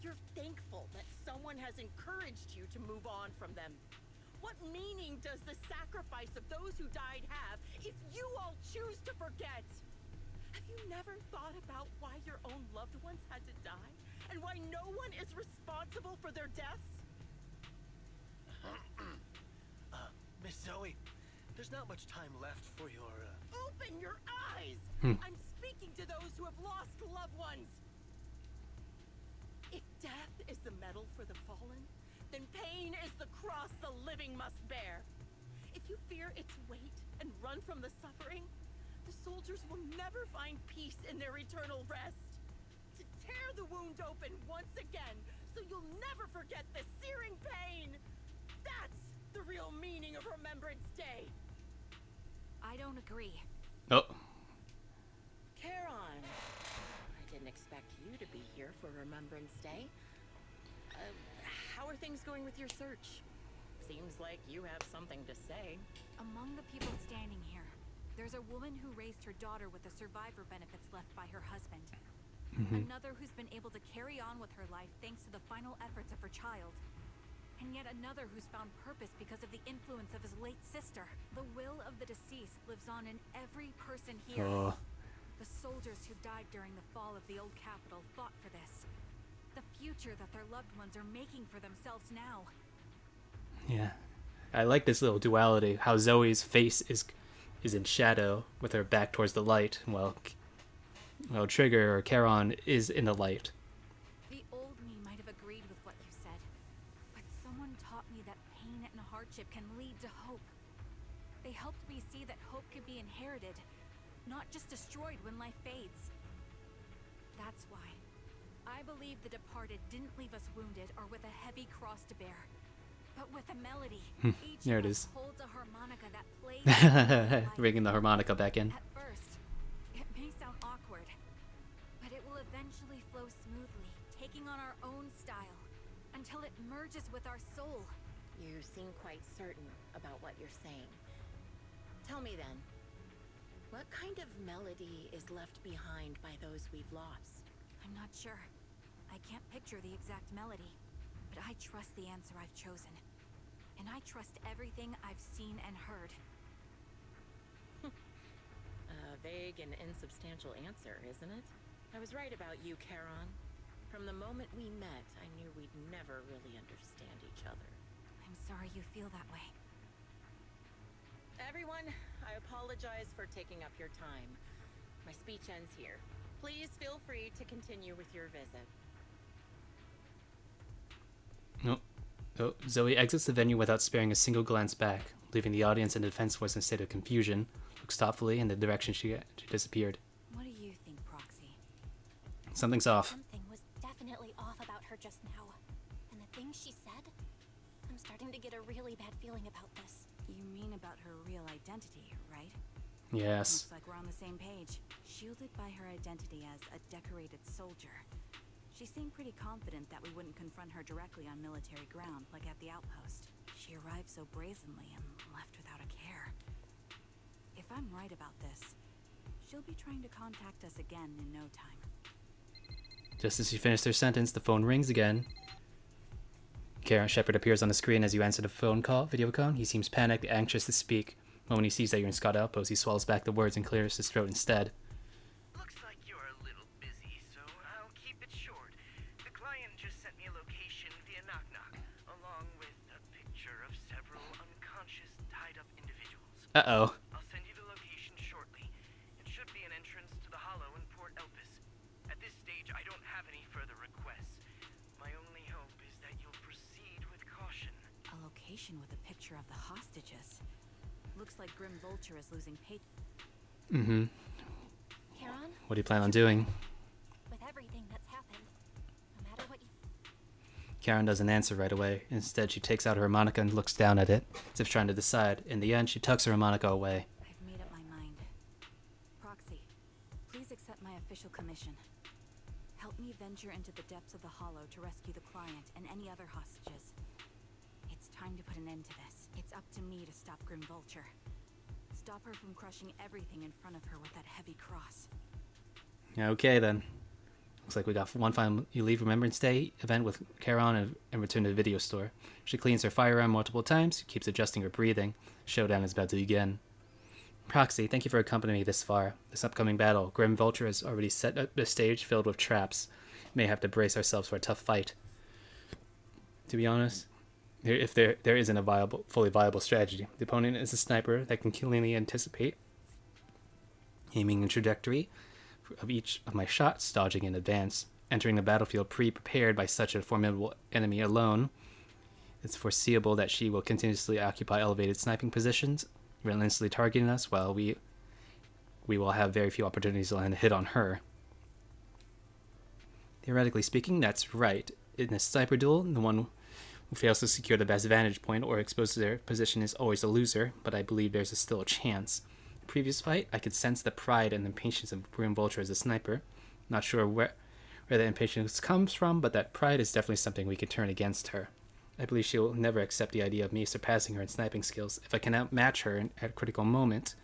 you're thankful that someone has encouraged you to move on from them. What meaning does the sacrifice of those who died have if you all choose to forget? Have you never thought about why your own loved ones had to die? And why no one is responsible for their deaths? Miss Zoe, there's not much time left for your, Open your eyes! I'm speaking to those who have lost loved ones! If death is the medal for the fallen, then pain is the cross the living must bear. If you fear its weight and run from the suffering, the soldiers will never find peace in their eternal rest. To tear the wound open once again, so you'll never forget the searing pain! That's the real meaning of Remembrance Day! I don't agree. Oh. Charon, I didn't expect you to be here for Remembrance Day. How are things going with your search? Seems like you have something to say. Among the people standing here, There's a woman who raised her daughter with the survivor benefits left by her husband. Another who's been able to carry on with her life thanks to the final efforts of her child. And yet another who's found purpose because of the influence of his late sister. The will of the deceased lives on in every person here. Oh. The soldiers who died during the fall of the old capital fought for this. The future that their loved ones are making for themselves now. Yeah. I like this little duality, how Zoe's face is in shadow with her back towards the light, while Trigger or Charon is in the light. The old me might have agreed with what you said, but someone taught me that pain and hardship can lead to hope. They helped me see that hope could be inherited, not just destroyed when life fades. That's why I believe the departed didn't leave us wounded or with a heavy cross to bear, but with a melody. Each There of it us is. holds a harmonica that plays. Bringing the harmonica back in. At first, it may sound awkward, but it will eventually flow smoothly, taking on our own style, until it merges with our soul. You seem quite certain about what you're saying. Tell me then, what kind of melody is left behind by those we've lost? I'm not sure. I can't picture the exact melody, but I trust the answer I've chosen. And I trust everything I've seen and heard. A vague and insubstantial answer, isn't it? I was right about you, Charon. From the moment we met, I knew we'd never really understand each other. I'm sorry you feel that way. Everyone, I apologize for taking up your time. My speech ends here. Please feel free to continue with your visit. Nope. Oh, Zoe exits the venue without sparing a single glance back, leaving the audience and the defense force in a state of confusion, looks thoughtfully in the direction she disappeared. What do you think, Proxy? Something's off. Something was definitely off about her just now. And the things she said, I'm starting to get a really bad feeling about this. You mean about her real identity, right? Yes. Looks like we're on the same page. Shielded by her identity as a decorated soldier, she seemed pretty confident that we wouldn't confront her directly on military ground like at the outpost. She arrived so brazenly and left without a care. If I'm right about this, she'll be trying to contact us again in no time. Just as she finished her sentence, the phone rings again. Karen Shepard appears on the screen as you answer the video call. He seems panicked, anxious to speak. But when he sees that you're in Scott Outpost, he swallows back the words and clears his throat instead. Looks like you're a little busy, so I'll keep it short. The client just sent me a location via Knock Knock, along with a picture of several unconscious, tied-up individuals. Uh-oh. I'll send you the location shortly. It should be an entrance to the Hollow in Port Elpis. At this stage, I don't have any further requests. My only hope is that you'll proceed with caution. A location with a picture of the hostages. Looks like Grim Vulture is losing patience. Mm-hmm. Charon? What do you plan on doing? With everything that's happened, no matter what you... Karen doesn't answer right away. Instead, she takes out her harmonica and looks down at it, as if trying to decide. In the end, she tucks her harmonica away. I've made up my mind. Proxy, please accept my official commission. Help me venture into the depths of the Hollow to rescue the client and any other hostages. It's time to put an end to this. It's up to me to stop Grim Vulture. Stop her from crushing everything in front of her with that heavy cross. Okay, then. Looks like we got one final You Leave Remembrance Day event with Charon and return to the video store. She cleans her firearm multiple times, keeps adjusting her breathing. Showdown is about to begin. Proxy, thank you for accompanying me this far. This upcoming battle, Grim Vulture has already set up a stage filled with traps. We may have to brace ourselves for a tough fight. To be honest, if there isn't a fully viable strategy. The opponent is a sniper that can cleanly anticipate aiming and trajectory of each of my shots, dodging in advance. Entering the battlefield pre-prepared by such a formidable enemy alone, it's foreseeable that she will continuously occupy elevated sniping positions, relentlessly targeting us, while we will have very few opportunities to land a hit on her. Theoretically speaking, that's right. In a sniper duel, the one who fails to secure the best vantage point or exposes their position is always a loser, but I believe there's still a chance. In the previous fight, I could sense the pride and impatience of Grim Vulture as a sniper. Not sure where the impatience comes from, but that pride is definitely something we can turn against her. I believe she will never accept the idea of me surpassing her in sniping skills. If I can outmatch her at a critical moment,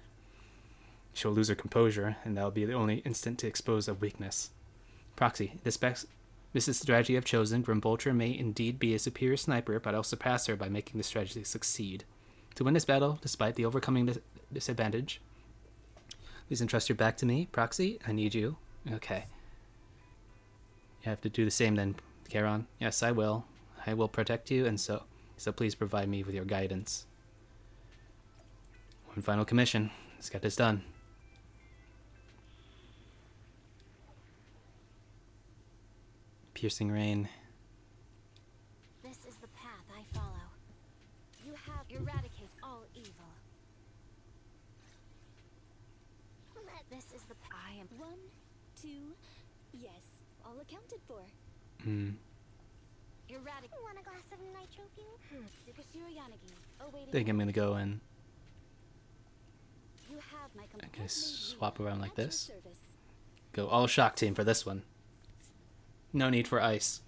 She'll lose her composure, and that'll be the only instant to expose a weakness. Proxy, this is the strategy I've chosen. Grim Vulture may indeed be a superior sniper, but I'll surpass her by making the strategy succeed. To win this battle, despite the overcoming disadvantage, please entrust your back to me. Proxy, I need you. Okay. You have to do the same then, Charon. Yes, I will. I will protect you, and so please provide me with your guidance. One final commission. Let's get this done. Piercing rain. This is the path I follow. You have eradicate all evil. This is the I am 1, 2, yes, all accounted for. eradicate. Want a glass of nitro fuel? Sukashiro Yanagi. Awaiting. I think I'm gonna go and You have my I complete guess swap around like At your this. service. Go all shock team for this one. No need for ice.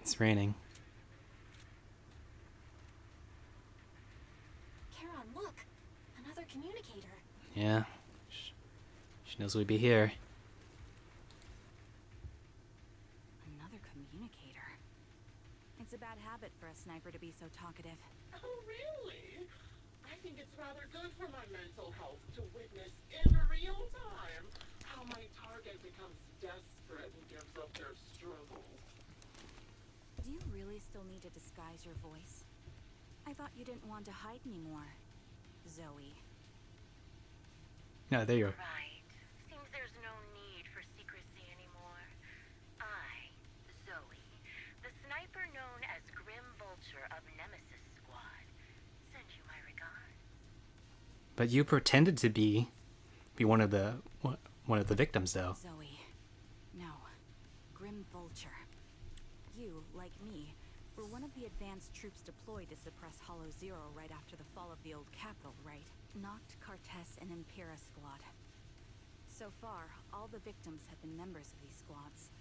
It's raining. Charon, look! Another communicator. Yeah. She knows we'd be here. Another communicator. It's a bad habit for a sniper to be so talkative. Oh, really? I think it's rather good for my mental health to witness in real time how my target becomes desperate and gives up their struggle. Do you really still need to disguise your voice? I thought you didn't want to hide anymore, Zoe. No, there you are. Right. Seems there's no need for secrecy anymore. I, Zoe, the sniper known as Grim Vulture of Nemesis Squad, send you my regards. But you pretended to be one of the victims, though. Zoe. No. Grim Vulture. You, like me, were one of the advanced troops deployed to suppress Hollow Zero right after the fall of the old capital, right? Noct, Cortez, and Impera squad. So far, all the victims have been members of these squads.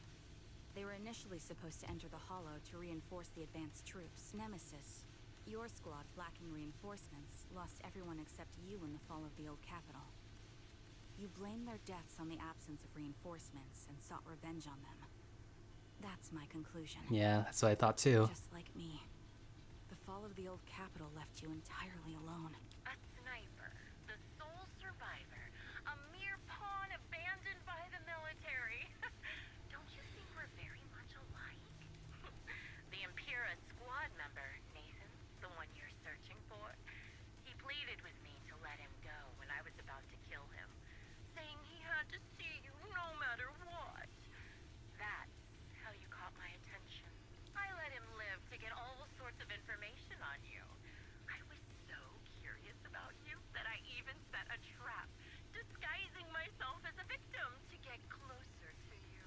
They were initially supposed to enter the Hollow to reinforce the advanced troops. Nemesis, your squad, lacking reinforcements, lost everyone except you in the fall of the old capital. You blamed their deaths on the absence of reinforcements and sought revenge on them. That's my conclusion. Yeah, that's what I thought too. Just like me. The fall of the old capital left you entirely alone. A sniper, the sole survivor, a mere pawn abandoned by the military. Don't you think we're very much alike? The Impera squad member, Nathan, the one you're searching for, he pleaded with me to let him go when I was about to kill him, saying he had to see you no matter what. That's how you caught my attention. I let him live to get all sorts of information on you. I was so curious about you that I even set a trap, disguising myself as a victim to get closer to you.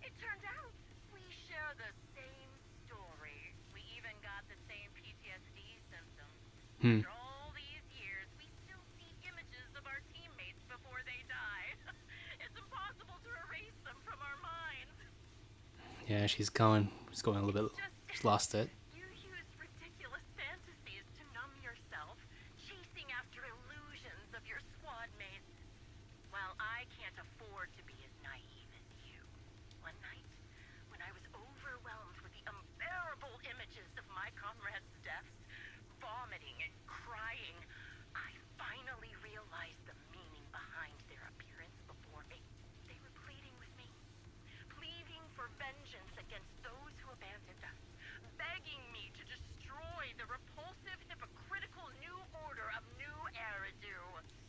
It turned out we share the same story. We even got the same PTSD symptoms. After all these years, we still see images of our teammates before they die. It's impossible to erase them from our minds. Yeah, she's going a little bit. She's lost it. You use ridiculous fantasies to numb yourself, chasing after illusions of your squad mates. Well, I can't afford to be as naive as you. One night, when I was overwhelmed with the unbearable images of my comrades' deaths, vomiting and crying, I finally realized the meaning behind their appearance before me. They were pleading with me, pleading for vengeance against those who abandoned us, begging me to destroy the repulsive, hypocritical new order of New Eridu.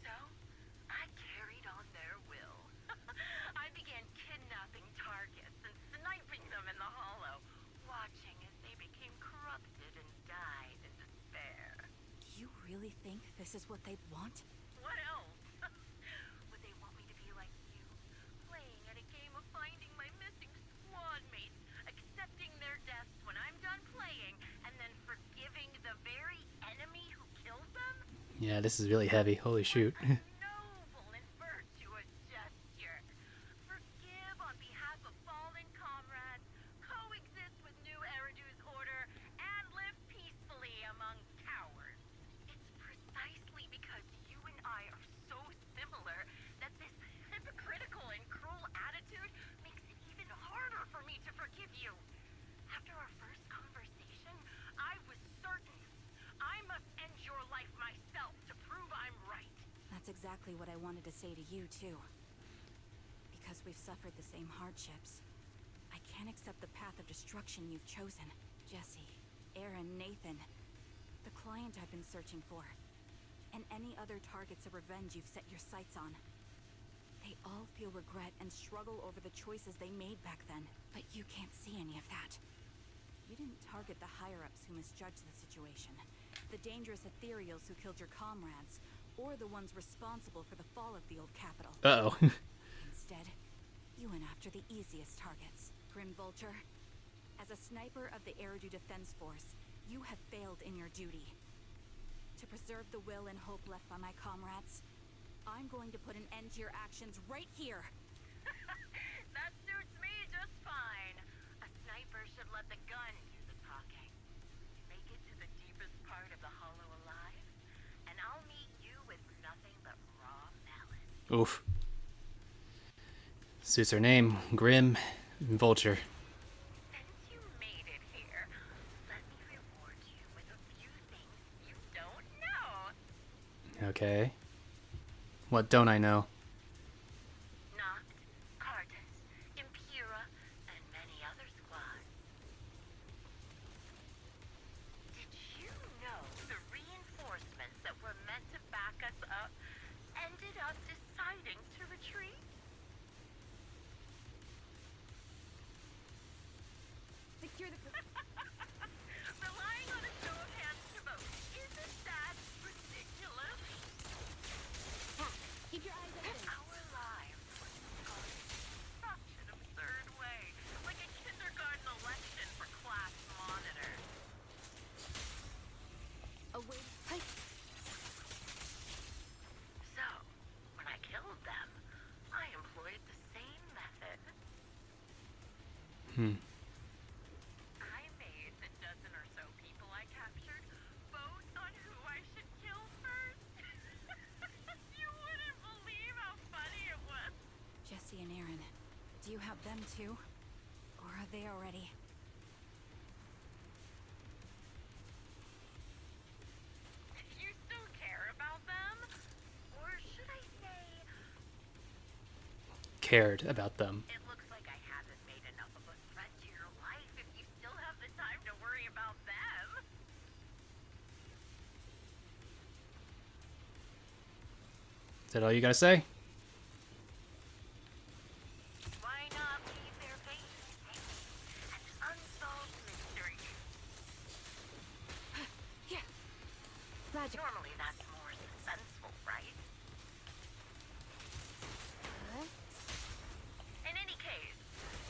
So, I carried on their will. I began kidnapping targets and sniping them in the Hollow, watching as they became corrupted and died in despair. Do you really think this is what they'd want? What else? Would they want me to be like you, playing at a game of finding my missing squad mates, accepting their deaths when I'm done playing, and then forgiving the very enemy who killed them? Yeah, this is really heavy. Holy shoot. Noble and virtuous gesture. Forgive on behalf of fallen comrades, coexist with New Eridu that's exactly what I wanted to say to you, too. Because we've suffered the same hardships. I can't accept the path of destruction you've chosen. Jesse, Aaron, Nathan. The client I've been searching for. And any other targets of revenge you've set your sights on. They all feel regret and struggle over the choices they made back then. But you can't see any of that. You didn't target the higher-ups who misjudged the situation. The dangerous ethereals who killed your comrades. Or the ones responsible for the fall of the old capital. Uh-oh. Instead, you went after the easiest targets. Grim Vulture, as a sniper of the Eridu Defense Force, you have failed in your duty. To preserve the will and hope left by my comrades, I'm going to put an end to your actions right here. That suits me just fine. A sniper should let the gun do the talking. Make it to the deepest part of the hollow alive, and I'll meet you with nothing but raw malice. Oof. Suits her name. Grim Vulture. Since you made it here, let me reward you with a few things you don't know. Okay. What don't I know? Noct, Cartus, Impera, and many other squads. Did you know the reinforcements that were meant to back us up ended up deciding to retreat? Secure the... Relying on a show of hands to vote, isn't that ridiculous? Keep your eyes open. Our lives were scarred in such an absurd way, like a kindergarten election for class monitors. Away. So, when I killed them, I employed the same method. I made the dozen or so people I captured vote on who I should kill first. You wouldn't believe how funny it was. Jesse and Aaron, do you have them too? Or are they already... You still care about them? Or should I say, Cared about them. it looks like I haven't made enough of a threat to your life if you still have the time to worry about them. Is that all you gotta say? Why not leave their faces an unsolved mystery? Yeah. Glad you... Normally that's more suspenseful, right? In any case,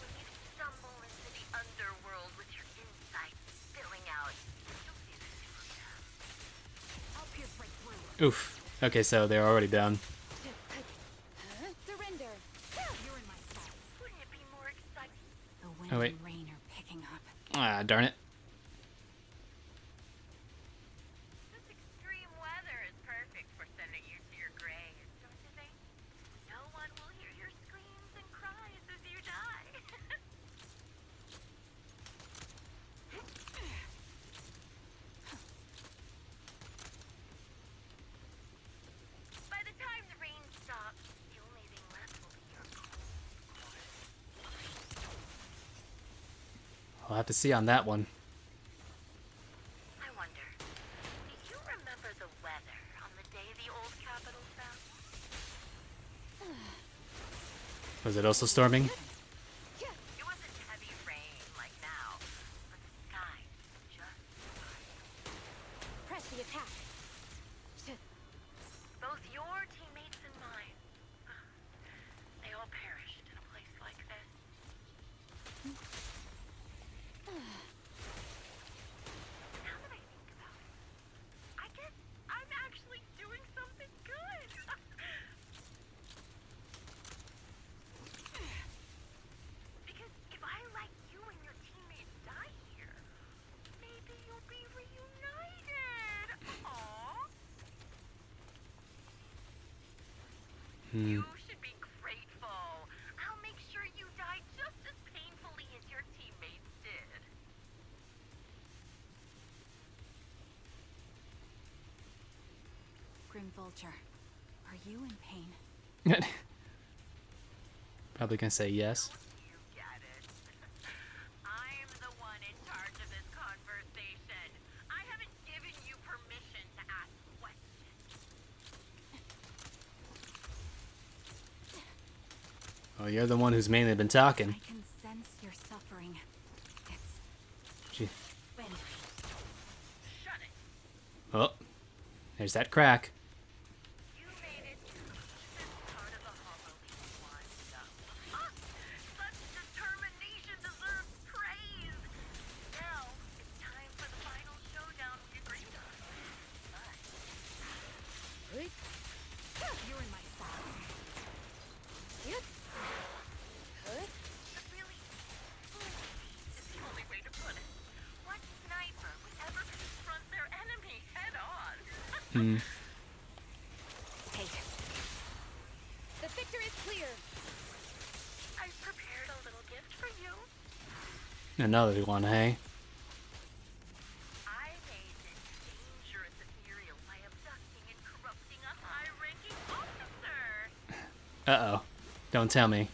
when you stumble into the underworld with your insides spilling out, you'll see the two of them. I'll pierce right through. Oof. Okay, so they're already down. Surrender. You're in my sights. Wouldn't it be more exciting? The wind Oh, wait. and rain are picking up. Ah, darn it. This extreme weather is perfect for sending you to your graves, don't you think? No one will hear your screams and cries as you die. By the time the rain stops, the only thing left will be your I'll have to see on that one. I wonder, do you remember the weather on the day the old capital fell? Was it also storming? It wasn't heavy rain like now, but the sky just Press the attack. both your teammates and mine. They all perished in a place like this. Now that I think about it, I guess I'm actually doing something good. Because if I let you and your teammates die here, maybe you'll be reunited. Aww. You should be grateful. I'll make sure you die just as painfully as your teammates did. Grim Vulture, Are you in pain? Probably gonna say yes. You get it. I'm the one in charge of this conversation. I haven't given you permission to ask questions. Oh, you're the one who's mainly been talking. I can sense your suffering. It's She... wind. Shut it. Oh, there's that crack. You made it to this part of the hollow before. Such determination deserves praise. Now it's time for the final showdown we agreed on. But You're in my sight. the really is the only way to put it. What sniper would ever confront their enemy head on? Kate. The victor is clear. I've prepared a little gift for you. Another one, hey? I made this dangerous ethereal by abducting and corrupting a high-ranking officer. Uh-oh. Don't tell me. It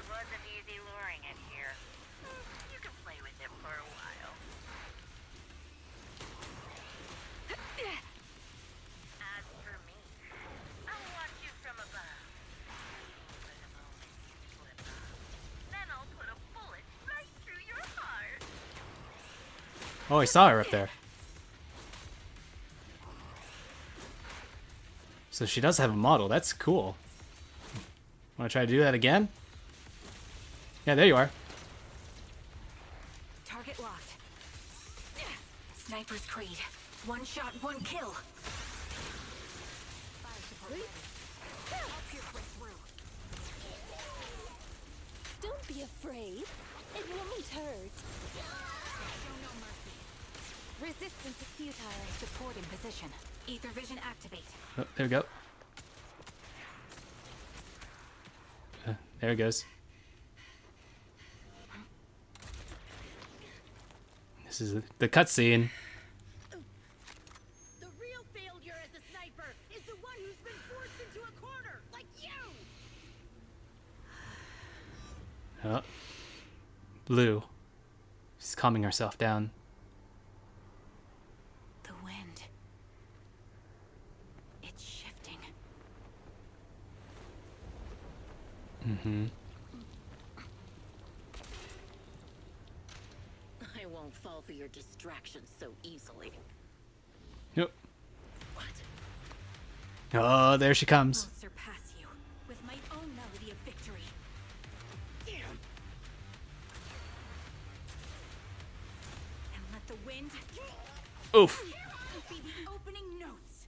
wasn't easy luring it here. You can play with it for a while. As for me, I'll watch you from above. For the moment you slip up. Then I'll put a bullet right through your heart. Oh, I saw her up there. So she does have a model. That's cool. Want to try to do that again? Yeah, there you are. Target locked. Sniper's Creed. One shot, one kill. Fire support ready. I'll pierce right through. Don't be afraid. It won't hurt. Show no mercy. Resistance is futile. Support in position. Ether vision activate. Oh, there we go. There it goes. This is the cutscene. The real failure as a sniper is the one who's been forced into a corner, like you! Oh. Blue. She's calming herself down. The wind. It's shifting. Mm-hmm. I won't fall for your distractions so easily. Yep. What? Oh, there she comes. I'll surpass you with my own melody of victory. And let the wind Oof. be the opening notes.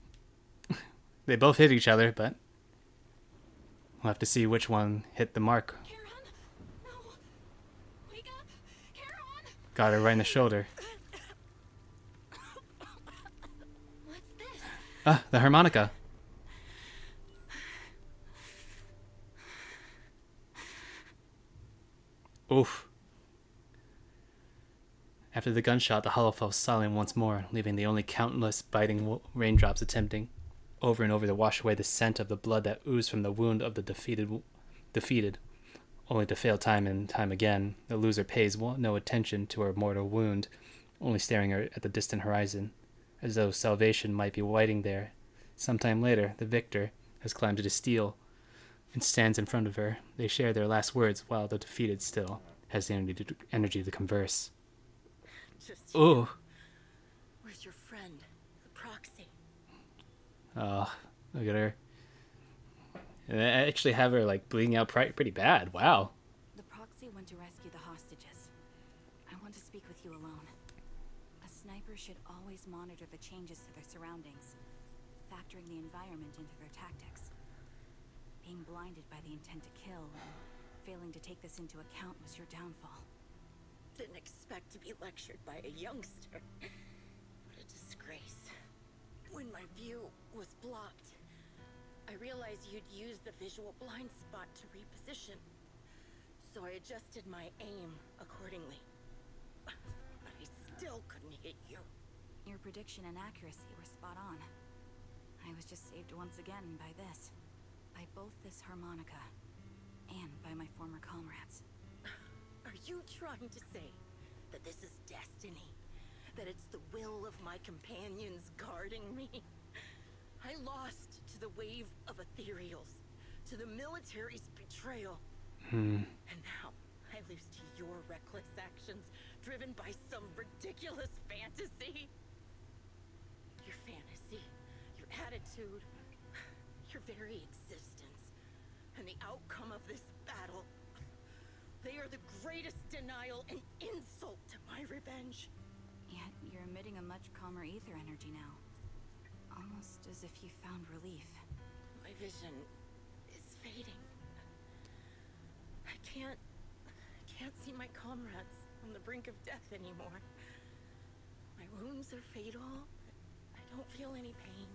They both hit each other, but we'll have to see which one hit the mark. Karen? No! Wake up! Karen! Got her right in the shoulder. What's this? Ah, the harmonica. Oof. After the gunshot, the hollow fell silent once more, leaving the only countless biting raindrops attempting over and over to wash away the scent of the blood that oozed from the wound of the defeated, only to fail time and time again. The loser pays no attention to her mortal wound, only staring at the distant horizon, as though salvation might be waiting there. Sometime later, the victor has climbed to the steel and stands in front of her. They share their last words while the defeated still has the energy to converse. Just Ooh. Where's your friend? The proxy. Oh, look at her. And I actually have her like bleeding out pretty bad. Wow. The proxy went to rescue the hostages. I want to speak with you alone. A sniper should always monitor the changes to their surroundings, factoring the environment into their tactics. Being blinded by the intent to kill and failing to take this into account was your downfall. Didn't expect to be lectured by a youngster. What a disgrace. When my view was blocked, I realized you'd used the visual blind spot to reposition. So I adjusted my aim accordingly. But I still couldn't hit you. Your prediction and accuracy were spot on. I was just saved once again by this. By both this harmonica and by my former comrades. Are you trying to say that this is destiny? That it's the will of my companions guarding me? I lost to the wave of ethereals, to the military's betrayal. And now I lose to your reckless actions, driven by some ridiculous fantasy. Your fantasy, your attitude, your very existence, and the outcome of this battle. They are the greatest denial and insult to my revenge. Yet you're emitting a much calmer ether energy now. Almost as if you found relief. My vision is fading. I can't see my comrades on the brink of death anymore. My wounds are fatal. I don't feel any pain.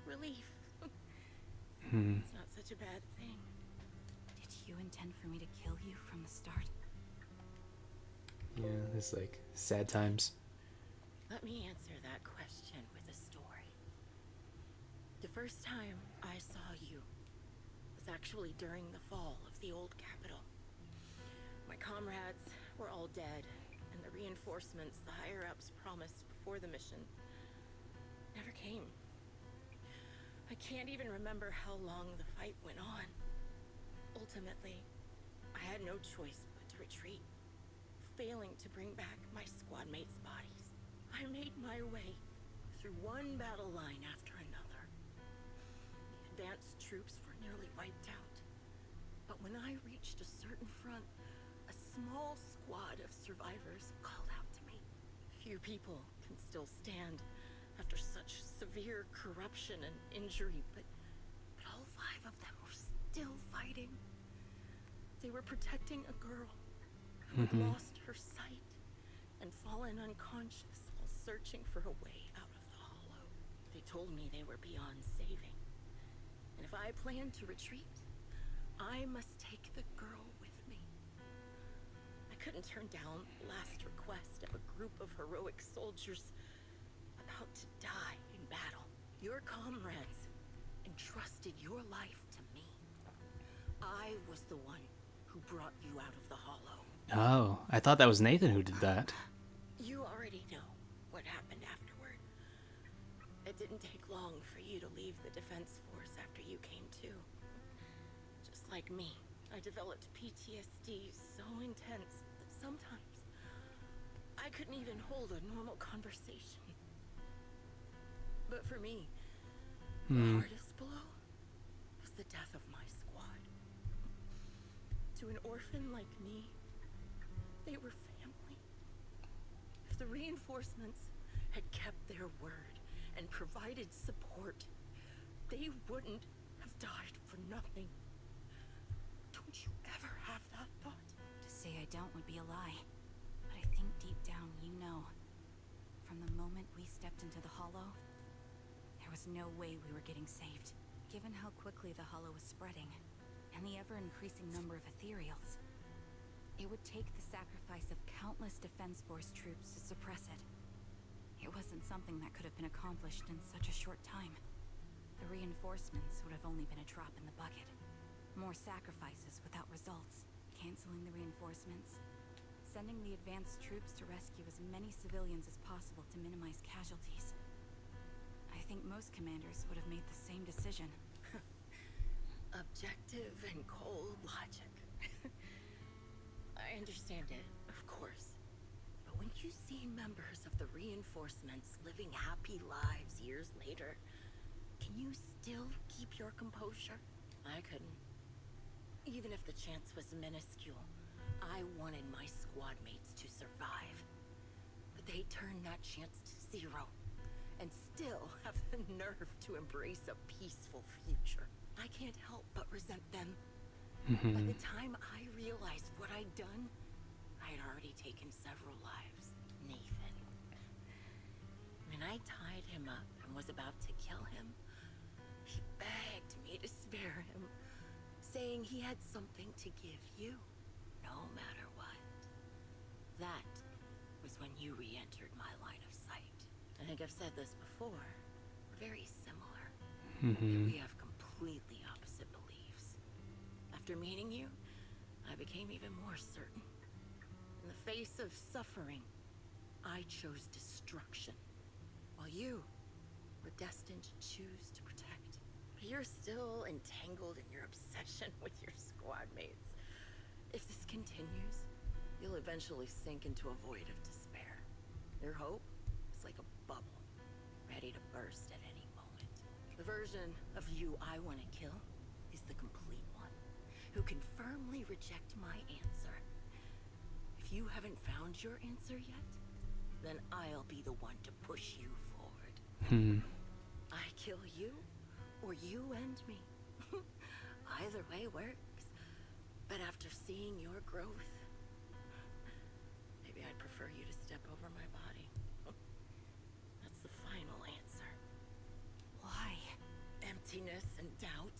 Relief. It's not such a bad thing. Did you intend for me to kill you from the start? Yeah, it's like sad times. Let me answer that question with a story. The first time I saw you was actually during the fall of the old capital. My comrades were all dead, and the reinforcements the higher-ups promised before the mission never came. I can't even remember how long the fight went on. Ultimately, I had no choice but to retreat, failing to bring back my squad mates' bodies. I made my way through one battle line after another. The advanced troops were nearly wiped out. But when I reached a certain front, a small squad of survivors called out to me. Few people can still stand after such severe corruption and injury, but all 5 of them were still fighting. They were protecting a girl who had lost her sight and fallen unconscious while searching for a way out of the hollow. They told me they were beyond saving, and if I planned to retreat, I must take the girl with me. I couldn't turn down the last request of a group of heroic soldiers about to die in battle. Your comrades entrusted your life to me. I was the one who brought you out of the hollow. Oh, I thought that was Nathan who did that. You already know what happened afterward. It didn't take long for you to leave the defense force after you came to. Just like me, I developed PTSD so intense that sometimes I couldn't even hold a normal conversation. But for me, the hardest blow was the death of my squad. To an orphan like me, they were family. If the reinforcements had kept their word and provided support, they wouldn't have died for nothing. Don't you ever have that thought? To say I don't would be a lie. But I think deep down you know. From the moment we stepped into the hollow, there was no way we were getting saved. Given how quickly the hollow was spreading, and the ever-increasing number of ethereals, it would take the sacrifice of countless Defense Force troops to suppress it. It wasn't something that could have been accomplished in such a short time. The reinforcements would have only been a drop in the bucket. More sacrifices without results. Canceling the reinforcements. Sending the advanced troops to rescue as many civilians as possible to minimize casualties. I think most commanders would have made the same decision. Objective and cold logic. I understand it, of course. But when you see members of the reinforcements living happy lives years later, can you still keep your composure? I couldn't. Even if the chance was minuscule, I wanted my squad mates to survive. But they turned that chance to 0, and still have the nerve to embrace a peaceful future. I can't help but resent them. By the time I realized what I'd done, I had already taken several lives. Nathan. When I tied him up and was about to kill him, he begged me to spare him, saying he had something to give you, no matter what. That was when you re-entered my line of sight. I think I've said this before, but very similar. Mm-hmm. We have completely opposite beliefs. After meeting you, I became even more certain. In the face of suffering, I chose destruction, while you were destined to choose to protect. You're still entangled in your obsession with your squad mates. If this continues, you'll eventually sink into a void of despair. Your hope is like a bubble, ready to burst at any moment. The version of you I want to kill is the complete one, who can firmly reject my answer. If you haven't found your answer yet, then I'll be the one to push you forward. I kill you, or you end me. Either way works. But after seeing your growth, maybe I'd prefer you to step over my body. That's the final answer. Why? Emptiness and doubt.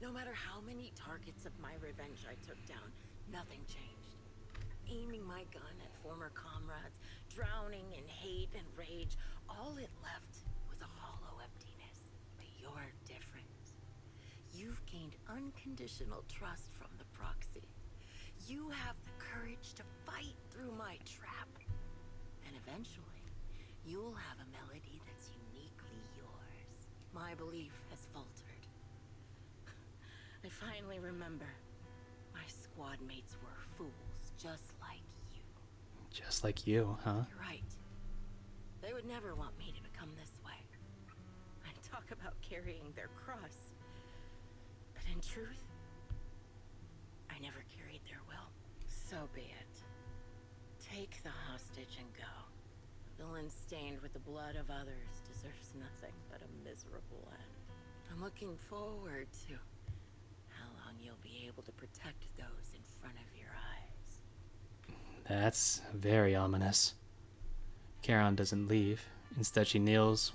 No matter how many targets of my revenge I took down, nothing changed. Aiming my gun at former comrades, drowning in hate and rage, all it left was a hollow emptiness. But you're different. You've gained unconditional trust from the proxy. You have the courage to fight through my trap. And eventually, you'll have a melody that's uniquely yours. My belief has faltered. I finally remember. My squad mates were fools, just like you. Just like you, huh? You're right. They would never want me to become this way. And talk about carrying their cross. But in truth, I never carried their will. So be it. Take the hostage and go. A villain stained with the blood of others deserves nothing but a miserable end. I'm looking forward to how long you'll be able to protect those in front of your eyes. That's very ominous. Charon doesn't leave. Instead, she kneels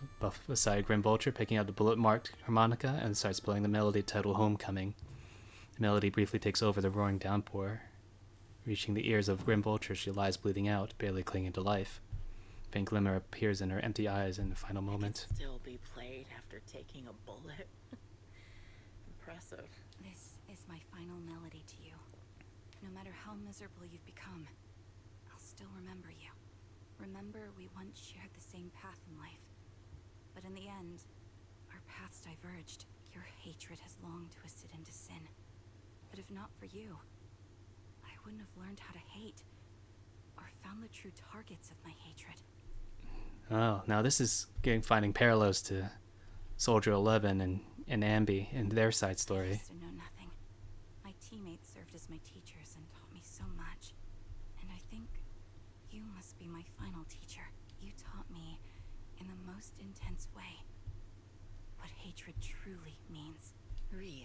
beside Grim Vulture, picking up the bullet-marked harmonica, and starts playing the melody titled Homecoming. The melody briefly takes over the roaring downpour. Reaching the ears of Grim Vulture, she lies bleeding out, barely clinging to life. A faint glimmer appears in her empty eyes in the final moment. It can still be played after taking a bullet. Impressive. This is my final melody to you. No matter how miserable you've become, I'll still remember you. Remember we once shared the same path in life. But in the end, our paths diverged. Your hatred has long twisted into sin. But if not for you, I wouldn't have learned how to hate, or found the true targets of my hatred. Oh, now this is finding parallels to Soldier 11 and Ambi and their side I story. used to know nothing. My teammates served as my teachers and taught me so much. And I think you must be my final teacher. You taught me, in the most intense way, what hatred truly means. Really?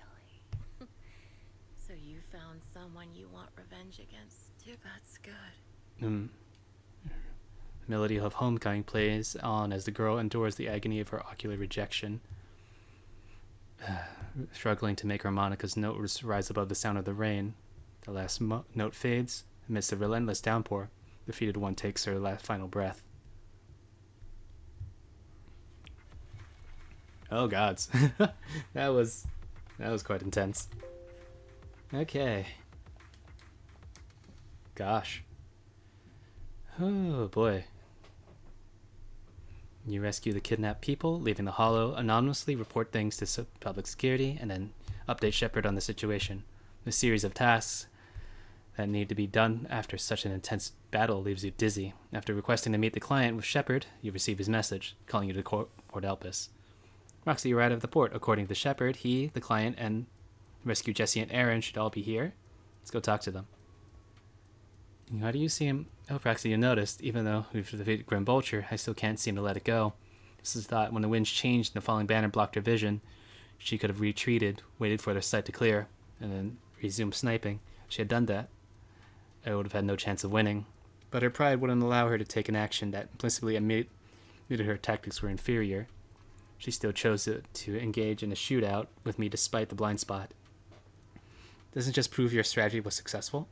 So you found someone you want revenge against too? That's good. The melody of Homecoming plays on as the girl endures the agony of her ocular rejection. Struggling to make harmonica's notes rise above the sound of the rain. The last note fades. Amidst the relentless downpour, the defeated one takes her last final breath. Oh gods. that was quite intense. Okay. Gosh. Oh boy. You rescue the kidnapped people, leaving the Hollow, anonymously report things to public security, and then update Shepard on the situation. The series of tasks that need to be done after such an intense battle leaves you dizzy. After requesting to meet the client with Shepard, you receive his message, calling you to Port Elpis. Roxy arrived at the port. According to Shepard, he, the client, and Rescue Jesse and Aaron should all be here. Let's go talk to them. How do you see him? Oh, Proxy, you noticed, even though we've defeated Grim Vulture, I still can't seem to let it go. This is thought when the winds changed and the falling banner blocked her vision, she could have retreated, waited for their sight to clear, and then resumed sniping. If she had done that, I would have had no chance of winning. But her pride wouldn't allow her to take an action that implicitly admitted her tactics were inferior. She still chose to engage in a shootout with me despite the blind spot. Doesn't just prove your strategy was successful?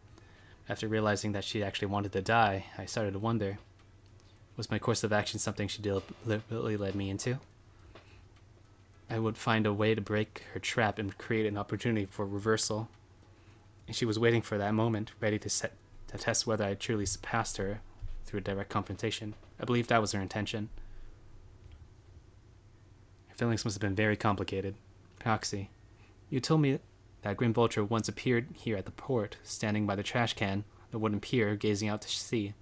After realizing that she actually wanted to die, I started to wonder, was my course of action something she deliberately led me into? I would find a way to break her trap and create an opportunity for reversal. And she was waiting for that moment, ready to test whether I truly surpassed her through a direct confrontation. I believe that was her intention. Her feelings must have been very complicated. Proxy, you told me that Grim Vulture once appeared here at the port, standing by the trash can, the wooden pier, gazing out to sea.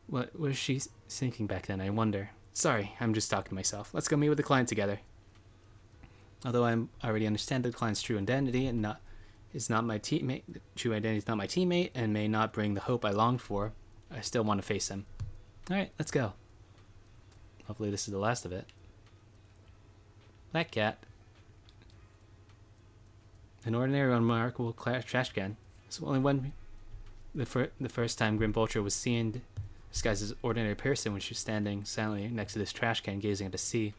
What was she thinking back then, I wonder? Sorry, I'm just talking to myself. Let's go meet with the client together. Although I already understand the client's true identity and is not my teammate, the true identity is not my teammate and may not bring the hope I longed for, I still want to face him. Alright, let's go. Hopefully this is the last of it. Black cat. An ordinary, unremarkable trash can. It's only one. The first time Grim Vulture was seen disguised as an ordinary person when she was standing silently next to this trash can, gazing at the sea.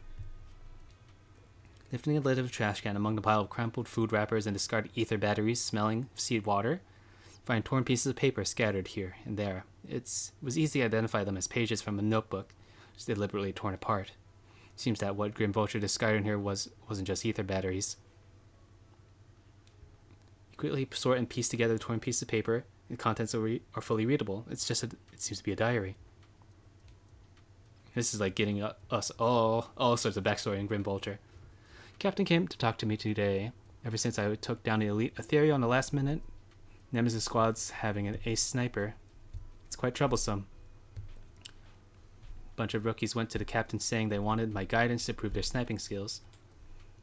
Lifting the lid of the trash can among the pile of crumpled food wrappers and discarded ether batteries, smelling of seed water, find torn pieces of paper scattered here and there. It was easy to identify them as pages from a notebook, just deliberately torn apart. Seems that what Grim Vulture discarded in here wasn't just ether batteries. You quickly sort and piece together the torn piece of paper. The contents are fully readable. It seems to be a diary. This is like getting us all sorts of backstory in Grim Vulture. Captain came to talk to me today. Ever since I took down the elite Ethereal on the last minute, Nemesis squad's having an ace sniper. It's quite troublesome. A bunch of rookies went to the captain saying they wanted my guidance to prove their sniping skills.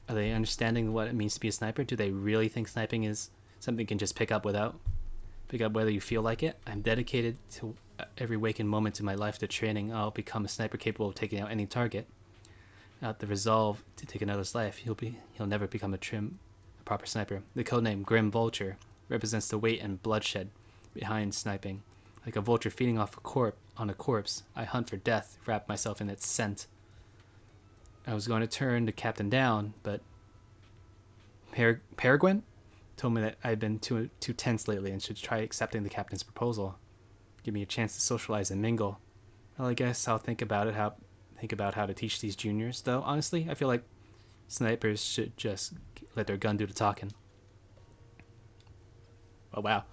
Are they understanding what it means to be a sniper? Do they really think sniping is something you can just pick up whether you feel like it? I'm dedicated to every waking moment of my life to training. I'll become a sniper capable of taking out any target. Without the resolve to take another's life, he'll never become a proper sniper. The codename Grim Vulture represents the weight and bloodshed behind sniping. Like a vulture feeding off on a corpse, I hunt for death, wrap myself in its scent. I was going to turn the captain down, but Peregrine told me that I've been too tense lately and should try accepting the captain's proposal. Give me a chance to socialize and mingle. Well, I guess I'll think about how to teach these juniors. Though honestly, I feel like snipers should just let their gun do the talking. Oh wow.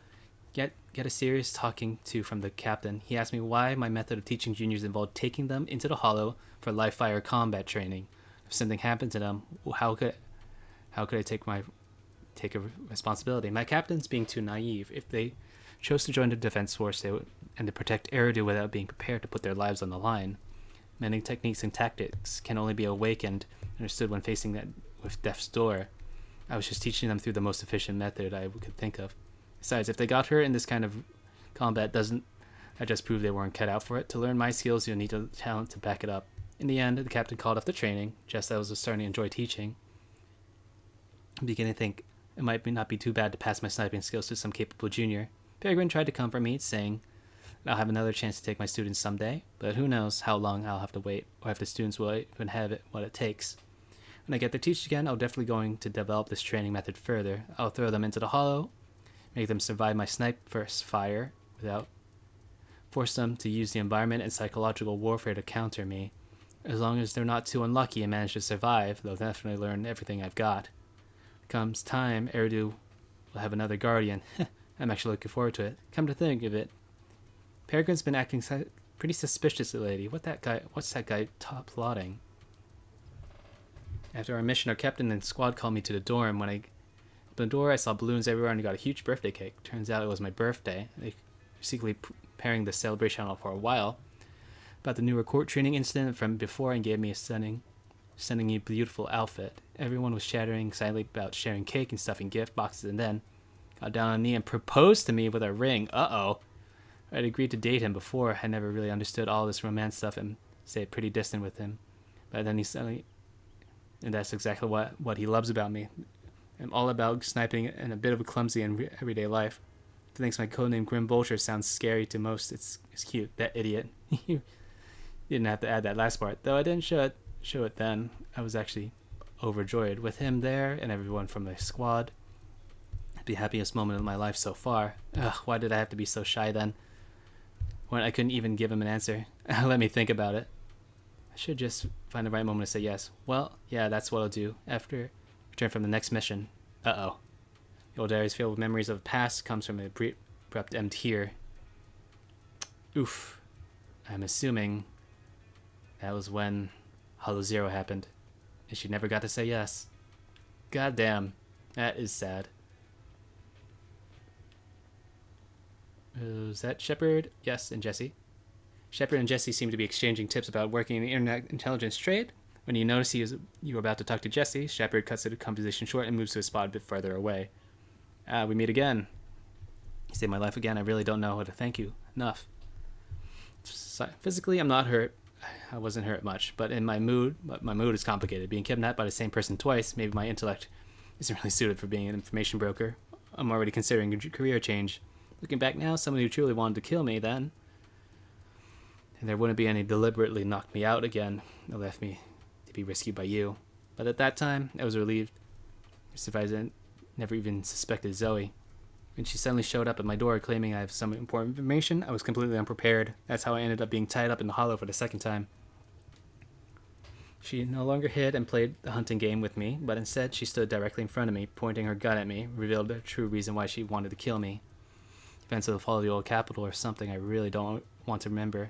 Get a serious talking to from the captain. He asked me why my method of teaching juniors involved taking them into the hollow for live fire combat training. If something happened to them, how could I take a responsibility? My captain's being too naive. If they chose to join the defense force and to protect Eridu without being prepared to put their lives on the line, many techniques and tactics can only be awakened and understood when facing that with death's door. I was just teaching them through the most efficient method I could think of. Besides, if they got hurt in this kind of combat, doesn't that just prove they weren't cut out for it? To learn my skills, you'll need the talent to back it up. In the end, the captain called off the training, just as I was starting to enjoy teaching. I'm beginning to think it might not be too bad to pass my sniping skills to some capable junior. Peregrine tried to comfort me, saying I'll have another chance to take my students someday, but who knows how long I'll have to wait, or if the students will even have what it takes. When I get to teach again, I'm definitely going to develop this training method further. I'll throw them into the hollow, make them survive my sniper's fire without force them to use the environment and psychological warfare to counter me. As long as they're not too unlucky and manage to survive, they'll definitely learn everything I've got. Comes time, Eridu will have another guardian. I'm actually looking forward to it. Come to think of it, Peregrine's been acting pretty suspiciously lately. What's that guy plotting? After our mission, our captain and squad called me to the dorm. When I opened the door, I saw balloons everywhere and got a huge birthday cake. Turns out it was my birthday. They were secretly preparing the celebration for a while. About the new recruit training incident from before and gave me a stunning beautiful outfit. Everyone was chattering silently about sharing cake and stuffing gift boxes, and then got down on a knee and proposed to me with a ring. Uh-oh. I'd agreed to date him before. I never really understood all this romance stuff and stayed pretty distant with him. But then he suddenly... And that's exactly what he loves about me. I'm all about sniping and a bit of a clumsy in everyday life. He thinks my codename Grim Vulture sounds scary to most. It's cute. That idiot. You didn't have to add that last part. Though I didn't show it then. I was actually overjoyed. With him there and everyone from the squad. The happiest moment of my life so far. Ugh, why did I have to be so shy then? When I couldn't even give him an answer. Let me think about it. I should just find the right moment to say yes. Well, yeah, that's what I'll do after return from the next mission. Uh-oh. The old diary is filled with memories of the past, comes from an abrupt end here. Oof. I'm assuming that was when Hollow Zero happened, and she never got to say yes. God damn, that is sad. Is that Shepard? Yes, and Jesse. Shepard and Jesse seem to be exchanging tips about working in the internet intelligence trade. When you notice you were about to talk to Jesse, Shepard cuts the conversation short and moves to a spot a bit further away. We meet again. You saved my life again. I really don't know how to thank you enough. Physically, I'm not hurt. I wasn't hurt much, but my mood is complicated. Being kidnapped by the same person twice, maybe my intellect isn't really suited for being an information broker. I'm already considering a career change. Looking back now, someone who truly wanted to kill me then, and there wouldn't be any deliberately knocked me out again that left me to be rescued by you. But at that time, I was relieved. I never even suspected Zoe. When she suddenly showed up at my door claiming I have some important information, I was completely unprepared. That's how I ended up being tied up in the hollow for the second time. She no longer hid and played the hunting game with me, but instead she stood directly in front of me, pointing her gun at me, revealed the true reason why she wanted to kill me. Events of the fall of the old capital or something I really don't want to remember.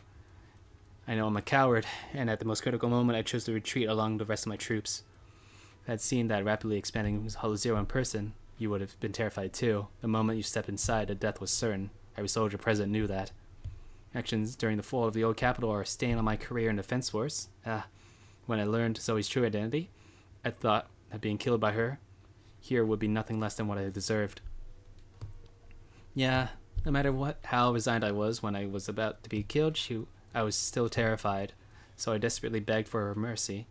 I know I'm a coward, and at the most critical moment I chose to retreat along the rest of my troops. If I had seen that rapidly expanding Hollow Zero in person, you would have been terrified too. The moment you stepped inside, the death was certain. Every soldier present knew that. Actions during the fall of the old capital are a stain on my career in the Defense Force. When I learned Zoe's true identity, I thought that being killed by her here would be nothing less than what I deserved. Yeah, no matter how resigned I was when I was about to be killed, I was still terrified, so I desperately begged for her mercy.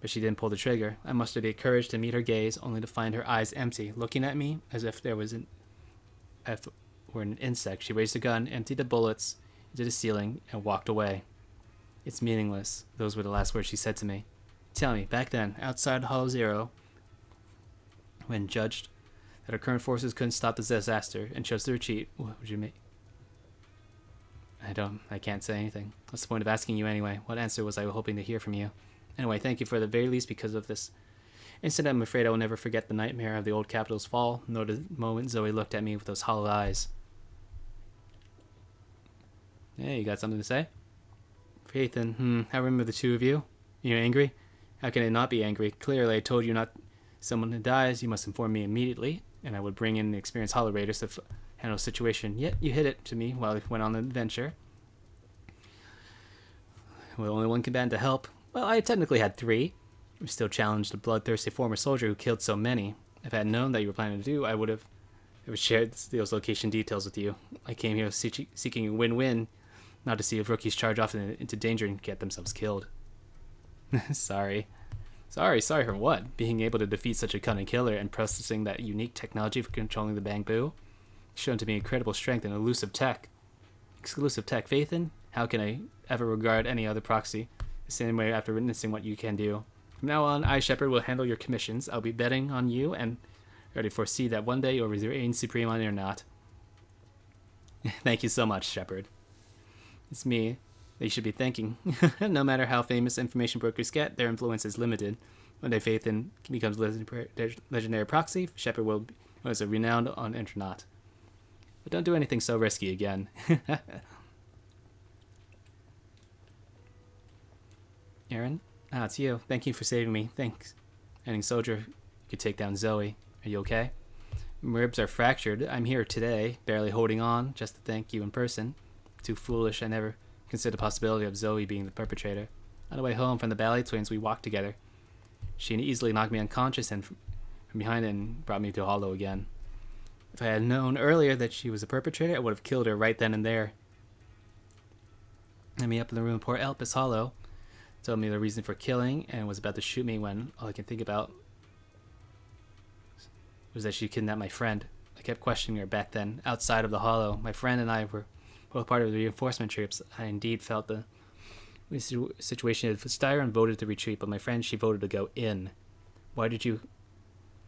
But she didn't pull the trigger. I mustered the courage to meet her gaze, only to find her eyes empty, looking at me as if there was were an insect. She raised the gun, emptied the bullets into the ceiling, and walked away. It's meaningless. Those were the last words she said to me. Tell me, back then, outside Hollow Zero, when judged that our current forces couldn't stop the disaster and chose to retreat, what would you make? I can't say anything. What's the point of asking you anyway? What answer was I hoping to hear from you? Anyway, thank you for the very least because of this incident. I'm afraid I will never forget the nightmare of the old capital's fall, nor the moment Zoe looked at me with those hollow eyes. Hey, you got something to say? Ethan, I remember the two of you. You're angry? How can I not be angry? Clearly, I told you not someone who dies, you must inform me immediately, and I would bring in the experienced hollow raiders to handle the situation. Yet you hid it to me while I went on the adventure. Well, only one combatant to help. Well, I technically had three. I still challenged the bloodthirsty former soldier who killed so many. If I had known that you were planning to do, I would have shared those location details with you. I came here seeking a win-win, not to see if rookies charge off into danger and get themselves killed. Sorry for what? Being able to defeat such a cunning killer and possessing that unique technology for controlling the Bamboo? Shown to be incredible strength and exclusive tech, Phaethan? How can I ever regard any other proxy the same way after witnessing what you can do? From now on, I, Shepard, will handle your commissions. I'll be betting on you and already foresee that one day you'll reign supreme on or not. Thank you so much, Shepard. It's me that you should be thanking. No matter how famous information brokers get, their influence is limited. One day Phaethan becomes legendary proxy, Shepard will be renowned on Internet. But don't do anything so risky again. Aaron? It's you. Thank you for saving me. Thanks. Any soldier could take down Zoe. Are you okay? My ribs are fractured. I'm here today, barely holding on, just to thank you in person. Too foolish, I never considered the possibility of Zoe being the perpetrator. On the way home from the Ballet Twins, we walked together. She easily knocked me unconscious and from behind and brought me to Hollow again. If I had known earlier that she was a perpetrator, I would have killed her right then and there. I meet up in the room of poor Elpis Hollow. Told me the reason for killing and was about to shoot me when all I can think about was that she kidnapped my friend. I kept questioning her back then, outside of the Hollow. My friend and I were both part of the reinforcement troops. I indeed felt the situation was dire and voted to retreat, but my friend, she voted to go in. Why did you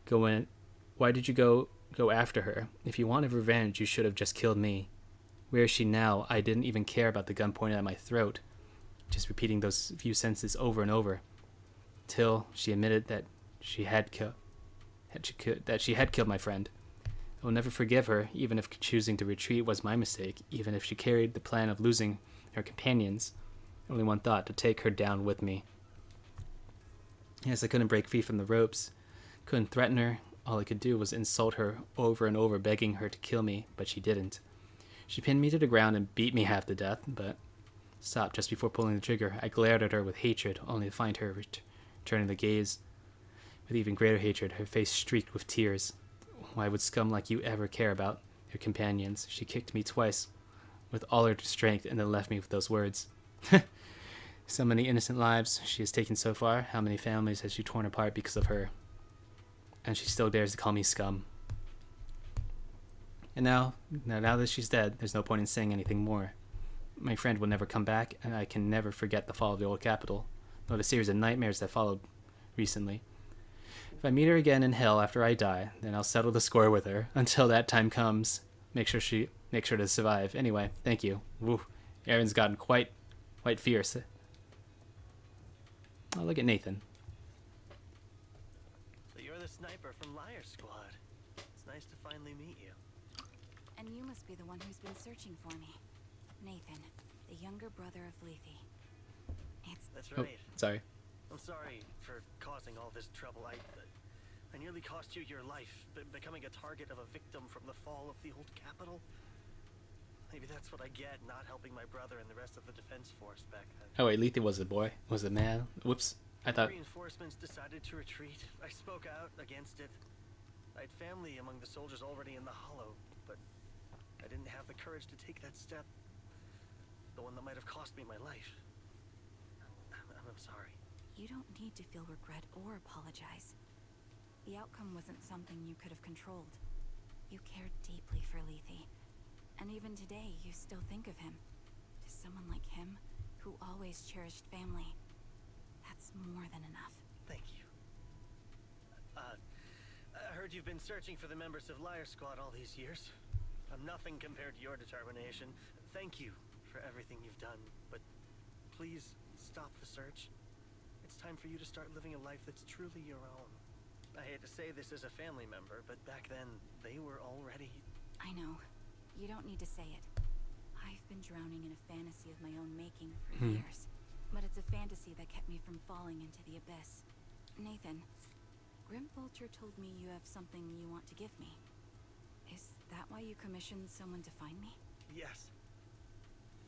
go in? Why did you go after her? If you wanted revenge, you should have just killed me. Where is she now? I didn't even care about the gun pointed at my throat. just repeating those few sentences over and over, till she admitted that she had killed my friend. I will never forgive her, even if choosing to retreat was my mistake, even if she carried the plan of losing her companions. Only one thought: to take her down with me. Yes, I couldn't break free from the ropes, couldn't threaten her. All I could do was insult her over and over, begging her to kill me, but she didn't. She pinned me to the ground and beat me half to death, but stopped just before pulling the trigger. I glared at her with hatred, only to find her returning the gaze with even greater hatred, her face streaked with tears. Why would scum like you ever care about your companions? She kicked me twice with all her strength and then left me with those words. So many innocent lives she has taken so far. How many families has she torn apart because of her? And she still dares to call me scum. And now that she's dead, there's no point in saying anything more. My friend will never come back, and I can never forget the fall of the old capital, nor the series of nightmares that followed recently. If I meet her again in hell after I die, then I'll settle the score with her. Until that time comes, make sure to survive. Anyway, thank you. Woo, Aaron's gotten quite fierce. Oh, look at Nathan. So you're the sniper from Liar Squad. It's nice to finally meet you. And you must be the one who's been searching for me. Nathan, the younger brother of Lethe. That's right. Oh, sorry. I'm sorry for causing all this trouble. I nearly cost you your life, becoming a target of a victim from the fall of the old capital. Maybe that's what I get, not helping my brother and the rest of the defense force back then. Oh wait, Lethe was a boy. Was a man. Whoops. I thought. Reinforcements decided to retreat. I spoke out against it. I had family among the soldiers already in the Hollow, but I didn't have the courage to take that step. The one that might have cost me my life. I'm sorry. You don't need to feel regret or apologize. The outcome wasn't something you could have controlled. You cared deeply for Lethe. And even today, you still think of him. To someone like him, who always cherished family. That's more than enough. Thank you. I heard you've been searching for the members of Liar Squad all these years. I'm nothing compared to your determination. Thank you for everything you've done, but please stop the search. It's time for you to start living a life that's truly your own. I hate to say this as a family member, but back then, they were already... I know. You don't need to say it. I've been drowning in a fantasy of my own making for years. But it's a fantasy that kept me from falling into the abyss. Nathan, Grim Vulture told me you have something you want to give me. Is that why you commissioned someone to find me? Yes.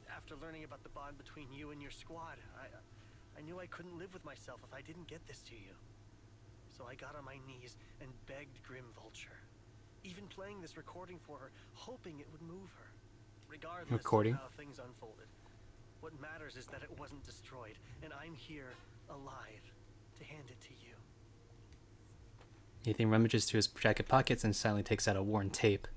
After learning about the bond between you and your squad, I knew I couldn't live with myself if I didn't get this to you. So I got on my knees and begged Grim Vulture. Even playing this recording for her, hoping it would move her. Regardless of how things unfolded. What matters is that it wasn't destroyed, and I'm here, alive, to hand it to you. Nathan rummages through his jacket pockets and silently takes out a worn tape.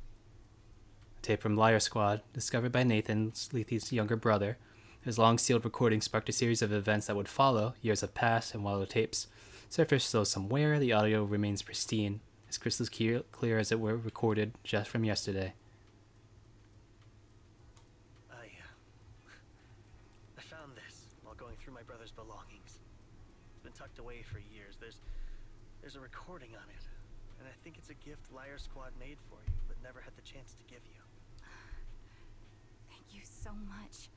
A tape from Liar Squad, discovered by Nathan, Lethe's younger brother. His long-sealed recording sparked a series of events that would follow. Years have passed, and while the tapes surface still somewhere, the audio remains pristine, as crystal clear as it were recorded just from yesterday. I found this while going through my brother's belongings. It's been tucked away for years. There's a recording on it, and I think it's a gift Liar Squad made for you, but never had the chance to give you. Thank you so much.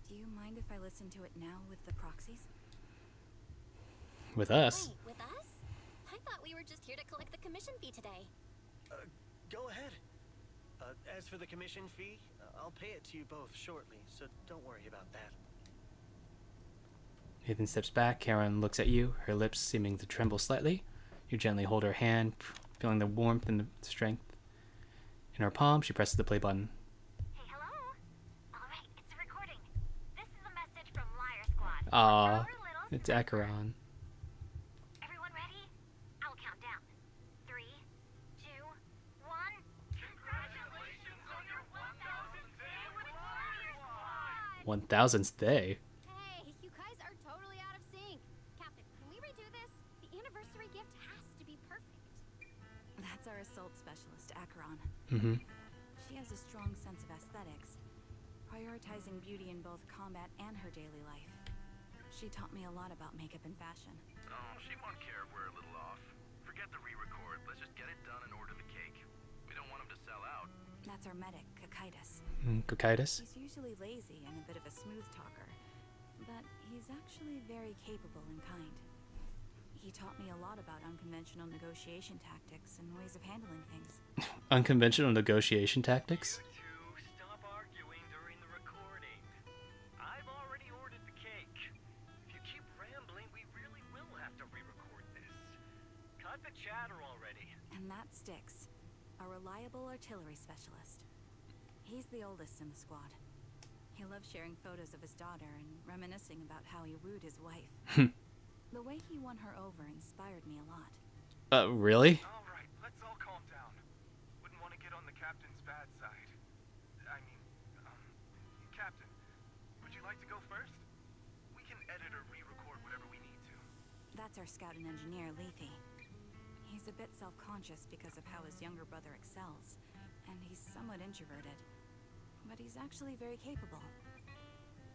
Do you mind if I listen to it now with the proxies? With us? Wait, with us? I thought we were just here to collect the commission fee today. Go ahead. As for the commission fee, I'll pay it to you both shortly, so don't worry about that. Nathan steps back. Karen looks at you, her lips seeming to tremble slightly. You gently hold her hand, feeling the warmth and the strength in her palm. She presses the play button. Hey, hello? Alright, it's a recording. This is a message from Liar Squad. Aww, it's Acheron. Everyone ready? I'll count down. 3, 2, 1. Congratulations on your 1000th day with Liar Squad! 1000th day? Hey, you guys are totally out of sync. Captain, can we redo this? The anniversary gift has to be perfect. That's our assault specialist, Acheron. Mm-hmm. She has a strong sense of aesthetics. prioritizing beauty in both combat and her daily life. She taught me a lot about makeup and fashion. Oh, she won't care if we're a little off. Forget the re-record. Let's just get it done and order the cake. We don't want him to sell out. That's our medic, Cocytus. Cocytus? He's usually lazy and a bit of a smooth talker, but he's actually very capable and kind. He taught me a lot about unconventional negotiation tactics and ways of handling things. Unconventional negotiation tactics? Stop arguing during the recording. I've already ordered the cake. If you keep rambling, we really will have to re-record this. Cut the chatter already. And that Styx, a reliable artillery specialist. He's the oldest in the squad. He loves sharing photos of his daughter and reminiscing about how he wooed his wife. The way he won her over inspired me a lot. Really? All right, let's all calm down. Wouldn't want to get on the captain's bad side. Captain, would you like to go first? We can edit or re-record whatever we need to. That's our scout and engineer, Lethe. He's a bit self-conscious because of how his younger brother excels, and he's somewhat introverted. But he's actually very capable.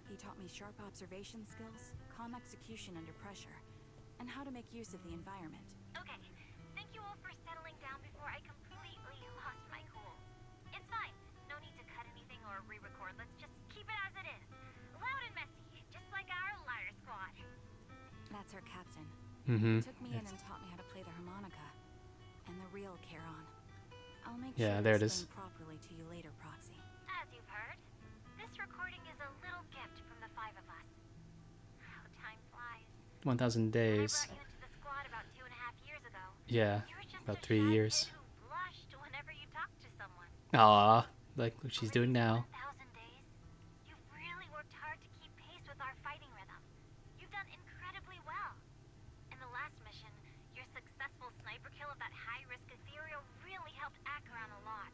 He taught me sharp observation skills, calm execution under pressure, and how to make use of the environment. Okay, thank you all for settling down before I completely lost my cool. It's fine. No need to cut anything or re-record. Let's just keep it as it is. Loud and messy, just like our liar squad. That's our captain. Mm-hmm. Took me in and taught me how to play the harmonica. And the real Charon. I'll make Yeah, sure there to it is. explain properly to you later, Proxy. As you've heard, this recording is a little gift from the five of us. How time flies. 1,000 days. When I brought you into the squad about 2.5 years ago, Yeah, you were just about a 3 shy years. kid who blushed whenever you talked to someone. Aw, like what she's doing now. 1,000 days, you've really worked hard to keep pace with our fighting rhythm. You've done incredibly well. In the last mission, your successful sniper kill of that high-risk ethereal really helped Acheron a lot.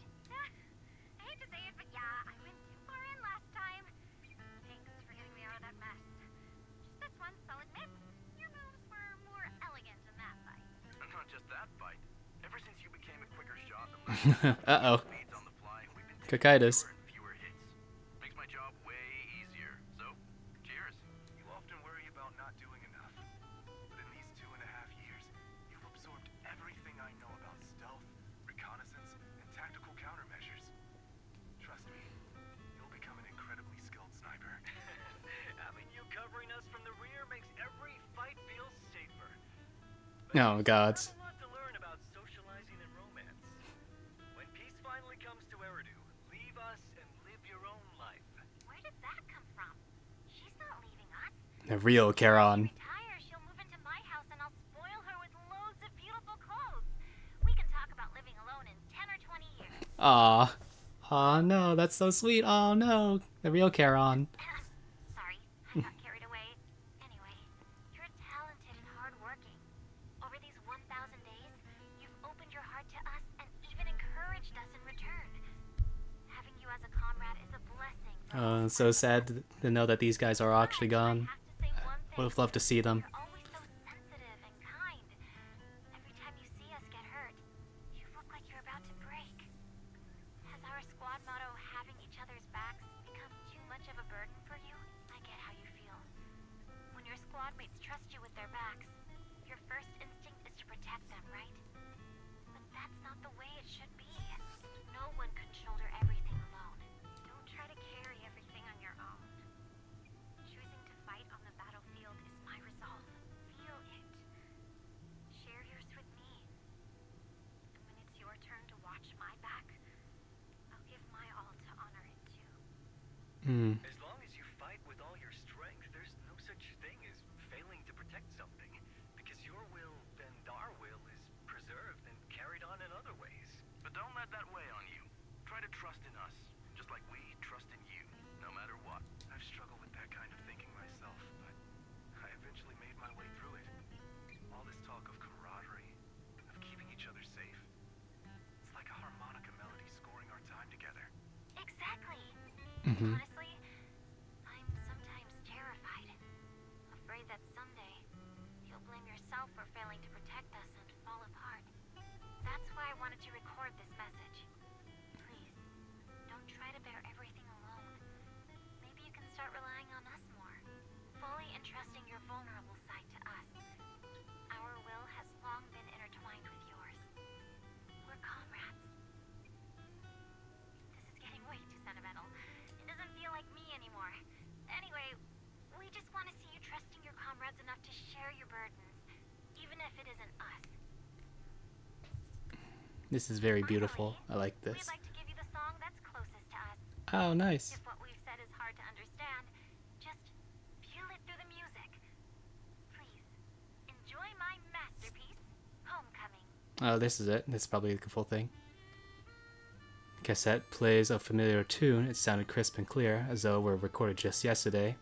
I hate to say it, but yeah, I went too far in last time. Thanks for getting me out of that mess. Just this once, I'll admit, your moves were more elegant in that fight. Not just that fight. Ever since you became a quicker shot than Uh-oh. speeds on the fly, we've been Cocytus. fewer hits. Makes my job way easier. So, cheers. You often worry about not doing enough. But in these 2.5 years, you've absorbed everything I know about stealth, reconnaissance, and tactical countermeasures. Trust me, you'll become an incredibly skilled sniper. Having you covering us from the rear makes every fight feel safer. Oh, gods. There's a lot to learn about socializing and romance. When peace finally comes to Eridu, leave us and live your own life. Where did that come from? She's not leaving us. The real Charon. Retire, she'll move into my house and I'll spoil her with loads of beautiful clothes. We can talk about living alone in 10 or 20 years. Aw. Aw, no, that's so sweet. Oh, no. The real Charon. Sorry, I got carried away. Anyway, you're talented and hardworking. Over these 1,000 days, you've opened your heart to us and even encouraged us in return. Having you as a comrade is a blessing. It's so sad to know that these guys are actually gone. I have to say one thing. Would have loved to see them. You're always so sensitive and kind. Every time you see us get hurt, you look like you're about to break. Has our squad motto, having each other's backs, become too much of a burden for you? I get how you feel. When your squad mates trust you with their backs, your first instinct is to protect them, right? But that's not the way it should be. No one can shoulder everything alone. Don't try to carry everything on your own. Choosing to fight on the battlefield is my resolve. Feel it. Share yours with me. And when it's your turn to watch my back, I'll give my all to honor it too. Hmm. As long as you fight with all your strength, there's no such thing as failing to protect something. Because your will and our will is preserved and carried on in other ways. But don't let that weigh on you. Try to trust in us, just like we trust in you, no matter what. I've struggled with that kind of thinking myself, but I eventually made my way through it. All this talk of camaraderie, of keeping each other safe. It's like a harmonica melody scoring our time together. Exactly. Mm-hmm. Honestly, I'm sometimes terrified. Afraid that someday you'll blame yourself for failing to protect us and fall apart. That's why I wanted to record this message. Please, don't try to bear everything alone. start relying on us more, fully entrusting your vulnerable side to us. Our will has long been intertwined with yours. We're comrades. This is getting way too sentimental. It doesn't feel like me anymore. Anyway, we just want to see you trusting your comrades enough to share your burdens, even if it isn't us. This is very beautiful. I like We'd this. like to give you the song that's closest to us. Oh, nice. If what we've said is hard to understand, just feel it through the music. Please, enjoy my masterpiece, Homecoming. Oh, this is it. This is probably the full thing. Cassette plays a familiar tune. It sounded crisp and clear, as though it were recorded just yesterday.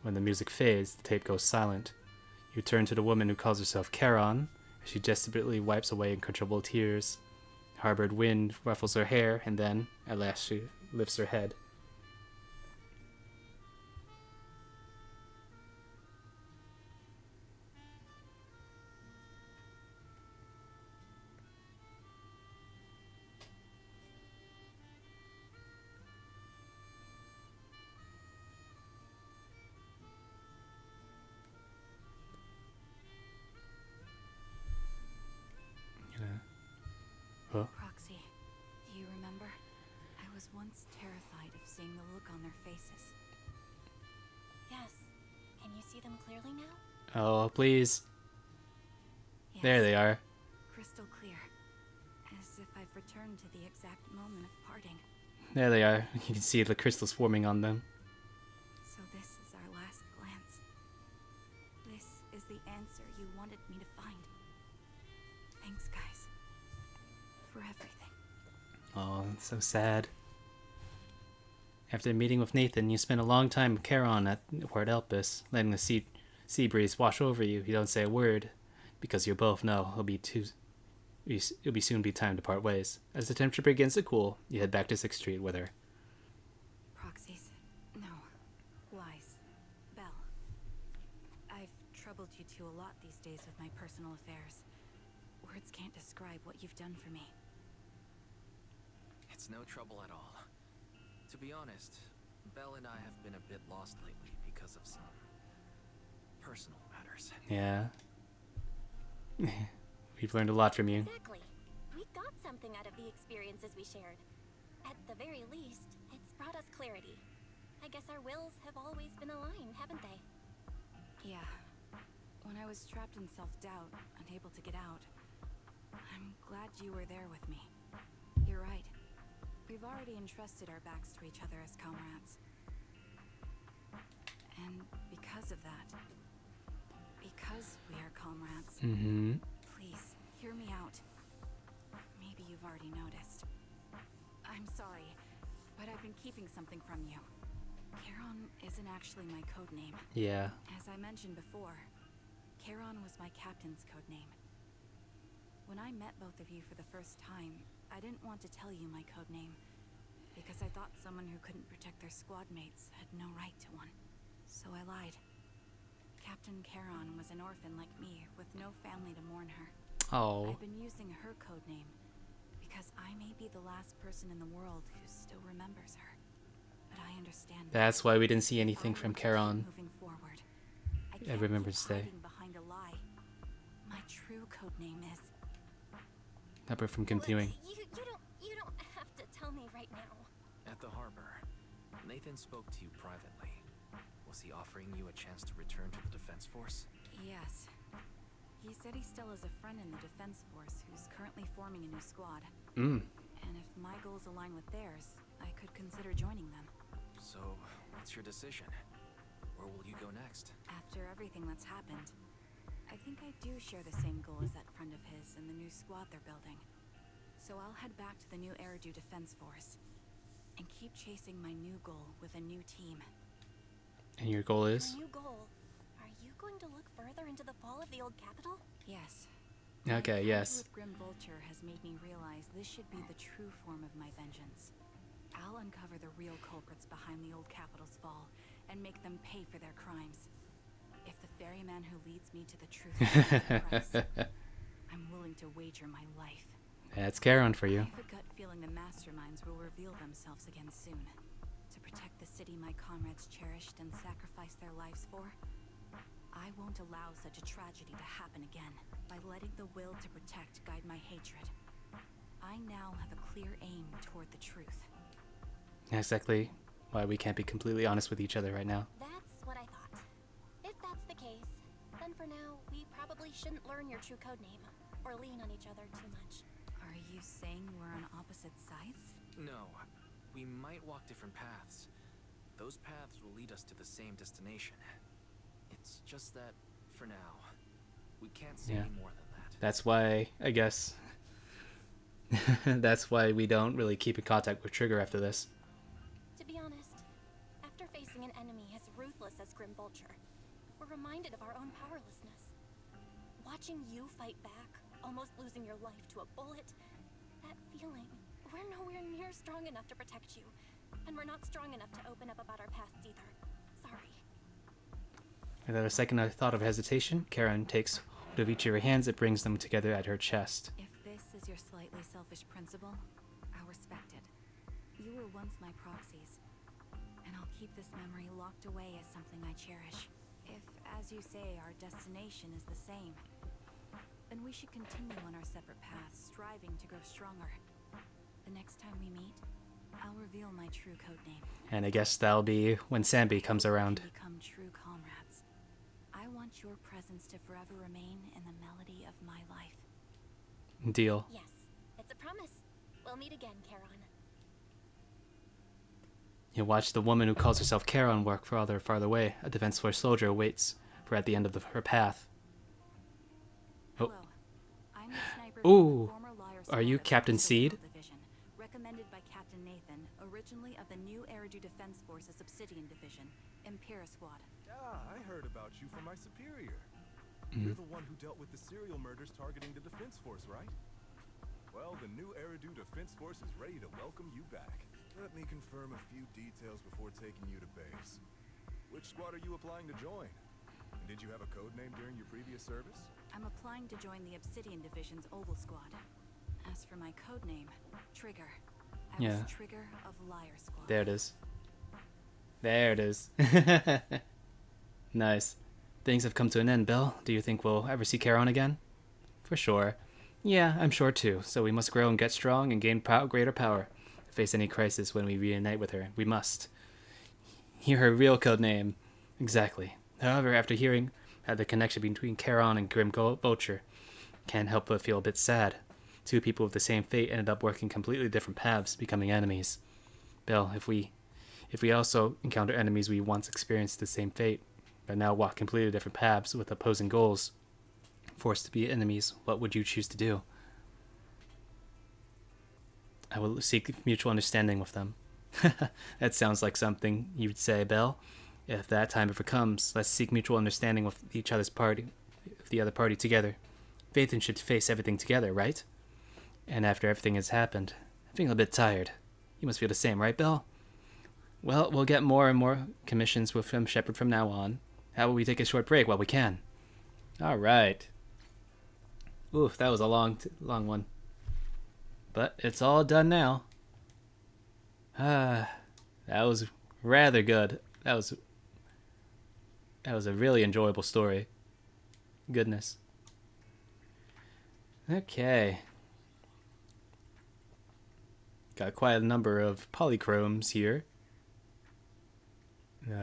When the music fades, the tape goes silent. You turn to the woman who calls herself Charon. She desperately wipes away uncontrollable tears. Harbored wind ruffles her hair, and then, at last, she lifts her head. Huh? Proxy, do you remember? I was once terrified of seeing the look on their faces. Yes. Can you see them clearly now? Oh, please. Yes. There they are. Crystal clear. As if I've returned to the exact moment of parting. There they are. You can see the crystals forming on them. So this is our last glance. This is the answer you wanted me to find. Thanks, guys. For everything. Oh, it's so sad. After meeting with Nathan, you spend a long time with Charon at Port Elpis, letting the sea breeze wash over you. You don't say a word, because you both know it'll soon be time to part ways. As the temperature begins to cool, you head back to 6th Street with her. Proxies. No. Lies. Belle. I've troubled you two a lot these days with my personal affairs. Words can't describe what you've done for me. It's no trouble at all. To be honest, Belle and I have been a bit lost lately because of some personal matters. Yeah. We've learned a lot from you. Exactly. We got something out of the experiences we shared. At the very least, it's brought us clarity. I guess our wills have always been aligned, haven't they? Yeah. When I was trapped in self-doubt, unable to get out, I'm glad you were there with me. You're right. We've already entrusted our backs to each other as comrades. And because of that, because we are comrades, please, hear me out. Maybe you've already noticed. I'm sorry, but I've been keeping something from you. Charon isn't actually my code name. Yeah. As I mentioned before, Charon was my captain's code name. When I met both of you for the first time, I didn't want to tell you my code name, because I thought someone who couldn't protect their squad mates had no right to one. So I lied. Captain Charon was an orphan like me, with no family to mourn her. Oh. I've been using her code name, because I may be the last person in the world who still remembers her. But I understand. That's why we didn't see anything from Charon. Moving forward, I remember to stay. behind a lie. My true code name is... Stop her from continuing. You don't have to tell me right now. At the harbor, Nathan spoke to you privately. Was he offering you a chance to return to the Defense Force? Yes. He said he still has a friend in the Defense Force who's currently forming a new squad. And if my goals align with theirs, I could consider joining them. So, what's your decision? Where will you go next? After everything that's happened, I think I do share the same goal as that friend of his and the new squad they're building. So I'll head back to the new Eridu Defense Force and keep chasing my new goal with a new team. And your goal is? Your new goal. Are you going to look further into the fall of the old capital? Yes. Okay, yes. With Grim Vulture has made me realize this should be the true form of my vengeance. I'll uncover the real culprits behind the old capital's fall and make them pay for their crimes. If the ferryman who leads me to the truth is the price, I'm willing to wager my life. That's Charon for you. I have a gut feeling the masterminds will reveal themselves again soon, to protect the city my comrades cherished and sacrificed their lives for, I won't allow such a tragedy to happen again. By letting the will to protect guide my hatred, I now have a clear aim toward the truth. Exactly why we can't be completely honest with each other right now. That's what I thought. If that's the case, then for now, we probably shouldn't learn your true code name or lean on each other too much. Are you saying we're on opposite sides? No, we might walk different paths. Those paths will lead us to the same destination. It's just that, for now, we can't say any more than that. That's why, I guess, that's why we don't really keep in contact with Trigger after this. To be honest, after facing an enemy as ruthless as Grim Vulture, we're reminded of our own powerlessness. Watching you fight back, almost losing your life to a bullet, that feeling, we're nowhere near strong enough to protect you, and we're not strong enough to open up about our pasts either. Sorry. Without a second thought of hesitation, Karen takes hold of each of her hands and brings them together at her chest. If this is your slightly selfish principle, I'll respect it. You were once my proxies, and I'll keep this memory locked away as something I cherish. If, as you say, our destination is the same, then we should continue on our separate paths, striving to grow stronger. The next time we meet, I'll reveal my true code name. And I guess that'll be when Sambi comes around. Become true comrades. I want your presence to forever remain in the melody of my life. Deal. Yes, it's a promise. We'll meet again, Charon. You watch the woman who calls herself Charon walk farther away. A Defense Force soldier awaits her at the end of her path. Oh. Hello. I'm the sniper Ooh. from the former Liar Are you Squad of Captain the Seed? Division, recommended by Captain Nathan, originally of the new Eridu Defense Force's Obsidian Division, Impera Squad. Ah, I heard about you from my superior. You're the one who dealt with the serial murders targeting the Defense Force, right? Well, the new Eridu Defense Force is ready to welcome you back. Let me confirm a few details before taking you to base. Which squad are you applying to join? And did you have a code name during your previous service? I'm applying to join the Obsidian Division's Oval Squad. As for my code name, Trigger. I was Trigger of Liar Squad. There it is. There it is. Nice. Things have come to an end, Bill. Do you think we'll ever see Charon again? For sure. Yeah, I'm sure too. So we must grow and get strong and gain greater power. To face any crisis when we reunite with her. We must hear her real code name. Exactly. However, after hearing the connection between Charon and Grim Vulture, can't help but feel a bit sad. Two people with the same fate ended up working completely different paths, becoming enemies. Bill, if we also encounter enemies we once experienced the same fate, but now walk completely different paths with opposing goals, forced to be enemies, what would you choose to do? I will seek mutual understanding with them. That sounds like something you'd say, Bill. If that time ever comes, let's seek mutual understanding with each other's party, with the other party together. Phaethon should face everything together, right? And after everything has happened, I'm feeling a bit tired. You must feel the same, right, Bill? Well, we'll get more and more commissions with Shepard from now on. How about we take a short break while we can? All right. Oof, that was a long one. But it's all done now. That was rather good. That was a really enjoyable story. Goodness. Okay. Got quite a number of polychromes here.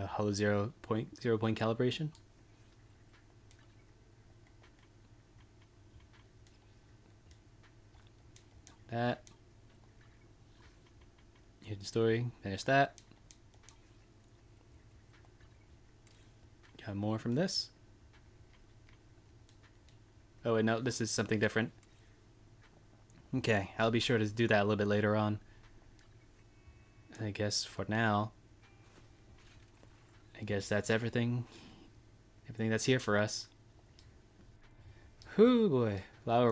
Hollow 0 point calibration. That. Hidden story. Finish that. Got more from this. Oh wait, no, this is something different. Okay, I'll be sure to do that a little bit later on. I guess for now, that's everything. Everything that's here for us. Whoo boy. A lot of